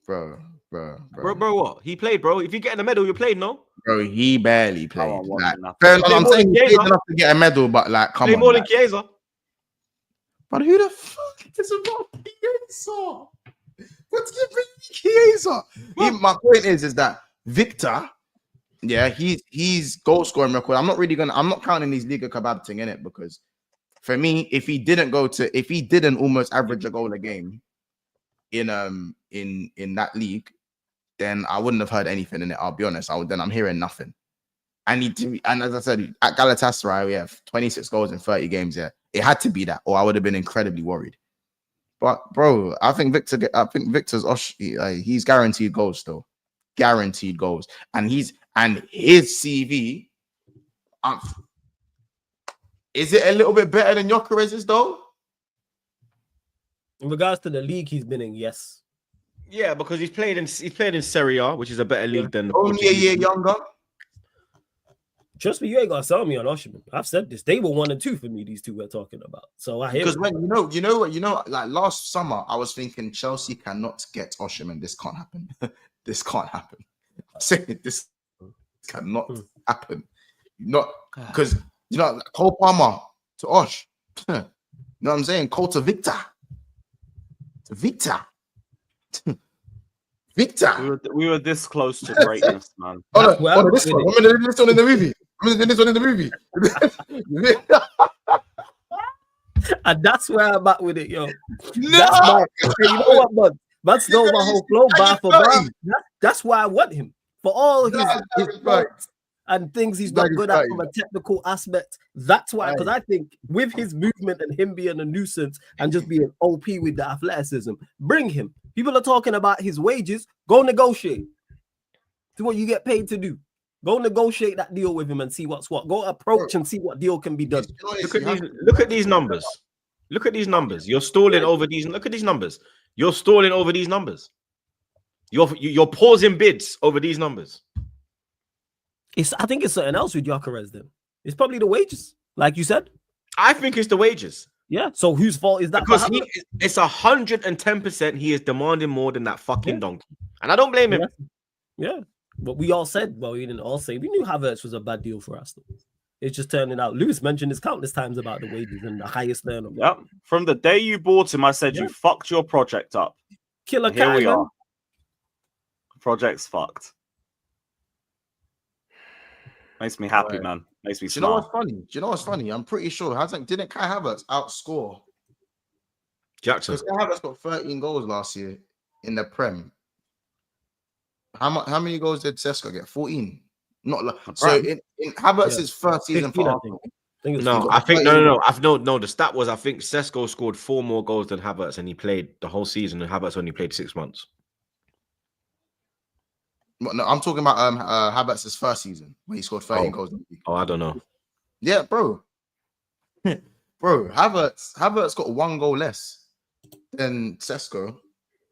bro. Bro, what? He played, bro. If you get in the medal, you played, no? Bro, he barely played. I'm Like, watching fair nothing. enough, I'm more saying than he played Chiesa. enough to get a medal, but like, come Play on. more Like, than Chiesa. but who the fuck is about Chiesa? What's Chiesa? My point is that Victor, yeah, he's goal scoring record. I'm not counting these Liga Kebab thing in it because for me, if he didn't almost average a goal a game in that league, then I wouldn't have heard anything in it. I'll be honest. I'm hearing nothing. And as I said, at Galatasaray, we have 26 goals in 30 games. Yeah, it had to be that, or I would have been incredibly worried. But bro, I think Victor's he's guaranteed goals still, guaranteed goals, and his CV. Is it a little bit better than Gyokeres' though? In regards to the league he's been in, yes. Yeah, because he's played in Serie A, which is a better league than the Only a Portuguese year league. younger. Trust me, you ain't gonna sell me on Osherman. I've said this. They were 1 and 2 for me, these two we're talking about. So I hear Because it. when like last summer, I was thinking Chelsea cannot get Osherman. This can't happen. This can't happen. I'm saying this cannot happen. Not because Cole Palmer to Osh. You know what I'm saying? Cole to Victor. To Victor. Victor. We were this close to greatness, man. Oh, where I'm this with one. it. I'm gonna do this one in the movie. And that's where I'm at with it, yo. No! That's my, hey, you know what, man? Man stole my whole flow bar for bar. That's why I want him. For all his faults and things he's not good at from a technical aspect. That's why, because I think with his movement and him being a nuisance and just being OP with the athleticism, bring him. People are talking about his wages. Go negotiate. Do what you get paid to do. Go negotiate that deal with him and see what's what. Go approach and see what deal can be done. Look at these numbers. Look at these numbers. You're stalling over these. Look at these numbers. You're stalling over these numbers. You're pausing bids over these numbers. I think it's something else with Gyokeres then. It's probably the wages, like you said. I think it's the wages. Yeah. So whose fault is that? Because it's 110%. He is demanding more than that fucking donkey, and I don't blame him. Yeah. But we all said, well, we didn't all say we knew Havertz was a bad deal for us. it's just turning out. Lewis mentioned this countless times about the wages and the highest earner. Yep. From the day you bought him, I said Yeah. you fucked your project up. Killer And here Kai, we man. are. Project's fucked. Makes me happy, Right. man. Makes me Do you know what's smile. funny? Do you know what's funny? I'm pretty sure. Didn't Kai Havertz outscore? Jackson. Because Kai Havertz got 13 goals last year in the Prem. How many goals did Sesko get? 14. Not like, so in Havertz's first season 15, for I Arsenal. think it's No, 15. I think no. The stat was I think Sesko scored 4 more goals than Havertz, and he played the whole season, and Havertz only played 6 months. No, I'm talking about Havertz's first season when he scored 13 goals. Oh, I don't know. Yeah, bro. Bro, Havertz got 1 goal less than Sesko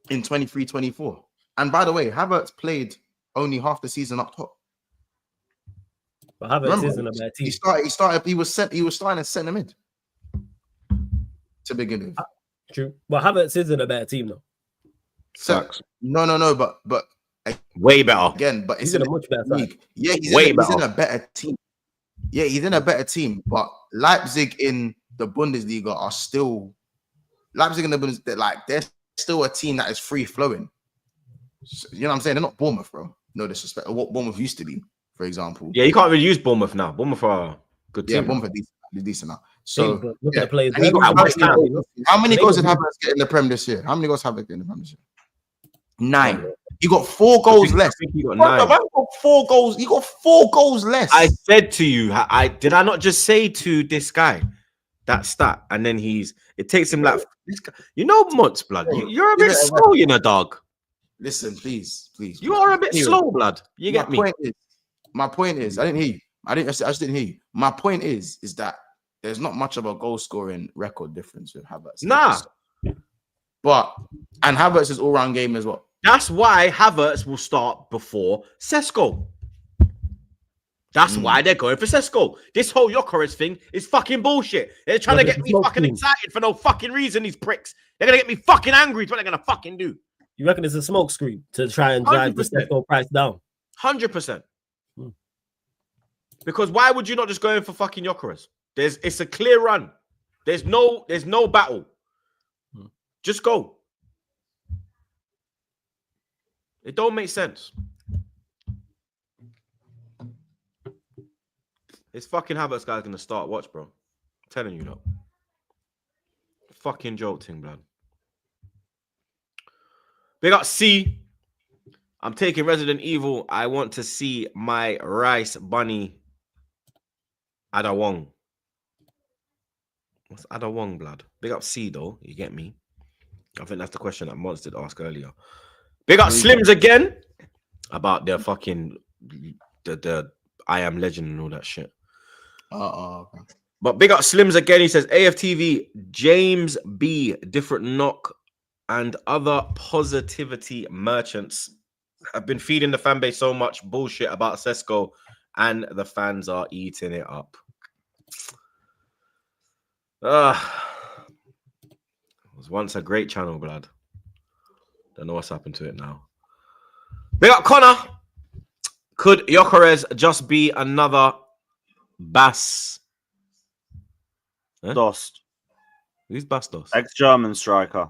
in 23-24. And by the way, Havertz played only half the season up top. But Havertz isn't a bad team. He was starting as centre mid to begin with. True. But Havertz isn't a bad team, though. Facts. No, but Way better. again, but He's it's in a much better league. side. Yeah, he's Way in better. a better team. Yeah, he's in a better team. But Leipzig in the Bundesliga are still they're still a team that is free flowing. So, you know what I'm saying? They're not Bournemouth, bro. No disrespect. Or what Bournemouth used to be, for example. Yeah, you can't really use Bournemouth now. Bournemouth are a good team. Yeah, Bournemouth are decent now. So But look at the players. and he got West Ham. how many They goals got- did Havertz get in the Prem this year? How many goals have they get in the Prem this year? 9. He got 4 goals less. I think he got Bro, 9. man got 4 goals. He got 4 goals less. I said to you, did I not just say to this guy that stat? And then it takes him like this guy, Mutz, blood. You're a bit slow, dog. Listen, please. You are a bit Anyway, slow, blood. You get me? My point is, I didn't hear you. I just didn't hear you. My point is that there's not much of a goal scoring record difference with Havertz. Nah. And Havertz's all-round game as well. That's why Havertz will start before Sesko. That's why they're going for Sesko. This whole Gyokeres thing is fucking bullshit. They're trying to get me fucking excited for no fucking reason, these pricks. They're going to get me fucking angry. It's what they're going to fucking do. You reckon it's a smoke screen to try and drive the 100%. Sesko price down? 100%. Because why would you not just go in for fucking Gyokeres? It's a clear run. There's no battle. Just go. It don't make sense. This fucking Havertz guy's gonna start. Watch, bro. I'm telling you, no. Fucking jolting, blood. Big up C. I'm taking Resident Evil. I want to see my rice bunny. Adawong. What's Adawong, blood? Big up C, though. You get me? I think that's the question that Monster did ask earlier. Big up Slims again about their fucking the I Am Legend and all that shit. Okay. But big up Slims again. He says AFTV, James B, different knock, and other positivity merchants have been feeding the fan base so much bullshit about Sesko, and the fans are eating it up. It was once a great channel, blood. Don't know what's happened to it now. Big up Connor. Could Gyokeres just be another Bass? Huh? Dost. Who's Bastos? Ex-German striker.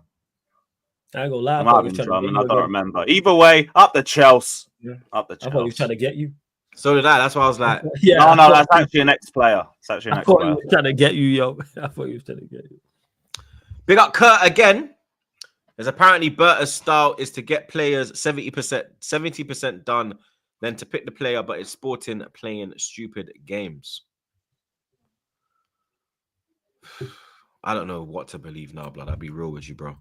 I ain't gonna lie. I might have been German. I don't remember. Either way, up the Chelsea. Yeah. Up the I thought he was Chelsea. trying to get you. So did I. That's why I was like, Yeah. No, that's actually an ex-player. It's actually an I thought he ex-player. was trying to get you, yo. I thought he was trying to get you. big up Kurt again. As apparently Berta's style is to get players 70% done, then to pick the player, but it's Sporting playing stupid games. I don't know what to believe now, blood. I'll be real with you, bro.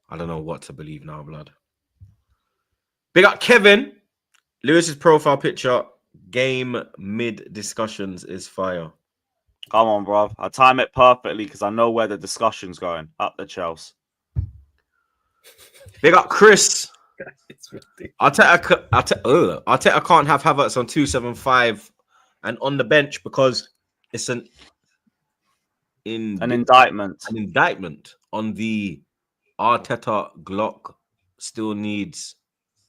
I don't know what to believe now, blood. Big up Kevin. Lewis's profile picture, game mid discussions is fire. Come on, bro. I time it perfectly because I know where the discussion's going. Up the Chelsea. Big up Chris. It's ridiculous. Arteta can't have Havertz on 275 and on the bench because it's an indictment. An indictment on the Arteta. Glock still needs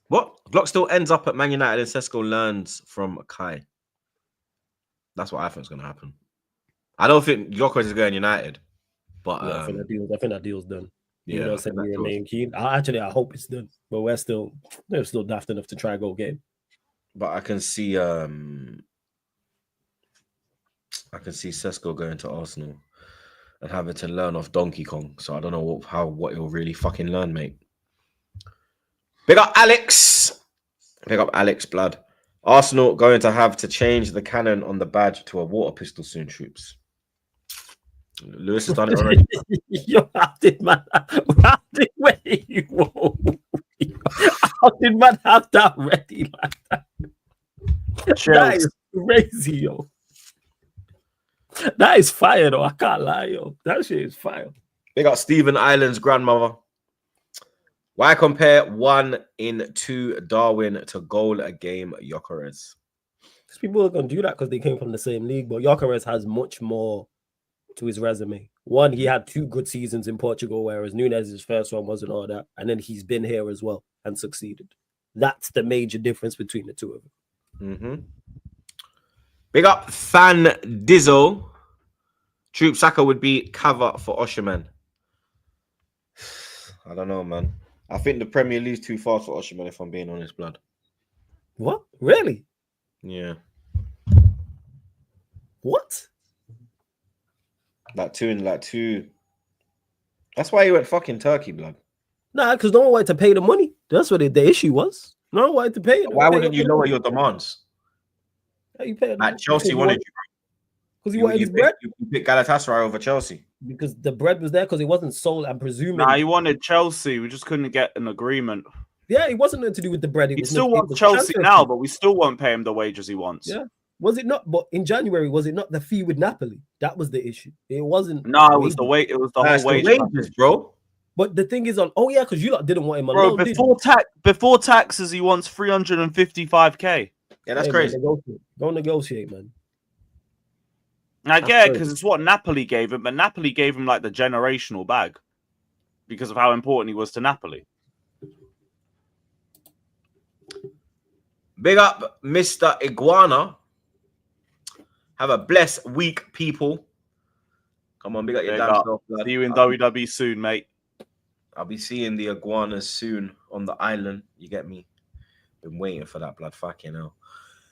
what? Glock still ends up at Man United and Sesko learns from Kai. That's what I think is going to happen. I don't think Gyokeres is going United, but I think that deal's done. yeah, I said we remain keen. I hope it's done, but they're still daft enough to try and go game. But I can see Sesko going to Arsenal and having to learn off Donkey Kong. So I don't know what he'll really fucking learn, mate. Big up Alex. Big up Alex, blood. Arsenal going to have to change the cannon on the badge to a water pistol soon, troops. Lewis has done it already. Yo, how did man have that ready like that? That is crazy, yo. That is fire, though. I can't lie, yo. That shit is fire. Big up Stephen Island's grandmother. Why compare 1 in 2 Darwin to goal a game Gyokeres? People are going to do that because they came from the same league, but Gyokeres has much more to his resume. One, he had 2 good seasons in Portugal, whereas Nunez's first one wasn't all that. And then he's been here as well and succeeded. That's the major difference between the two of them. Mm-hmm. Big up Fan Dizzle. Troop Saka would be cover for Osherman. I don't know, man. I think the Premier League's too fast for Osherman, if I'm being honest, blood. What? Really? Yeah. What? Like two. That's why he went fucking Turkey, blood. Nah, because no one wanted to pay the money. That's what the issue was. No one wanted to pay it. Why wouldn't you lower your demands? How you pay it? Like Chelsea wanted you. Because he wanted his bread? You picked Galatasaray over Chelsea. Because the bread was there because it wasn't sold, I'm presuming. Nah, he wanted Chelsea. We just couldn't get an agreement. Yeah, it wasn't nothing to do with the bread. He still wants Chelsea now, but we still won't pay him the wages he wants. Yeah. Was it not? But in January, was it not the fee with Napoli? That was the issue. It wasn't. No, it was the wait. It was the whole wages, bro. But the thing is, because you lot didn't want him bro. alone. Before taxes, he wants 355k. Yeah, that's crazy. Man, go negotiate, man. I get it because it's what Napoli gave him, but Napoli gave him like the generational bag because of how important he was to Napoli. Big up, Mr. Iguana. Have a blessed week, people. Come on, big up your damn self. See you in WWE soon, mate. I'll be seeing the iguanas soon on the island. You get me? Been waiting for that, blood. Fucking hell.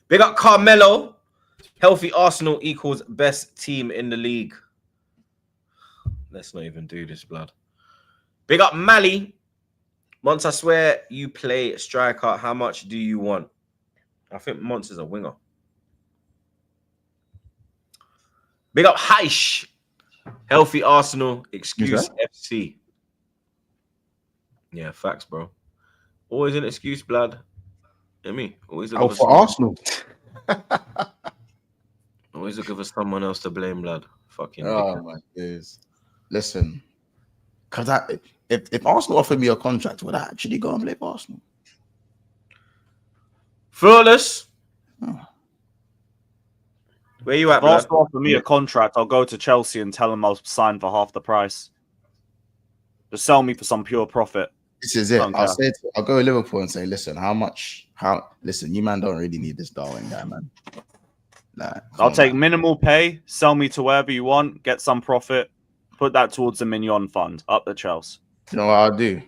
Big up Carmelo. Healthy Arsenal equals best team in the league. Let's not even do this, blood. Big up Mali. Mons, I swear you play striker. How much do you want? I think Mons is a winger. Big up Heish. Healthy Arsenal. Excuse FC. Yeah, facts, bro. Always an excuse, blood. You know me? Always for Arsenal. Always looking for someone else to blame, blood. Fucking. Oh my days. Listen, because if Arsenal offered me a contract, would I actually go and play for Arsenal? Flawless. Oh. Where you at, blood? If Arsenal offer me a contract, I'll go to Chelsea and tell them I'll sign for half the price. Just sell me for some pure profit. This is it. I'll go to Liverpool and say, listen, listen, you man don't really need this Darwin guy, man. Nah, I'll take minimal pay, sell me to wherever you want, get some profit, put that towards the Mignon fund, up the Chelsea. You know what I'll do?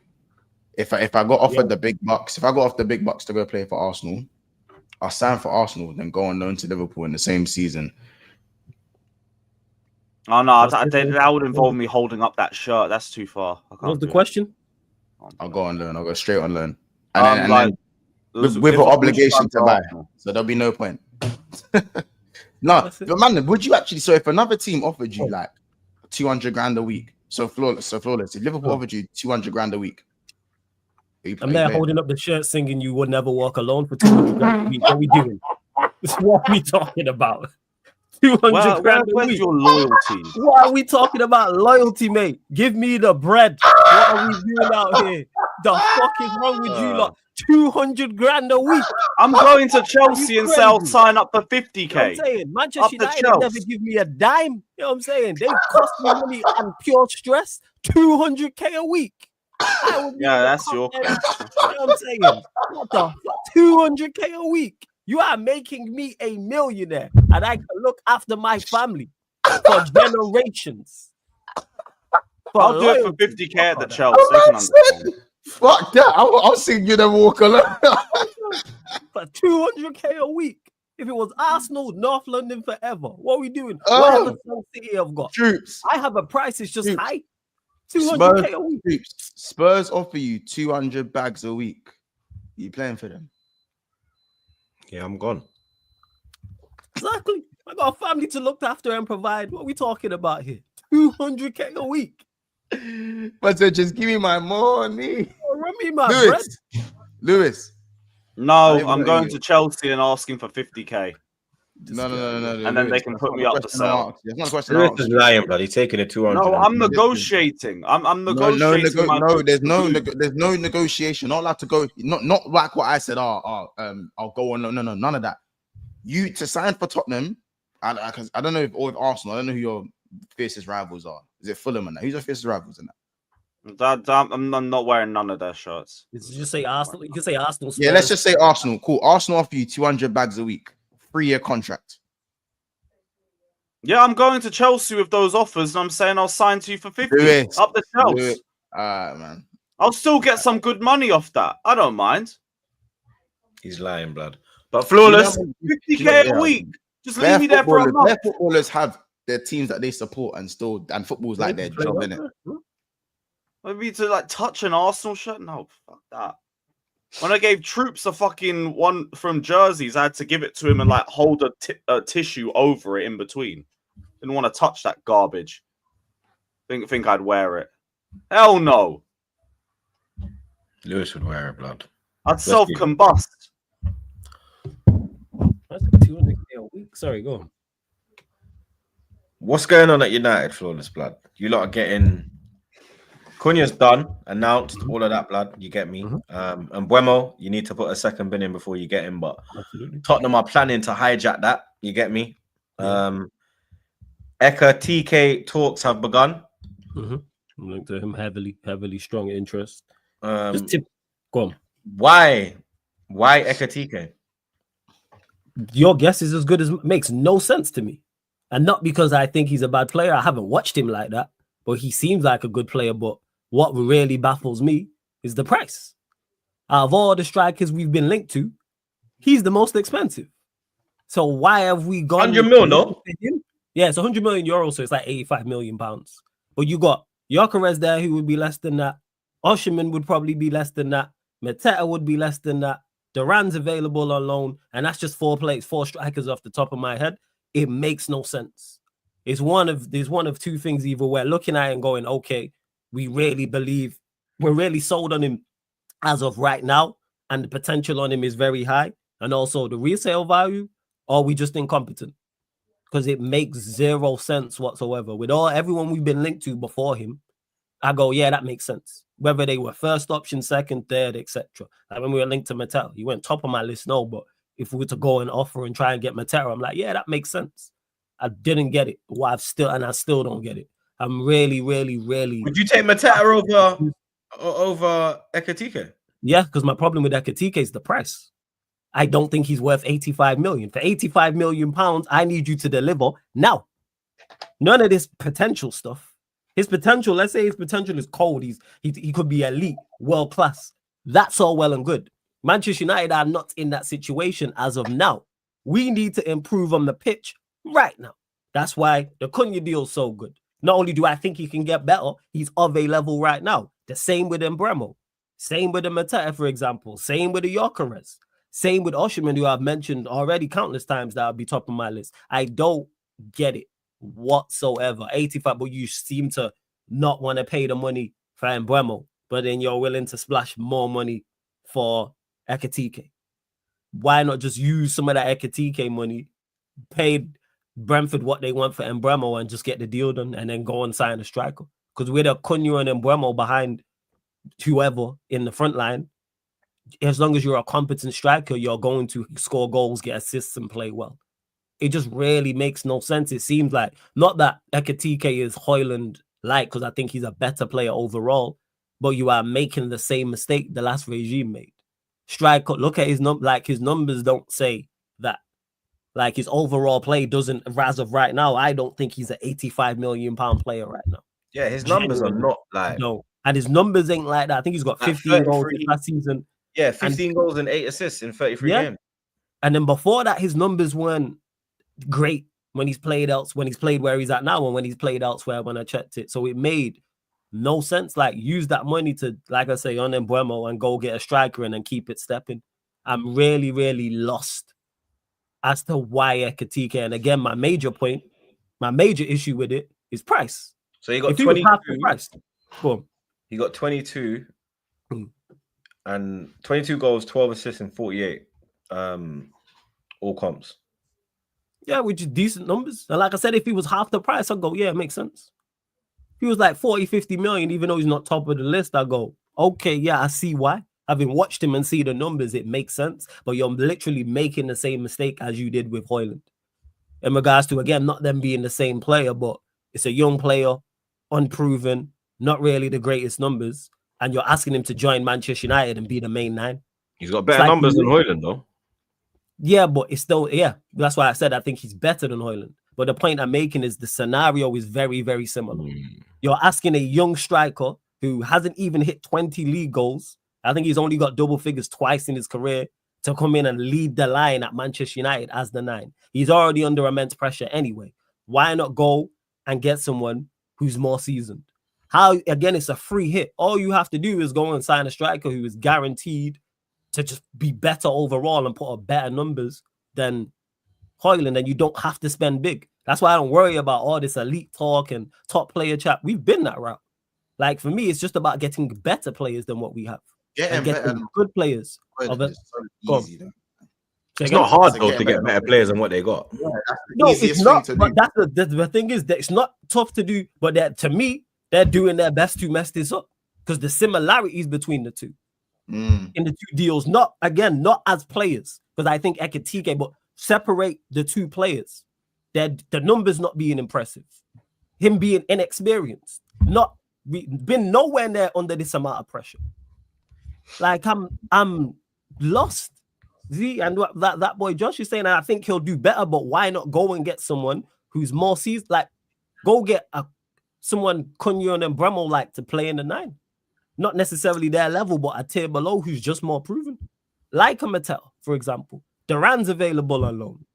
If I got offered the big bucks, if I got off the big bucks to go play for Arsenal, I'll sign for Arsenal, then go on loan to Liverpool in the same season. Oh no, that would involve me holding up that shirt. That's too far. What's the question? I'll go on loan. I'll go straight on loan. And then with an obligation to buy. So there'll be no point. No, but man, would you actually? So if another team offered you like 200 grand a week, so flawless. If Liverpool offered you 200 grand a week, I'm there holding up the shirt, singing "You Would Never Walk Alone" for 200 grand a week. What are we doing? What are we talking about? 200 grand a week. Where's your loyalty? What are we talking about? Loyalty, mate. Give me the bread. What are we doing out here? The fuck is wrong with you lot? 200 grand a week. I'm going to Chelsea and say I'll sign up for 50k. You know what I'm saying? Manchester United never give me a dime. You know what I'm saying? They cost me money on pure stress. 200k a week. Yeah, that's your. You know what I'm saying? What the fuck? 200k a week. You are making me a millionaire. and I can look after my family for generations. I'll do it for 50k at the Chelsea. They can understand. Fuck that. I'll see you then walk alone. For 200k a week. If it was Arsenal, North London forever, what are we doing? Whatever Sun City have got. Troops. I have a price, it's just Troops. high. 200k a week. Troops. Spurs offer you 200 bags a week. You playing for them? Yeah, I'm gone. Exactly. I got a family to look after and provide. What are we talking about here? 200k a week. But so just give me my money. Run me my bread. Lewis. No, I'm going to Chelsea and asking for 50k. No. And then they can put me up the sale. That's not a question. Lewis is lying, bloody. Taking it 200. No, I'm negotiating. I'm negotiating. There's no negotiation. Not allowed to go. Not like what I said. I'll go on. No, none of that. You to sign for Tottenham. I don't know if Arsenal. I don't know who your fiercest rivals are. Is it Fulham and that? Who's your fiercest rivals in that? I'm not wearing none of their shirts. Just say Arsenal. You can say Arsenal. Yeah, let's just say Arsenal. Cool. Arsenal offer you 200 bags a week, 3-year contract. Yeah, I'm going to Chelsea with those offers, and I'm saying I'll sign to you for 50 up the Chelsea. Man. I'll still get some good money off that. I don't mind. He's lying, blood. But flawless, 50k a week. Just leave me there for a month. Their footballers have their teams that they support and football's like their job, innit? Maybe to like touch an Arsenal shirt? No, fuck that. When I gave Troops a fucking one from jerseys, I had to give it to him and like hold a tissue over it in between. Didn't want to touch that garbage. Think I'd wear it. Hell no. Lewis would wear it, blood. I'd self-combust. That's 200k a week. Sorry, go on. What's going on at United, flawless blood? You lot are getting Cunha's done, announced, all of that, blood. You get me? And Buemo, you need to put a second bin in before you get him. But Tottenham are planning to hijack that. You get me? Ekitike talks have begun. I'm linked to him heavily strong interest. Go on. Why Ekitike? Your guess is as good as makes no sense to me. And not because I think he's a bad player. I haven't watched him like that, but he seems like a good player. But what really baffles me is the price. Out of all the strikers we've been linked to, he's the most expensive. So why have we gone 100 mil, no? Yeah, it's 100 million euros, so it's like 85 million pounds. But you got Gyokeres there who would be less than that. Osherman would probably be less than that. Mateta would be less than that. Duran's available on loan, and that's just 4 strikers off the top of my head. It makes no sense. There's one of two things. Either we're looking at it and going, okay, we really believe, we're really sold on him as of right now, and the potential on him is very high, and also the resale value, or we just incompetent. Because it makes zero sense whatsoever. With everyone we've been linked to before him, I go, yeah, that makes sense. Whether they were first option, second, third, etc. Like when we were linked to Mattel, he went top of my list, no, but if we were to go and offer and try and get Mattel, I'm like, yeah, that makes sense. I didn't get it. Well, I still don't get it. I'm really. Would you take Mateta over Ekitike? Yeah, because my problem with Ekitike is the price. I don't think he's worth 85 million. For 85 million pounds, I need you to deliver now. None of this potential stuff. His potential, let's say his potential is cold. He could be elite, world class. That's all well and good. Manchester United are not in that situation as of now. We need to improve on the pitch right now. That's why the Cunha deal is so good. Not only do I think he can get better, he's of a level right now. The same with Mbeumo. Same with the Mateta, for example. Same with the Gyokeres. Same with Osherman, who I've mentioned already countless times that would be top of my list. I don't get it whatsoever. 85, but you seem to not want to pay the money for Mbeumo, but then you're willing to splash more money for Ekitike. Why not just use some of that Ekitike money, pay Brentford what they want for Mbeumo and just get the deal done and then go and sign a striker? Because with a Cunha and Mbeumo behind whoever in the front line, as long as you're a competent striker, you're going to score goals, get assists, and play well. It just really makes no sense. It seems like, not that Ekitike is Højlund-like, because I think he's a better player overall, but you are making the same mistake the last regime made. Striker, look at his numbers don't say that. Like his overall play doesn't, as of right now, I don't think he's an 85 million pound player right now. Yeah, his numbers are Genuinely. not like No, and his numbers ain't like that. I think he's got Like 15 goals 33. last season. Yeah, 15 goals and 8 assists in 33 Yeah. games. And then before that, his numbers weren't great when he's played when he's played where he's at now, and when he's played elsewhere when I checked it. So it made no sense. Like, use that money to, like I say, on Embuemo and go get a striker and then keep it stepping. I'm really, really lost as to why Ekitike. And again, my major issue with it is price. So he got If he was 22. half the price, boom. He got 22 Hmm. and 22 goals, 12 assists, and 48 all comps. Yeah, which is decent numbers. And like I said, if he was half the price, I'd go, yeah, it makes sense. If he was like 40, 50 million, even though he's not top of the list, I go, okay, yeah, I see why. Having watched him and see the numbers, it makes sense. But you're literally making the same mistake as you did with Højlund. In regards to, again, not them being the same player, but it's a young player, unproven, not really the greatest numbers. And you're asking him to join Manchester United and be the main nine. He's got better numbers than Højlund, though. Yeah, but it's still, yeah. That's why I said I think he's better than Højlund. But the point I'm making is the scenario is very, very similar. You're asking a young striker who hasn't even hit 20 league goals. I think he's only got double figures twice in his career to come in and lead the line at Manchester United as the 9. He's already under immense pressure anyway. Why not go and get someone who's more seasoned? How, again, it's a free hit. All you have to do is go and sign a striker who is guaranteed to just be better overall and put up better numbers than Højlund, and you don't have to spend big. That's why I don't worry about all this elite talk and top player chat. We've been that route. Like, for me, it's just about getting better players than what we have. And getting good players. So easy, though. It's not hard, though, to get better players than what they got. Yeah, no, it's not. But that's the thing is that it's not tough to do. But that, to me, they're doing their best to mess this up because the similarities between the two in the two deals, not as players, because I think Ekitike, but separate the two players. That the numbers not being impressive, him being inexperienced, not been nowhere near under this amount of pressure. Like I'm lost. See, and what that boy Josh is saying, I think he'll do better, but why not go and get someone who's more seasoned? Like, go get someone Cunha and Bremo like to play in the 9. Not necessarily their level, but a tier below who's just more proven. Like a Mattel, for example. Duran's available on loan.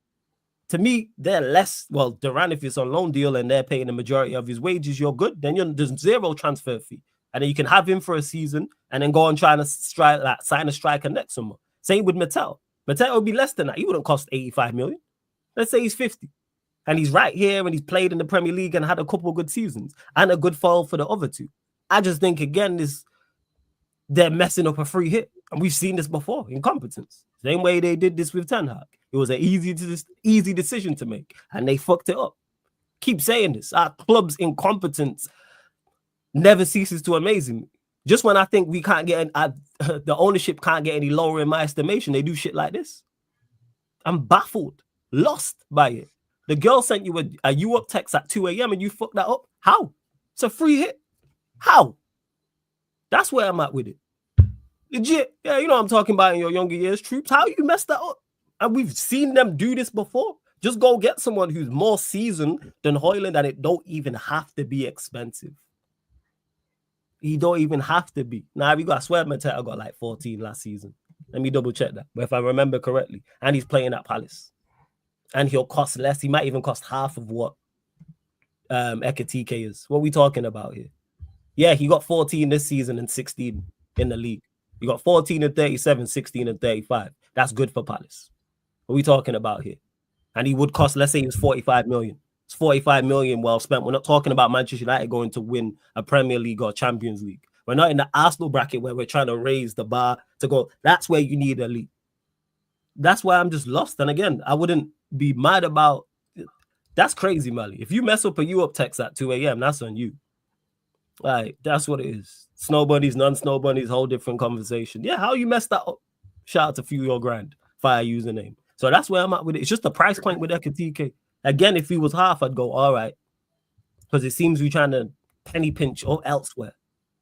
To me, they're less, well, Duran, if it's on loan deal and they're paying the majority of his wages, you're good. Then there's zero transfer fee. And then you can have him for a season and then go and try to sign a striker next summer. Same with Mattel. Mattel would be less than that. He wouldn't cost 85 million. Let's say he's 50. And he's right here and he's played in the Premier League and had a couple of good seasons and a good fall for the other two. I just think, again, they're messing up a free hit. And we've seen this before, incompetence. Same way they did this with Ten Hag. It was an easy decision to make, and they fucked it up. Keep saying this. Our club's incompetence never ceases to amaze me. Just when I think we can't get the ownership can't get any lower in my estimation, they do shit like this. I'm baffled, lost by it. The girl sent you a you up text at 2 a.m. and you fucked that up. How? It's a free hit. How? That's where I'm at with it. Legit. Yeah, you know what I'm talking about in your younger years, Troops. How you messed that up? And we've seen them do this before. Just go get someone who's more seasoned than Højlund, and it don't even have to be expensive. He don't even have to be. Now, I swear Mateta got like 14 last season. Let me double check that. But if I remember correctly, and he's playing at Palace. And he'll cost less. He might even cost half of what Ekitike is. What are we talking about here? Yeah, he got 14 this season and 16 in the league. He got 14 and 37, 16 and 35. That's good for Palace. What are we talking about here? And he would cost, let's say, he was 45 million. It's 45 million well spent. We're not talking about Manchester United going to win a Premier League or Champions League. We're not in the Arsenal bracket where we're trying to raise the bar to go. That's where you need a league. That's why I'm just lost. And again, I wouldn't be mad about it. That's crazy, Mally. If you mess up a you up text at 2 a.m., that's on you. Like, that's what it is. Snow bunnies, non-snow bunnies, whole different conversation. Yeah, how you messed that up? Shout out to Few Your Grand, fire username. So that's where I'm at with it. It's just the price point with Ekitike. Again, if he was half, I'd go, all right. Because it seems we're trying to penny pinch elsewhere.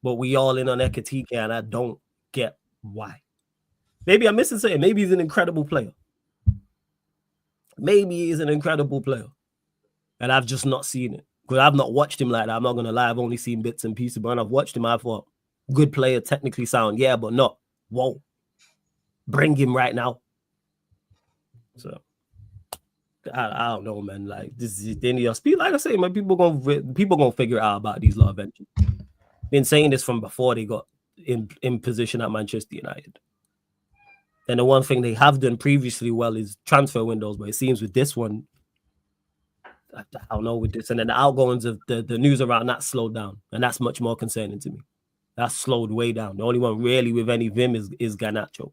But we all in on Ekitike, and I don't get why. Maybe I'm missing something. Maybe he's an incredible player. Maybe he's an incredible player, and I've just not seen it because I've not watched him like that. I'm not gonna lie, I've only seen bits and pieces. But when I've watched him, I thought good player, technically sound, yeah, but not. Whoa, bring him right now. So I don't know, man. Like this is the end of your speed. Like I say, man, people gonna figure it out about these lot eventually. Been saying this from before they got in position at Manchester United. And the one thing they have done previously well is transfer windows, but it seems with this one, I don't know with this. And then the outgoings of the news around that slowed down, and that's much more concerning to me. That's slowed way down. The only one really with any vim is Garnacho.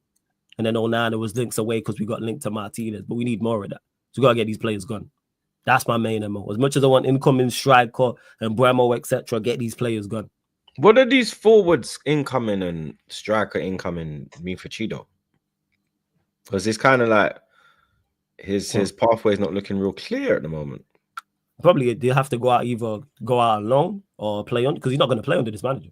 And then Onana was links away because we got linked to Martinez, but we need more of that. So we got to get these players gone. That's my main MO. As much as I want incoming striker and Bremo, etc., get these players gone. What are these forwards incoming and striker incoming mean for Cheeto? Because it's kind of like his pathway is not looking real clear at the moment. Probably they have to either go out alone or play on, because he's not going to play under this manager.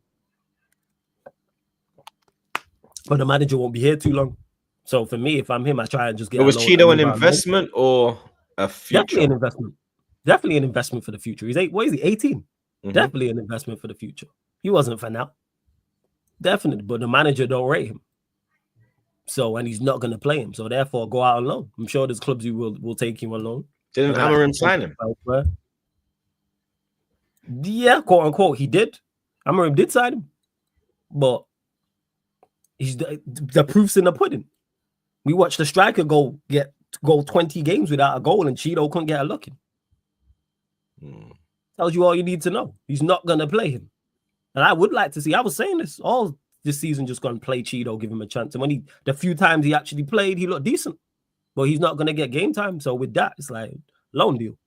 But the manager won't be here too long. So for me, if I'm him, I try and just get. But was Cheeto an investment or a future? Definitely an investment. Definitely an investment for the future. What is he? 18. Mm-hmm. Definitely an investment for the future. He wasn't for now. Definitely, but the manager don't rate him. So, and he's not going to play him. So, therefore, go out on loan. I'm sure there's clubs who will take him on loan. Didn't Amorim sign him? Yeah, quote unquote, he did. Amorim did sign him. But the proof's in the pudding. We watched the striker go 20 games without a goal, and Cheeto couldn't get a look in. Tells you all you need to know. He's not going to play him. And I would like to see, I was saying this all this season, just going to play Cheeto, give him a chance. And when the few times he actually played, he looked decent. But he's not going to get game time. So with that, it's like loan deal.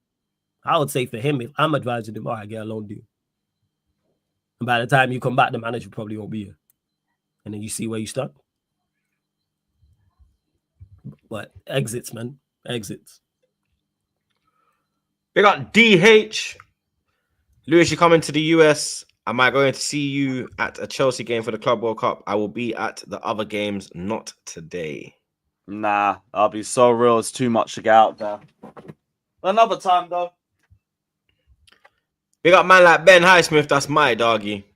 I would say for him, if I'm advising him, all right, get a loan deal. And by the time you come back, the manager probably won't be here. And then you see where you start. But exits, man. Exits. We got DH. Lewis, you coming to the US. Am I going to see you at a Chelsea game for the Club World Cup? I will be at the other games, not today. Nah, I'll be so real. It's too much to get out there. Another time, though. Big up man like Ben Highsmith. That's my doggy.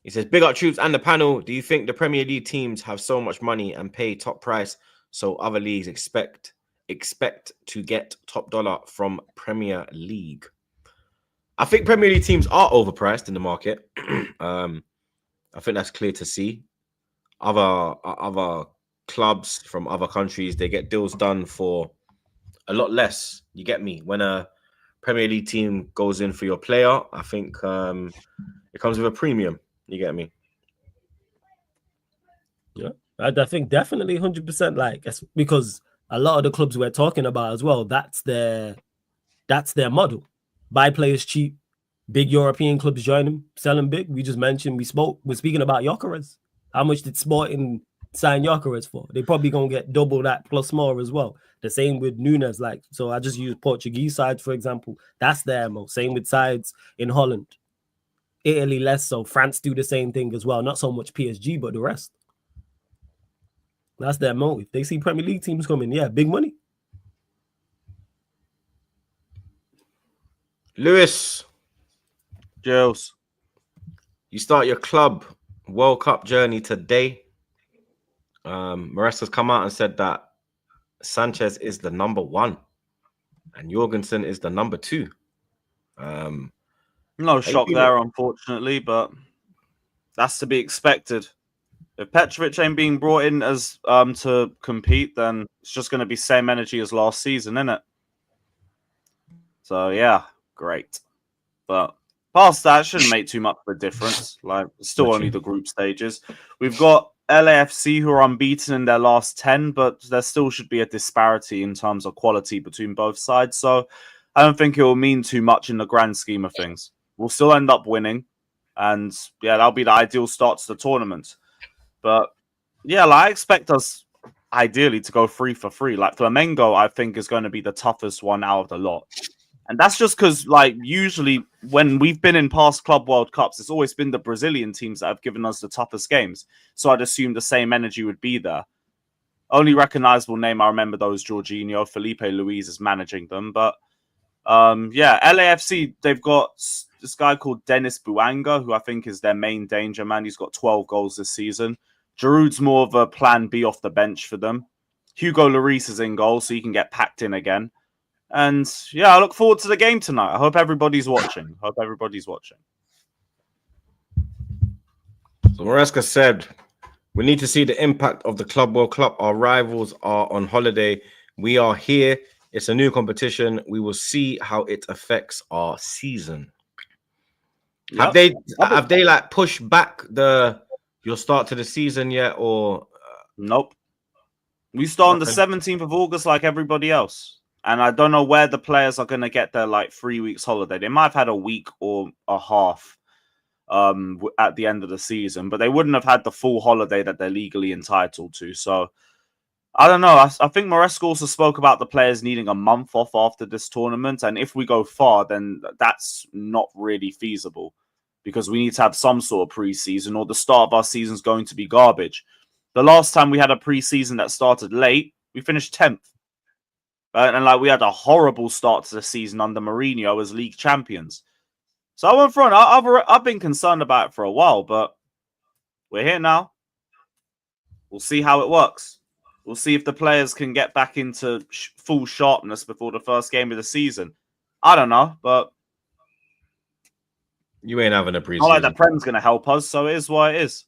He says, big up troops and the panel. Do you think the Premier League teams have so much money and pay top price so other leagues expect to get top dollar from Premier League? I think Premier League teams are overpriced in the market. I think that's clear to see. Other clubs from other countries, they get deals done for a lot less. You get me? When a Premier League team goes in for your player, I think it comes with a premium. You get me? Yeah, I think definitely 100%. Like, because a lot of the clubs we're talking about as well, that's their model. Buy players cheap, big European clubs join them, sell them big. We just mentioned, we're speaking about Gyokeres. How much did Sporting sign Gyokeres for? They probably gonna get double that plus more as well. The same with Nunes. Like, so I just use Portuguese sides for example. That's their MO. Same with sides in Holland, Italy less so. France do the same thing as well. Not so much PSG, but the rest. That's their MO. If they see Premier League teams coming, yeah, big money. Lewis, Jules, you start your club World Cup journey today. Mareska's come out and said that Sanchez is the number 1 and Jorgensen is the number 2. no shock there, unfortunately, but that's to be expected. If Petrovic ain't being brought in as to compete, then it's just going to be same energy as last season, isn't it? So yeah, great. But past that, shouldn't make too much of a difference. Like, still only the group stages. We've got LAFC who are unbeaten in their last 10, but there still should be a disparity in terms of quality between both sides. So I don't think it will mean too much in the grand scheme of things. We'll still end up winning. And yeah, that'll be the ideal start to the tournament. But yeah, like, I expect us ideally to go 3 for 3. Like, Flamengo, I think, is going to be the toughest one out of the lot. And that's just because, like, usually when we've been in past Club World Cups, it's always been the Brazilian teams that have given us the toughest games. So I'd assume the same energy would be there. Only recognizable name I remember though is Jorginho. Felipe Luis is managing them, but LAFC, they've got this guy called Dennis Bouanga, who I think is their main danger man. He's got 12 goals this season. Giroud's more of a plan B off the bench for them. Hugo Lloris is in goal, so he can get packed in again. And yeah, I look forward to the game tonight. I hope everybody's watching. So Maresca said, we need to see the impact of the Club World Cup. Our rivals are on holiday. We are here. It's a new competition. We will see how it affects our season. Yep. Have they like pushed back your start to the season yet, or nope? We start on the 17th of August like everybody else. And I don't know where the players are going to get their like 3 weeks holiday. They might have had a week or a half at the end of the season, but they wouldn't have had the full holiday that they're legally entitled to. So I don't know. I think Maresca also spoke about the players needing a month off after this tournament. And if we go far, then that's not really feasible because we need to have some sort of preseason or the start of our season is going to be garbage. The last time we had a preseason that started late, we finished 10th. And like we had a horrible start to the season under Mourinho as league champions. So I went front. I've been concerned about it for a while, but we're here now. We'll see how it works. We'll see if the players can get back into full sharpness before the first game of the season. I don't know, but you ain't having a preseason. Not like the Prem's going to help us, so it is what it is.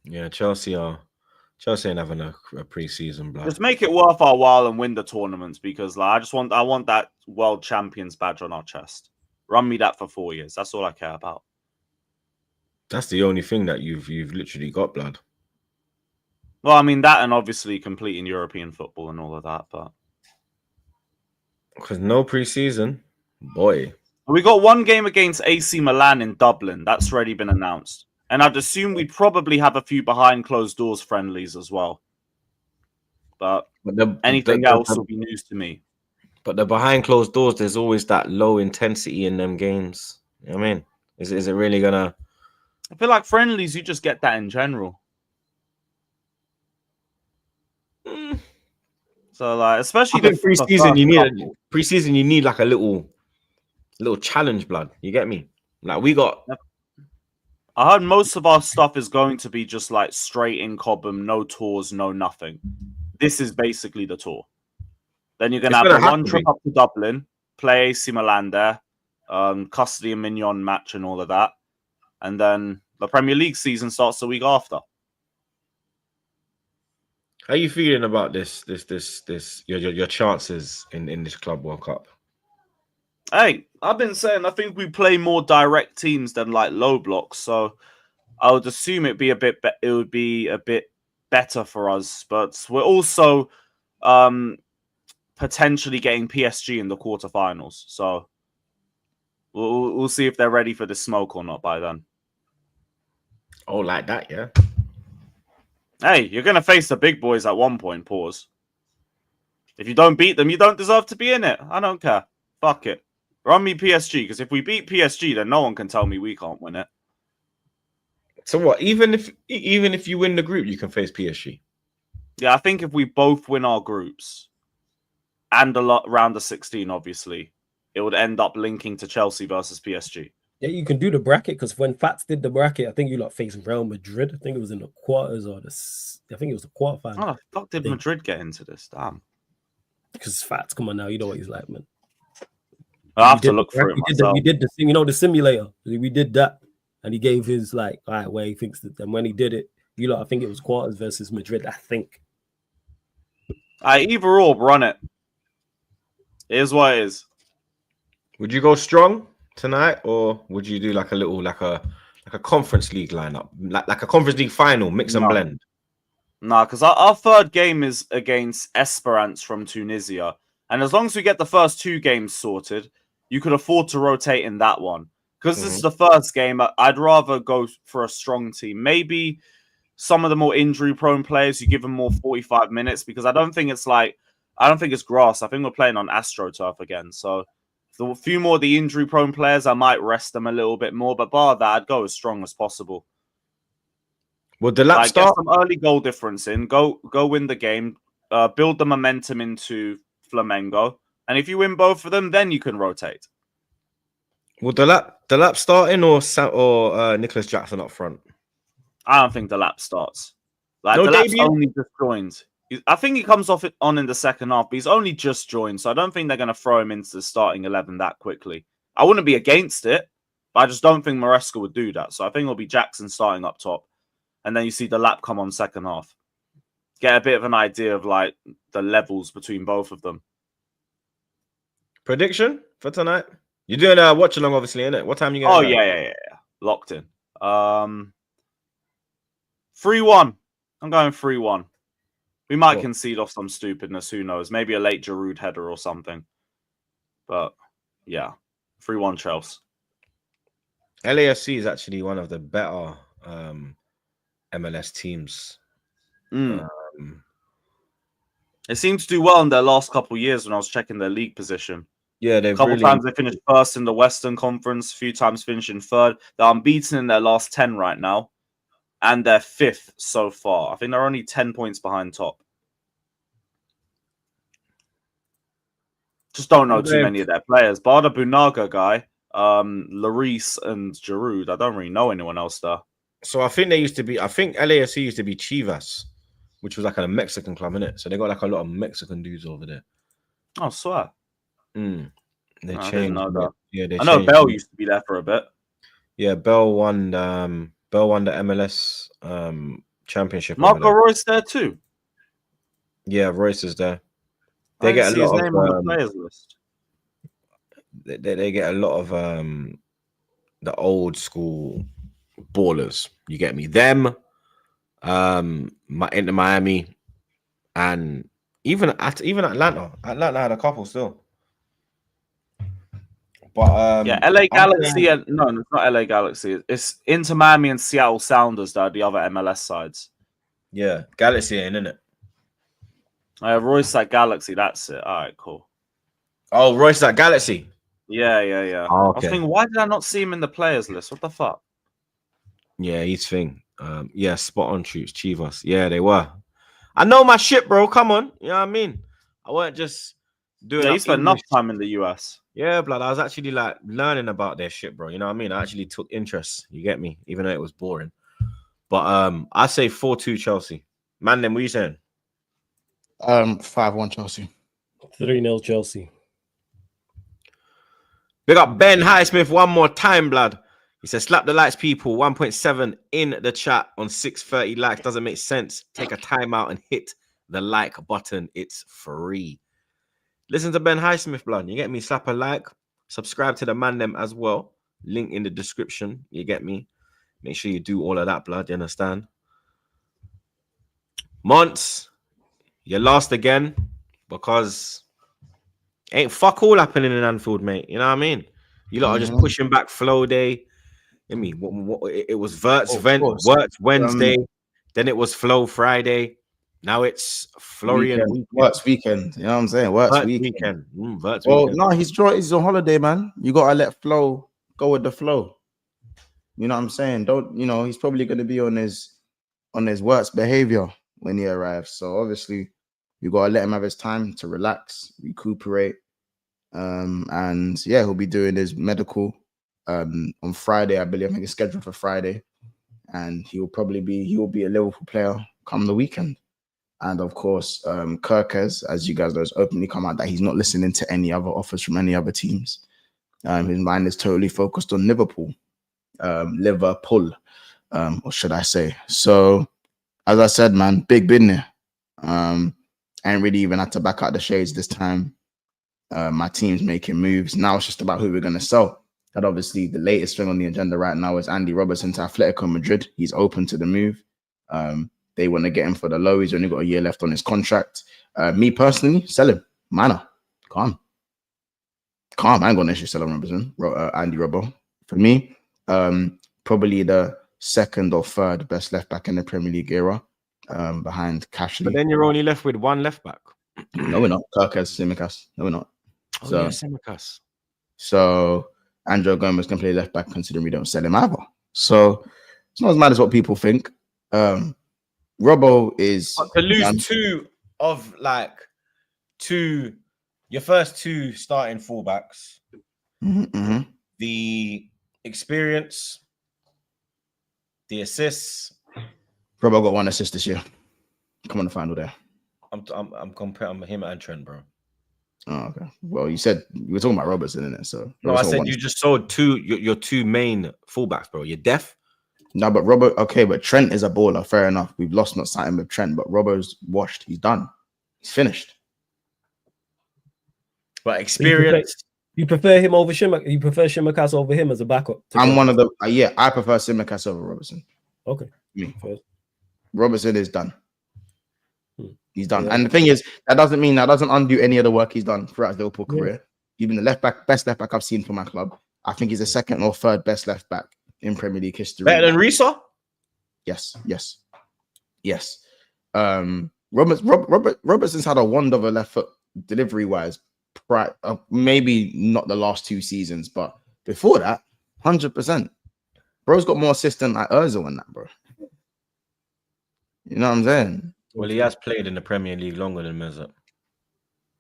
Yeah, Chelsea ain't having a preseason. Blood. Just make it worth our while and win the tournaments because like I want that world champions badge on our chest. Run me that for 4 years. That's all I care about. That's the only thing that you've literally got, blood. Well, I mean that, and obviously completing European football and all of that, but because no preseason, boy. We got one game against AC Milan in Dublin. That's already been announced, and I'd assume we'd probably have a few behind closed doors friendlies as well. But anything else will be news to me. But the behind closed doors, there's always that low intensity in them games. You know what I mean, is it really gonna? I feel like friendlies, you just get that in general. So like, especially the preseason, you need like a little challenge, blood. You get me? Like we got. I heard most of our stuff is going to be just like straight in Cobham, no tours, no nothing. This is basically the tour. Then you're gonna have one trip up to Dublin, play AC Milan there, custody and Mignon match and all of that, and then the Premier League season starts the week after. How are you feeling about this? Your chances in this Club World Cup? Hey, I've been saying I think we play more direct teams than like low blocks, so I would assume it would be a bit better for us. But we're also potentially getting PSG in the quarterfinals, so we'll see if they're ready for the smoke or not by then. Oh, like that, yeah. Hey, you're going to face the big boys at one point, pause. If you don't beat them, you don't deserve to be in it. I don't care. Fuck it. Run me PSG, because if we beat PSG, then no one can tell me we can't win it. So what? Even if you win the group, you can face PSG? Yeah, I think if we both win our groups, and round of 16, obviously, it would end up linking to Chelsea versus PSG. Yeah, you can do the bracket because when Fats did the bracket, I think you lot faced Real Madrid. I think it was in the quarters or I think it was the quarterfinal. How the fuck did Madrid get into this? Damn. Because Fats, come on now, you know what he's like, man. I have to look for it myself. We did the thing, the simulator. We did that, and he gave his like, all right, where he thinks that. And when he did it, I think it was quarters versus Madrid. I think. Either or, run it. It is what it is. Would you go strong tonight, or would you do like a conference league lineup, like a conference league final, mix and blend? No, because our third game is against Esperance from Tunisia, and as long as we get the first two games sorted, you could afford to rotate in that one. Because this is the first game, I'd rather go for a strong team. Maybe some of the more injury-prone players, you give them more 45 minutes, because I don't think it's grass. I think we're playing on AstroTurf again, so. A few more of the injury-prone players, I might rest them a little bit more. But bar that, I'd go as strong as possible. Would the lap start? Get some early goal difference in. Go win the game. build the momentum into Flamengo, and if you win both of them, then you can rotate. Well, the lap starting or Nicholas Jackson up front? I don't think the lap starts. Like No the lap's debut? only just joined. I think he comes off it on in the second half, but he's only just joined, so I don't think they're going to throw him into the starting 11 that quickly. I wouldn't be against it, but I just don't think Maresca would do that. So I think it'll be Jackson starting up top, and then you see the lap come on second half. Get a bit of an idea of like the levels between both of them. Prediction for tonight? You're doing a watch along, obviously, innit? What time you going? Oh yeah. Locked in. 3-1. I'm going 3-1. We might Cool. concede off some stupidness. Who knows? Maybe a late Giroud header or something. But yeah, 3-1 Chelsea. LAFC is actually one of the better MLS teams. They seem to do well in their last couple of years when I was checking their league position. Yeah, they've A couple really... times they finished first in the Western Conference, a few times finishing third. They're unbeaten in their last 10 right now. And they're 5th so far. I think they're only 10 points behind top. Just don't know too many of their players. Bar the Bunaga guy, Lloris and Giroud. I don't really know anyone else there. So I think LAFC used to be Chivas, which was like a Mexican club, innit? So they got like a lot of Mexican dudes over there. Oh, swear. They I changed. didn't know that. Yeah, I know Bell used to be there for a bit. Yeah, Bell won the MLS championship. Marco Royce there too. Yeah, Royce is there. I They didn't get see a his lot name of on the players list. They get a lot of the old school ballers. You get me? Them, into Miami, and even Atlanta. Atlanta had a couple still. But yeah, LA Galaxy. No, it's not LA Galaxy. It's Inter Miami and Seattle Sounders that are the other MLS sides. Yeah, Galaxy ain't in it. Royce at Galaxy. That's it. All right, cool. Oh, Royce at Galaxy. Yeah. Oh, I was okay. thinking, why did I not see him in the players list? What the fuck? Yeah, he's thing. Yeah, spot on, Troops, Chivas. Yeah, they were. I know my shit, bro. Come on. You know what I mean? I weren't just doing Yeah, he spent enough time in the US. Yeah, blood. I was actually like learning about their shit, bro. You know what I mean? I actually took interest. You get me? Even though it was boring. But I say 4-2 Chelsea. Man, then what are you saying? 5-1 Chelsea. 3-0 Chelsea. Big up Ben Highsmith one more time, blood. He says, slap the likes, people. 1.7 in the chat on 630 likes. Doesn't make sense. Take a timeout and hit the like button. It's free. Listen to Ben Highsmith, blood. You get me? Slap a like. Subscribe to the man them as well. Link in the description. You get me? Make sure you do all of that, blood. You understand? Months, you lost again because ain't fuck all happening in Anfield, mate. You know what I mean? You lot are just pushing back flow day. I mean, it was Wirtz Wednesday, then it was Flow Friday. Now it's Florian weekend. Wirtz weekend. You know what I'm saying? Wirtz weekend. Wirtz weekend. weekend. No, he's on holiday, man. You gotta let flow go with the flow. You know what I'm saying? He's probably gonna be on his Wirtz behavior when he arrives. So obviously, you gotta let him have his time to relax, recuperate. And yeah, he'll be doing his medical on Friday, I believe. I think it's scheduled for Friday, and he will be a Liverpool player come the weekend. And of course, Gyokeres, as you guys know, has openly come out that he's not listening to any other offers from any other teams. His mind is totally focused on Liverpool, or should I say? So, as I said, man, big business. I ain't really even had to back out the shades this time. My team's making moves. Now it's just about who we're going to sell. And obviously, the latest thing on the agenda right now is Andy Robertson to Atletico Madrid. He's open to the move. They want to get him for the low. He's only got a year left on his contract. Me personally, sell him. Manner. Calm. I ain't got an issue selling Robertson. Andy Robbo. For me, probably the second or third best left back in the Premier League era, behind Cashley. But then you're only left with one left back. No, we're not. Gyokeres, Tsimikas. No, we're not. Tsimikas. So Andrew Gomez can play left back considering we don't sell him either. So it's not as mad as what people think. Robbo is to lose two of like your first two starting fullbacks, the experience, the assists. Robbo got 1 assist this year. Come on the final there. I'm comparing him and Trent, bro. Oh, okay. Well, you said you were talking about Robertson in it, so no, I said you just sold your two main fullbacks, bro. You're deaf. No, but Robbo, okay, but Trent is a baller. Fair enough. We've lost not starting with Trent, but Robbo's washed. He's done. He's finished. But experience. You prefer him over Shimak? You prefer Shimikas over him as a backup? I'm one of the I prefer Tsimikas over Robertson. Okay. Me. First. Robertson is done. He's done. Yeah. And the thing is, that doesn't undo any of the work he's done throughout his Liverpool career. Even the best left back I've seen for my club. I think he's the second or third best left back in Premier League history. Better than Risa? Yes. Robertson's had a wand of a left foot delivery wise. Maybe not the last 2 seasons, but before that, 100%. Bro's got more assists than like Ozil in that, bro. You know what I'm saying? Well, he has played in the Premier League longer than Meza.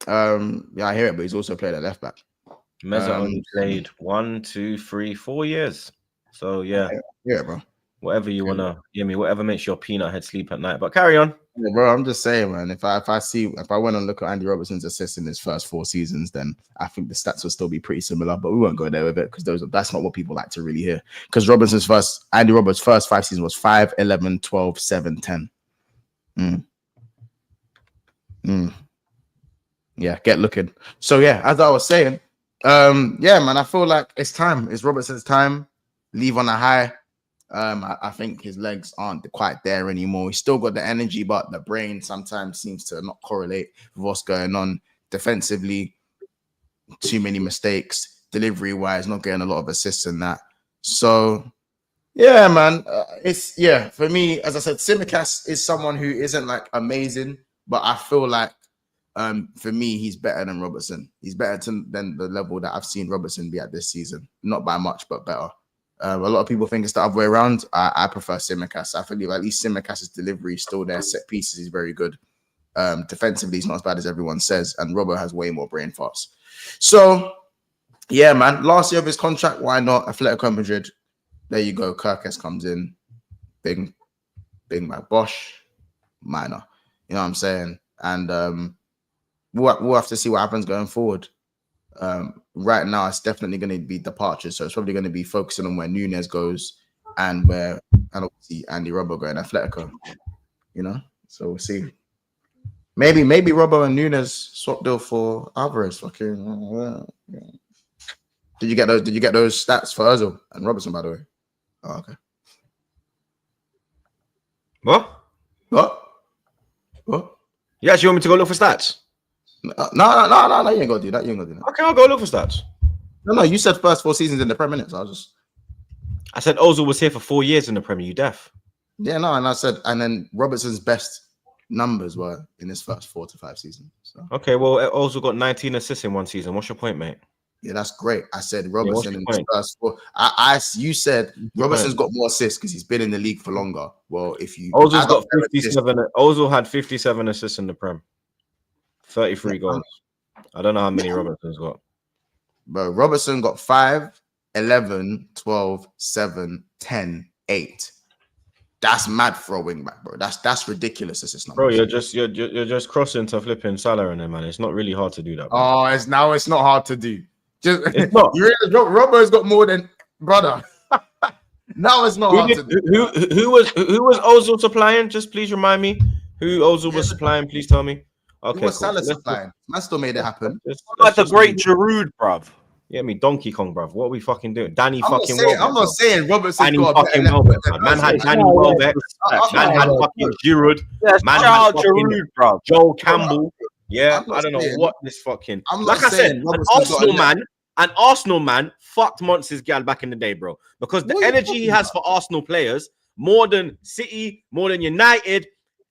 Yeah, I hear it, but he's also played at left back. Meza only played 1, 2, 3, 4 years. So yeah, bro. Whatever you wanna, whatever makes your peanut head sleep at night. But carry on. Yeah, bro, I'm just saying, man. If I went and look at Andy Robertson's assists in his first 4 seasons, then I think the stats will still be pretty similar. But we won't go there with it because that's not what people like to really hear. Because Andy Roberts' first 5 seasons was 5, 11, 12, 7, 10. Yeah, get looking. So yeah, as I was saying, yeah, man, I feel like it's time. It's Robertson's time. Leave on a high. I think his legs aren't quite there anymore. He's still got the energy, but the brain sometimes seems to not correlate with what's going on defensively. Too many mistakes, delivery-wise, not getting a lot of assists in that. So, yeah, man, for me, as I said, Tsimikas is someone who isn't like amazing, but I feel like for me, he's better than Robertson. He's better than the level that I've seen Robertson be at this season. Not by much, but better. A lot of people think it's the other way around. I prefer Tsimikas. I believe at least Tsimikas' delivery is still there. Set pieces, he's very good. Defensively, he's not as bad as everyone says. And Robbo has way more brain farts. So, yeah, man. Last year of his contract, why not? Atletico Madrid. There you go. Gyokeres comes in. Bing by Bosch. Minor. You know what I'm saying? And we'll have to see what happens going forward. Right now, it's definitely going to be departures. So it's probably going to be focusing on where Nunes goes and obviously Andy Robbo going Atletico. You know? So we'll see. Maybe Robbo and Nunes swap deal for Alvarez. Fucking. Did you get those stats for Ozil and Robertson, by the way? Oh, okay. What? You actually want me to go look for stats? No, you ain't gonna do that. Okay, I'll go look for stats. No, you said first 4 seasons in the Premier League. So I said Ozil was here for 4 years in the Premier. You deaf? Yeah, no, and I said, and then Robertson's best numbers were in his first 4 to 5 seasons. So. Okay, well, Ozil got 19 assists in 1 season. What's your point, mate? Yeah, that's great. I said Robertson in his point? first 4. You said Robertson's got more assists because he's been in the league for longer. Well, if you Ozil's got 57. Ozil had 57 assists in the Prem. 33 goals. I don't know how many Robertson's got. But Robertson got 5, 11, 12, 7, 10, 8. That's mad for a wing back, bro. That's ridiculous assist numbers. Bro, you're just crossing to flipping Salah in there, man. It's not really hard to do that, bro. Oh, it's not hard to do. It's not. Robbo's got more than brother. Now it's not hard to do. Who was Ozil supplying? Just please remind me who Ozil was supplying. Please tell me. Okay, who was Salah supplying? Man still made it happen. Like the great Giroud, bruv. Yeah, me Donkey Kong, bruv. What are we fucking doing? I'm not saying Robertson Danny fucking Welbeck, man. Man had Danny Welbeck. Man had fucking Giroud. Man had Giroud, bruv. Joel Campbell. Yeah, I don't know what this fucking. Like I said, an Arsenal man fucked Monts' gal back in the day, bro. Because the energy he has for Arsenal players, more than City, more than United,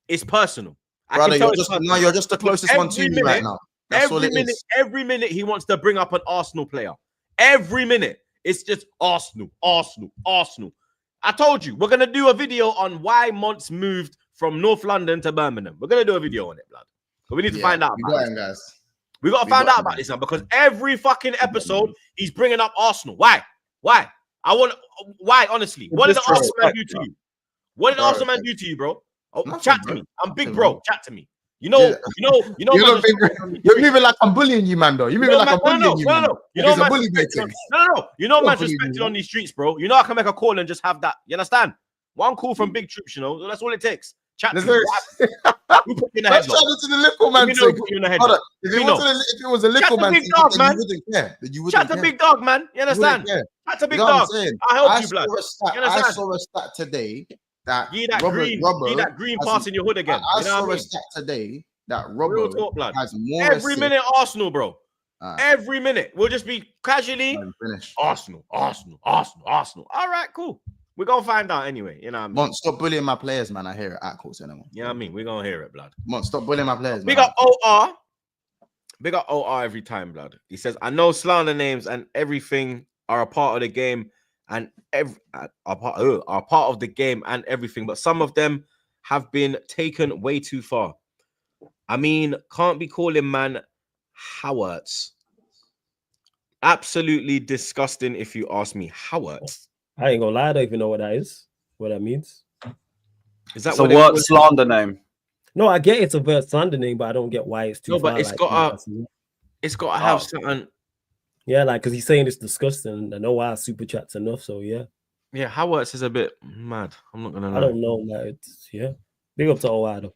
is personal. Brother, you're just the closest one to me right now. Every minute he wants to bring up an Arsenal player. Every minute. It's just Arsenal. I told you, we're going to do a video on why Monts moved from North London to Birmingham. We're going to do a video on it, blood. But we need to Yeah, find out we about got this. him, guys. We got to We find got out him, about man. this, man, because every fucking episode he's bringing up Arsenal. Why? Why? Why? Honestly, what did the Arsenal man do to you? What did Bro, Arsenal man do to you, bro? Oh, nothing, chat to bro. me. I'm big Nothing, bro. bro. Chat to me. You Yeah. know, You're man. not big, you're moving like I'm bullying you, man. Though you're moving like I'm bullying you, man. You Like know, it's a man's bully respected on, baiting. no. You know, You're man's bullying me, respected man. on these streets, bro. You know, I can make a call and just have that. You understand? One call from Big Troops, you know, that's all it takes. Chat to There's me. no- Who put you in the Let's headlock? shout out to the little man. We know who put you in the Hold headlock. on. If We it know. was a little to man, big thing, dog, then man. you wouldn't care. Then you wouldn't Chat to care. Big Dog, man. You You wouldn't understand? care. Chat to You Big know what I'm Dog. saying? I help I you, blood. saw a stat. You I understand? saw a stat today that Give that Robbo green has- pass in your hood again. I you know saw what I a mean? stat today that Real Robbo talk, blood. has more Every assists. minute Arsenal, bro. Every minute. We'll just be casually Finish. Arsenal. All right, cool. We're going to find out anyway. You know what I mean? Mont, stop bullying my players, man. I hear it at courts anymore. You know what I mean? We're going to hear it, blood. Mont, stop bullying my players, Big man. up OR. Big up OR every time, blood. He says, I know slander names and everything are a part of the game and are part of the game and everything, but some of them have been taken way too far. I mean, can't be calling man Howards. Absolutely disgusting if you ask me. Howards. I ain't gonna lie, I don't even know what that is, what that means. Is that It's a what they word call it? slander name. No, I get it's a verse slander name, but I don't get why it's too No, far. but it's like, got to have something. yeah, like because he's saying it's disgusting. I know why super chat's enough, so yeah. Yeah, Howards is a bit mad. I'm not gonna lie. I don't know, like it's Big up to OI though.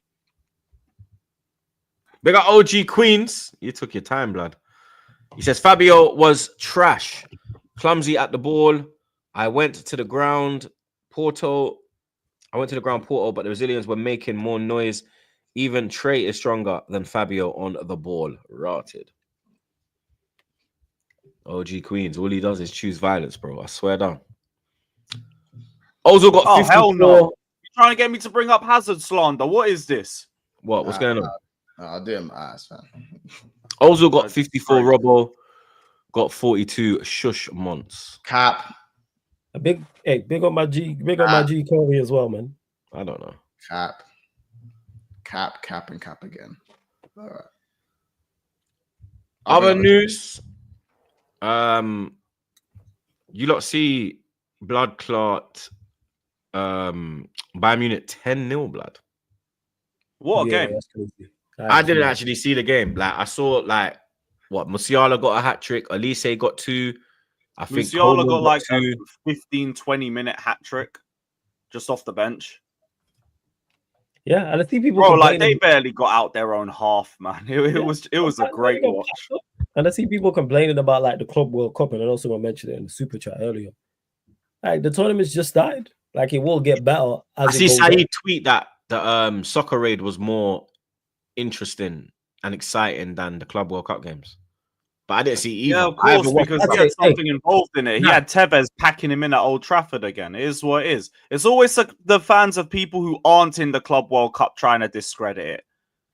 Big up OG Queens. You took your time, blood. He says Fabio was trash, clumsy at the ball. I went to the ground, Porto, but the Brazilians were making more noise. Even Trey is stronger than Fabio on the ball. Rotted. OG Queens, all he does is choose violence, bro. I swear down. Ozil got 54. Hell no. You're trying to get me to bring up Hazard slander. What is this? What? What's going on? I'll do it my ass, man. Ozil got 54. Robbo got 42. Shush months. Cap. Big up my G Corey as well, man. I don't know. Cap again. All right. Other news. You lot see blood clot. Bayern Munich 10-0 blood. What a Yeah, game. that's crazy. I didn't actually see the game. Like I saw Musiala got a hat trick. Elise got 2. I think Musiala Coleman got like 2. a 15-20 minute hat trick just off the bench. Yeah, and I see people Bro, like they complaining- barely got out their own half, man. It was a great watch. And I see people complaining about like the Club World Cup, and I also want to mention it in the super chat earlier. Like the tournament's just started. Like it will get better. As I see it goes Saeed on. tweet that the soccer raid was more interesting and exciting than the Club World Cup games. But I didn't see either. Yeah, of course, because he had something involved in it. He Nah. had Tevez packing him in at Old Trafford again. It is what it is. It's always the fans of people who aren't in the Club World Cup trying to discredit it.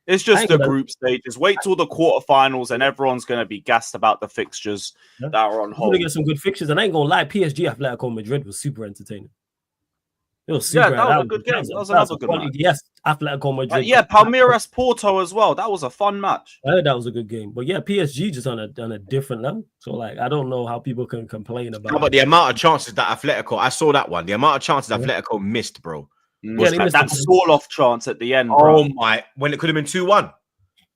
It's I just ain't the gonna- group stages. Wait till the quarterfinals and everyone's going to be gassed about the fixtures Yeah. that are on We're hold. gonna get some good fixtures, and I ain't gonna lie. PSG Atletico Madrid was super entertaining. It was Yeah, super. that was a good game. That was another good match. Yes, Atletico Madrid. Yeah, Palmeiras Porto as well. That was a fun match. I heard that was a good game, but yeah, PSG just on a different level. So like, I don't know how people can complain about. No, but the amount of chances that Atletico, I saw that one. The amount of chances Yeah. Atletico missed, bro. Yeah, they missed That the- Sorloth chance at the end, bro. Oh my! When it could have been 2-1.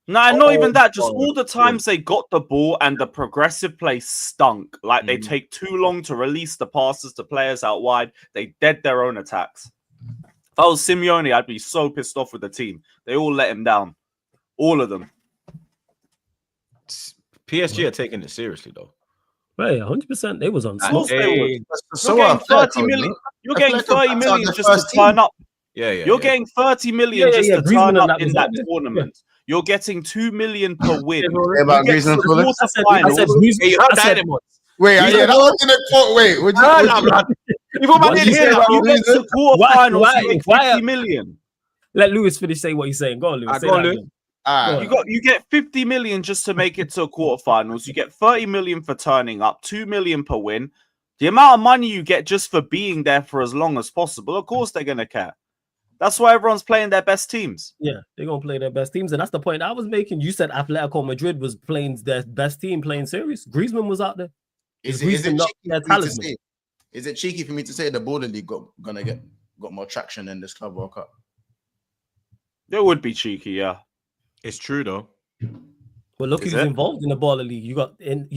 No, not even that. Just God. all the times they got the ball and the progressive play stunk. Like they take too long to release the passes to players out wide. They dead their own attacks. If I was Simeone, I'd be so pissed off with the team. They all let him down. All of them. PSG are taking it seriously though. Right, 100%. They was on. Like, smoke. hey, You're getting 30 million. You're getting 30 million just to turn up. yeah. You're getting 30 million Yeah, just yeah, to Griezmann turn and up that in was that it, yeah. tournament. You're getting 2 million per win. about You get to Griezmann the for this? I said, quarterfinals. Hey, you heard that anymore? Wait, yeah, that was in the court. Wait, would you? Nah, blood. You thought I What didn't you hear say that? about You get to the quarterfinals, Why- you make why- 50 million. Let Lewis finish saying what he's saying. Go on, Lewis. Say go on, that Lewis. again. You get 50 million just to make it to a quarterfinals. You get 30 million for turning up, 2 million per win. The amount of money you get just for being there for as long as possible, of course they're gonna care. That's why everyone's playing their best teams. Yeah, they're gonna play their best teams, and that's the point I was making. You said Atletico Madrid was playing their best team, playing serious. Griezmann was out there. Is Griezmann it not cheeky their for me to talisman? say? Is it cheeky for me to say the Border League got more traction in this Club World Cup? It would be cheeky, yeah. It's true though. But look Is who's it? involved in the baller league. You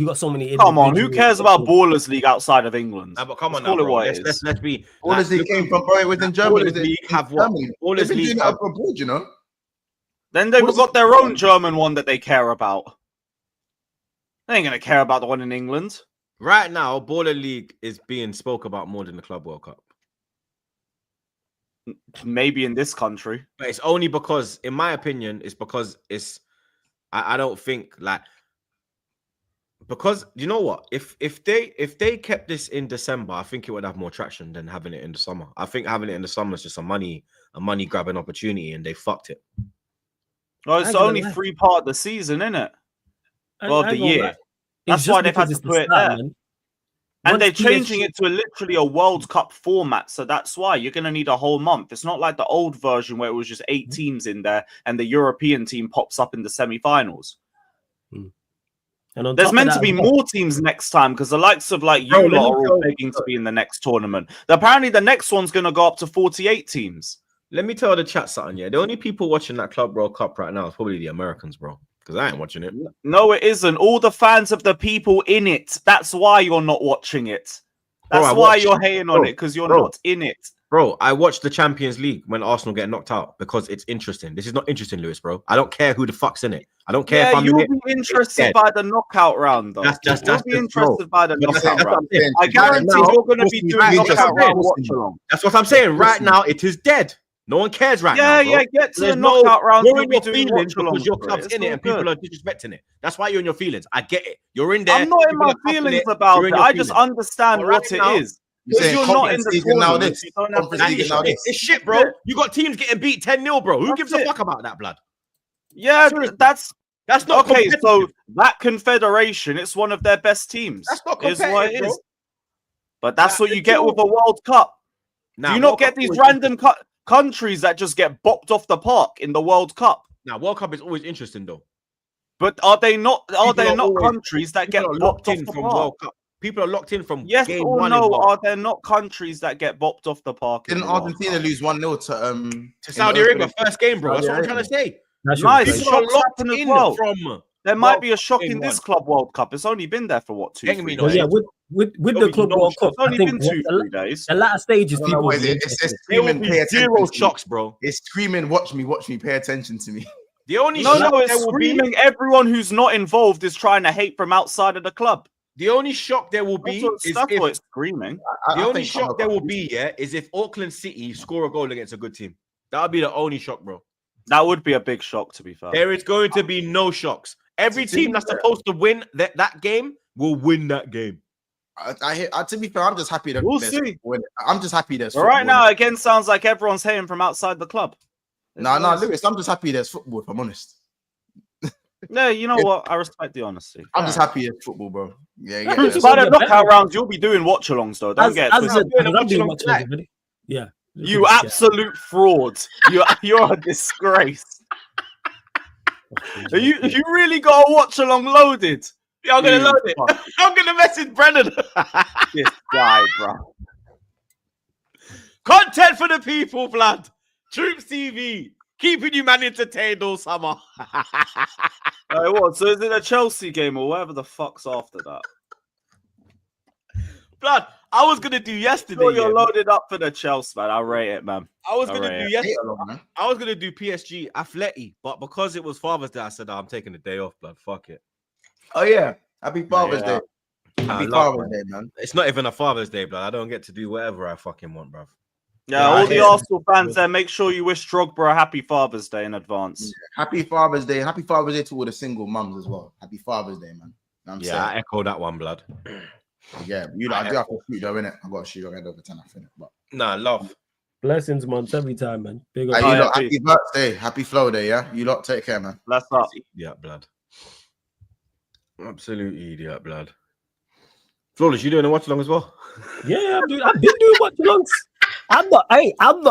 got so many. Come on, who individual- cares about Ballers League outside of England? But come on Let's now, call it bro. what it Let's is. be. All this league came from, bro. It was in Germany. Ballers League have what? Ballers They've been League doing it have- up abroad, you know. Then they've What is got it? their own German one that they care about. They ain't gonna care about the one in England. Right now, Baller League is being spoke about more than the Club World Cup. Maybe in this country. But it's only because, in my opinion, it's because it's. I don't think like because you know what? If they kept this in December, I think it would have more traction than having it in the summer. I think having it in the summer is just a money grabbing opportunity, and they fucked it. Well, I it's ain't gonna only lie. 3 part of the season, isn't it? I- Well, I the ain't gonna year. lie. It's That's just why they've had because to it's the put it start, there. man. And they're Once changing PSG it to literally a World Cup format, so that's why you're going to need a whole month. It's not like the old version where it was just 8 teams in there and the European team pops up in the semi-finals. And on There's top of meant that to be as well- more teams next time because the likes of like Bro, you let me lot are all tell- begging to be in the next tournament. Apparently, the next one's going to go up to 48 teams. Let me tell the chat something. Yeah, the only people watching that Club World Cup right now is probably the Americans, bro. Because I ain't watching it. No, it isn't. All the fans of the people in it. That's why you're not watching it. Bro, That's I why watch- you're hating on bro, it because you're bro. not in it. Bro, I watched the Champions League when Arsenal get knocked out because it's interesting. This is not interesting, Lewis, bro. I don't care who the fuck's in it. I don't care if Yeah, I'm you'll in it. be interested dead. by the knockout round, though. That's You'll be just- interested by the But that's- knockout that's what round. I'm saying. I guarantee Right now, you're going to be doing we just knockout said- round watch along. That's what I'm saying. Right now, it is dead. No one cares right now. Yeah, bro. yeah, get to the There's no- knockout round. You're You'll in be your doing feelings watch along because your club's in it and people are disrespecting it. That's why you're in your feelings. I get it. You're in there. I'm not in people my are cupping feelings it, about you're it. in your I just feelings. understand But right what it now- is. You're Because saying you're not in Conference the League and now tournament, this. you don't have Conference to League see and now it. this. It's shit, bro. Yeah. You got teams getting beat 10-0, bro. Who That's gives a it. fuck about that, blood? Yeah, Seriously. that's That's not okay. So competitive. that confederation, it's one of their best teams. That's not Is what competitive, it bro. is. But that's That- what you get with a World Cup. Now, Do you not World get Cup these always random countries that just get bopped off the park in the World Cup? Now, World Cup is always interesting, though. But are they not? Are People there are not always- countries that get People are bopped locked off in the from park? World Cup. People are locked in from Yes game or one no? in World Are Cup. there not countries that get bopped off the park? in Didn't the World Argentina Cup? lose 1-0 to To Saudi Arabia, first game, bro. That's Saudi what I'm trying to say. That's Nice. right. People are Shocks locked happen as in well. from. There might World be a shock Cup in in this one. Club World Cup. It's only been there for what, Hang 2-3 me days? no But yeah, head. with There'll the be Club no World shock. Cup, It's only I think been what 2-3 days. the latter stages, No, people. wait, will be it's interested. There will screaming, be pay attention zero to me. shocks, bro. It's screaming, watch me, pay attention to me. The only No, shock no, it's there will be. screaming. Everyone who's not involved is trying to hate from outside of the club. The only shock there will That's be what, is that's if what it's screaming. the only shock there will be, yeah, is if Auckland City score a goal against a good team. That would be the only shock, bro. That would be a big shock, to be fair. There is going to be no shocks. Every team that's supposed to win that game will win that game. To be fair, I'm just happy that We'll there's see. football in it. I'm just happy there's But right football now, again, sounds like everyone's hating from outside the club. in it. No, Lewis, I'm just happy there's football, if I'm honest. No, you know what? I respect the honesty. I'm just happy there's football, bro. Yeah, yeah. Troops By Yeah, the better. knockout rounds, you'll be doing watch-alongs, though. Don't As, get it as, twisted. a, as I'm watch doing along much tonight. everybody. Yeah. You absolute fraud. You're a disgrace. You really got a watch-along loaded? Yeah, I'm gonna You load it. fuck. I'm gonna message Brennan. This guy, bro. Content for the people, blood. TroopzTV, keeping you man entertained all summer. What? So is it a Chelsea game or whatever the fuck's after that? Blood, I was gonna do yesterday. Sure, you're yeah. loaded up for the Chelsea, man. I rate it, man. I was All gonna right, do yeah. yesterday. I was gonna do PSG Atleti, but because it was Father's Day, I said I'm taking the day off, blood. Fuck it. Oh yeah, happy Father's Yeah. Day. Happy I love Father's it. Day, man. It's not even a Father's Day, blood. I don't get to do whatever I fucking want, bruv. Yeah, Yeah, all I the hear you. Arsenal fans there, make sure you wish Drogba a happy Father's Day in advance. Happy Father's Day, and happy Father's Day to all the single mums as well. Happy Father's Day, man. Know what I'm Yeah, I echo that one, blood. saying? Yeah, you know, I do have to shoot though, innit? I got to shoot. I got over 10, I think. But Nah, love. Blessings, months every time, man. Big hey, up. Oh, you yeah, lot, peace. happy birthday, happy flow day, yeah. You lot take care, man. That's up. Idiot, blood. Absolute idiot, blood. Flawless, you doing a watch along as well? Yeah, I've been doing watch alongs. I'm not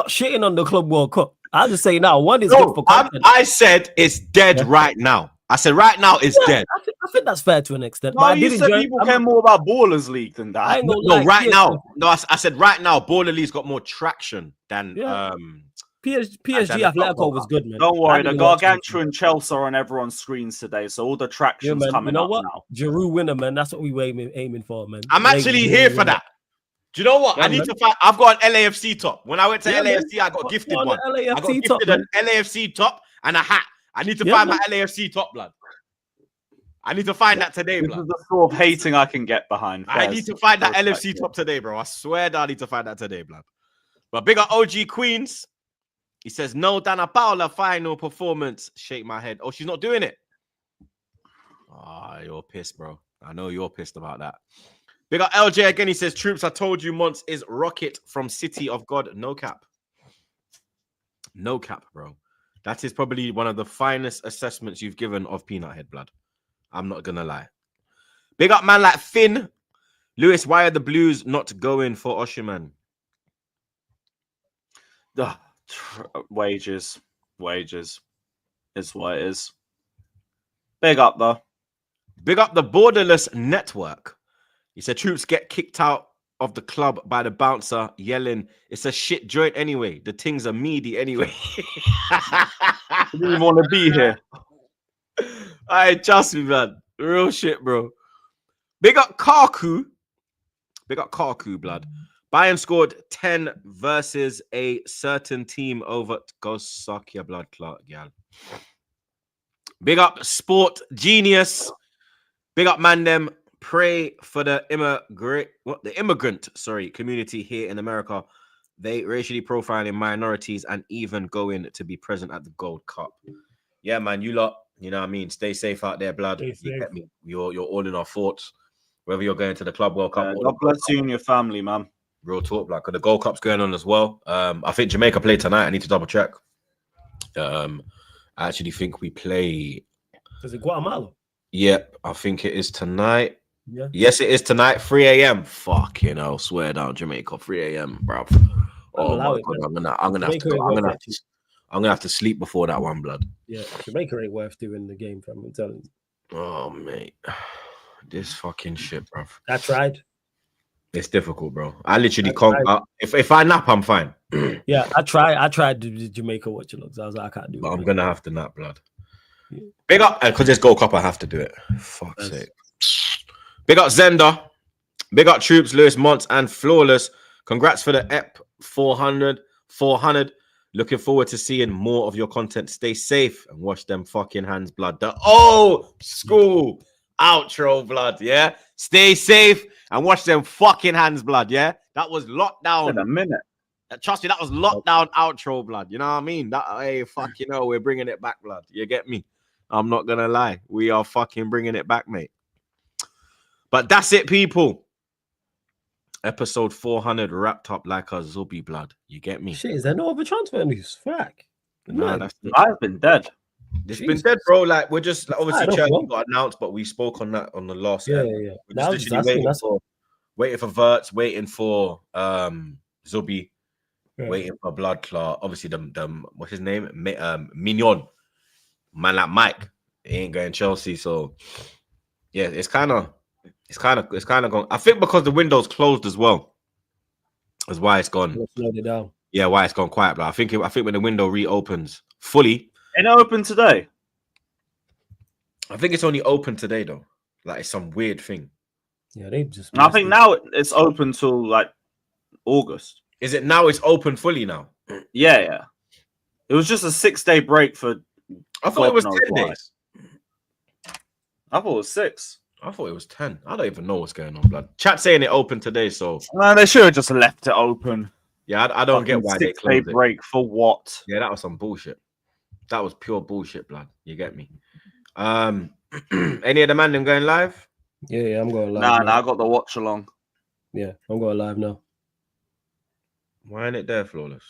shitting on the Club World Cup. I'll just say now, one is No, good for content. I said it's dead right now. I said right now it's dead. I think that's fair to an extent. No, but I you did said enjoy people it. care more about Ballers League than I that. ain't gonna No, lie, right PSG now. No, I said right now. Baller League's got more traction than PSG the Club Atletico World was Cup. good, man. Don't I worry, the didn't watch it. Gargantua and Chelsea are on everyone's screens today, so all the Yeah, traction's man. You coming know up what? now. Giroud winner, man. That's what we were aiming for, man. I'm actually here for that. Do you know what? Yeah, I need man. to find. I've got an LAFC top. When I went to Yeah, man. LAFC, I got gifted on one. the I got LAFC gifted top, an man. LAFC top and a hat. I need to Yeah, find man. my LAFC top, blood. I need to find that today, This blood. is the sort of hating I can get behind. I need to find that Respect LFC it. top today, bro. I swear that I need to find that today, blood. But big up OG Queens. He says, no, Dana Paula final performance. Shake my head. Oh, she's not doing it. Ah, you're pissed, bro. I know you're pissed about that. Big up LJ again. He says, Troops, I told you Monts is Rocket from City of God. No cap. No cap, bro. That is probably one of the finest assessments you've given of Peanut Head, blood. I'm not going to lie. Big up man like Finn. Lewis, why are the Blues not going for Oshiman? Wages is what it is. Big up though. Big up the Borderless Network. He said troops get kicked out of the club by the bouncer yelling, it's a shit joint anyway. The things are meaty anyway. I didn't even want to be here. I trust me, man. Real shit, bro. Big up Karku. Big up Karku, blood. Bayern scored 10 versus a certain team over. Go suck your blood clot, gal. Big up Sport Genius. Big up Mandem. Pray for the immigrant community here in America. They racially profiling minorities and even going to be present at the Gold Cup. Yeah, man, you lot, you know what I mean? Stay safe out there, blood. You get me? You're all in our thoughts. Whether you're going to the Club World Cup. God bless you and your family, man. Real talk, like the Gold Cup's going on as well. I think Jamaica play tonight. I need to double check. I actually think we play. Is it Guatemala? Yep, I think it is tonight. Yeah. Yes, it is tonight, 3 a.m. Fucking hell, swear down, Jamaica, 3 a.m., bro. Oh my God, I'm gonna have to sleep before that one, blood. Yeah, Jamaica ain't worth doing the game, fam. I'm telling you. Oh mate, this fucking shit, bro. I tried. It's difficult, bro. I literally can't. If I nap, I'm fine. Yeah, I tried the Jamaica watch looks. I was like, I can't do it. But I'm gonna have to nap, blood. Yeah. Big up, because there's Gold Cup, I have to do it. Fuck's sake. Big up Zenda. Big up Troops, Lewis Monts, and Flawless. Congrats for the EP 400. Looking forward to seeing more of your content. Stay safe and wash them fucking hands, blood. The old school outro, blood. Yeah. Stay safe and wash them fucking hands, blood. Yeah. That was lockdown. In a minute. Trust me, that was lockdown outro, blood. You know what I mean? Hey, fuck, you know, we're bringing it back, blood. You get me? I'm not gonna lie. We are fucking bringing it back, mate. But that's it, people. Episode 400 wrapped up like a zombie, blood. You get me? Shit, is there no other transfer news? Fuck. Nah, that's it. I've been dead. It's been dead, bro. Like, we're just obviously I Chelsea got announced, but we spoke on that on the last. Yeah. We're just literally waiting for Verts, waiting for Zubi, waiting for Blood Clot. Obviously, the what's his name? Mignon. Man like Mike. He ain't going Chelsea, so yeah, it's kind of gone. I think because the window's closed as well. That's why it's gone. Slowed it down. Yeah, why it's gone quiet. But I think when the window reopens fully. Ain't it open today? I think it's only open today though. Like it's some weird thing. Yeah, they just. I think now it's open till like August. Is it now? It's open fully now. Yeah. It was just a 6-day break for. I thought it was 10 days. I thought it was 6. I thought it was 10. I don't even know what's going on, blood. Chat saying it opened today, so Man, they should have just left it open. yeah, I don't get why they 6-day closed it. break for what? Yeah, that was some bullshit. That was pure bullshit, blood. You get me? Any of the man them going live? Yeah, I'm going live. Nah, I got the watch along. Yeah, I'm going live now. Why ain't it there, Flawless?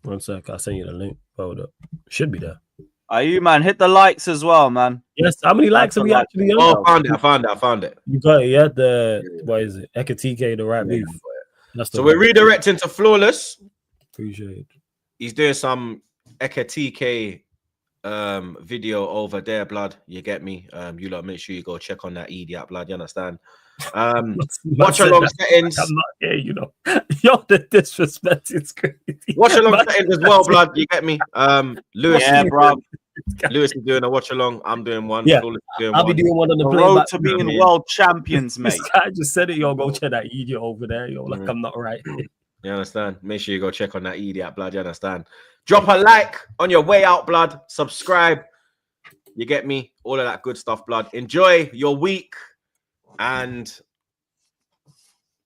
1 sec, I'll send you the link. Hold up. Should be there. Are you, man? Hit the likes as well, man. Yes, how many likes have we actually on? Oh, I found it. You got it, yeah? What is it? Ekitike, the right move. That's So we're redirecting to Flawless. Appreciate it. He's doing some Ekitike video over there, blood. You get me? You lot make sure you go check on that idiot, blood. You understand? Watch along settings. I'm not here, you know. Yo, the disrespect is crazy. Watch along settings as well, blood. You get me? Lewis, bro. Lewis is doing a watch along. I'm doing one. Yeah, doing I'll be doing one on the The play road back. to being world champions, mate. This guy just said it. Yo, go check that idiot over there. Yo, like I'm not right. You understand? Make sure you go check on that idiot, blood. You understand? Drop a like on your way out, blood. Subscribe. You get me? All of that good stuff, blood. Enjoy your week. And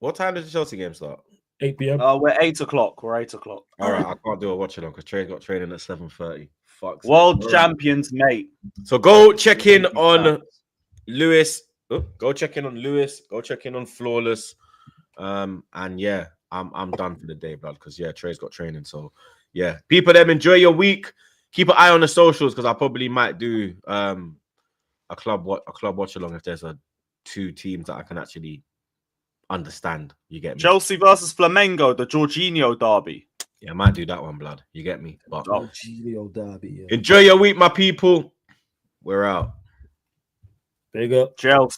what time does the Chelsea game start? 8 p.m. We're 8 o'clock. We're 8 o'clock. All right, I can't do a watch along because Trey's got training at 7:30. Fuck. World champions, mate. So go check in on Lewis. Oh, go check in on Lewis. Go check in on Flawless. And yeah, I'm done for the day, blood. Because yeah, Trey's got training. So yeah, people, them enjoy your week. Keep an eye on the socials because I probably might do a club watch along if there's two teams that I can actually understand. You get me? Chelsea versus Flamengo, the Jorginho derby. Yeah, I might do that one, blood. You get me? But Jorginho derby. Yeah. enjoy your week, my people. We're out. Big up. Chelsea.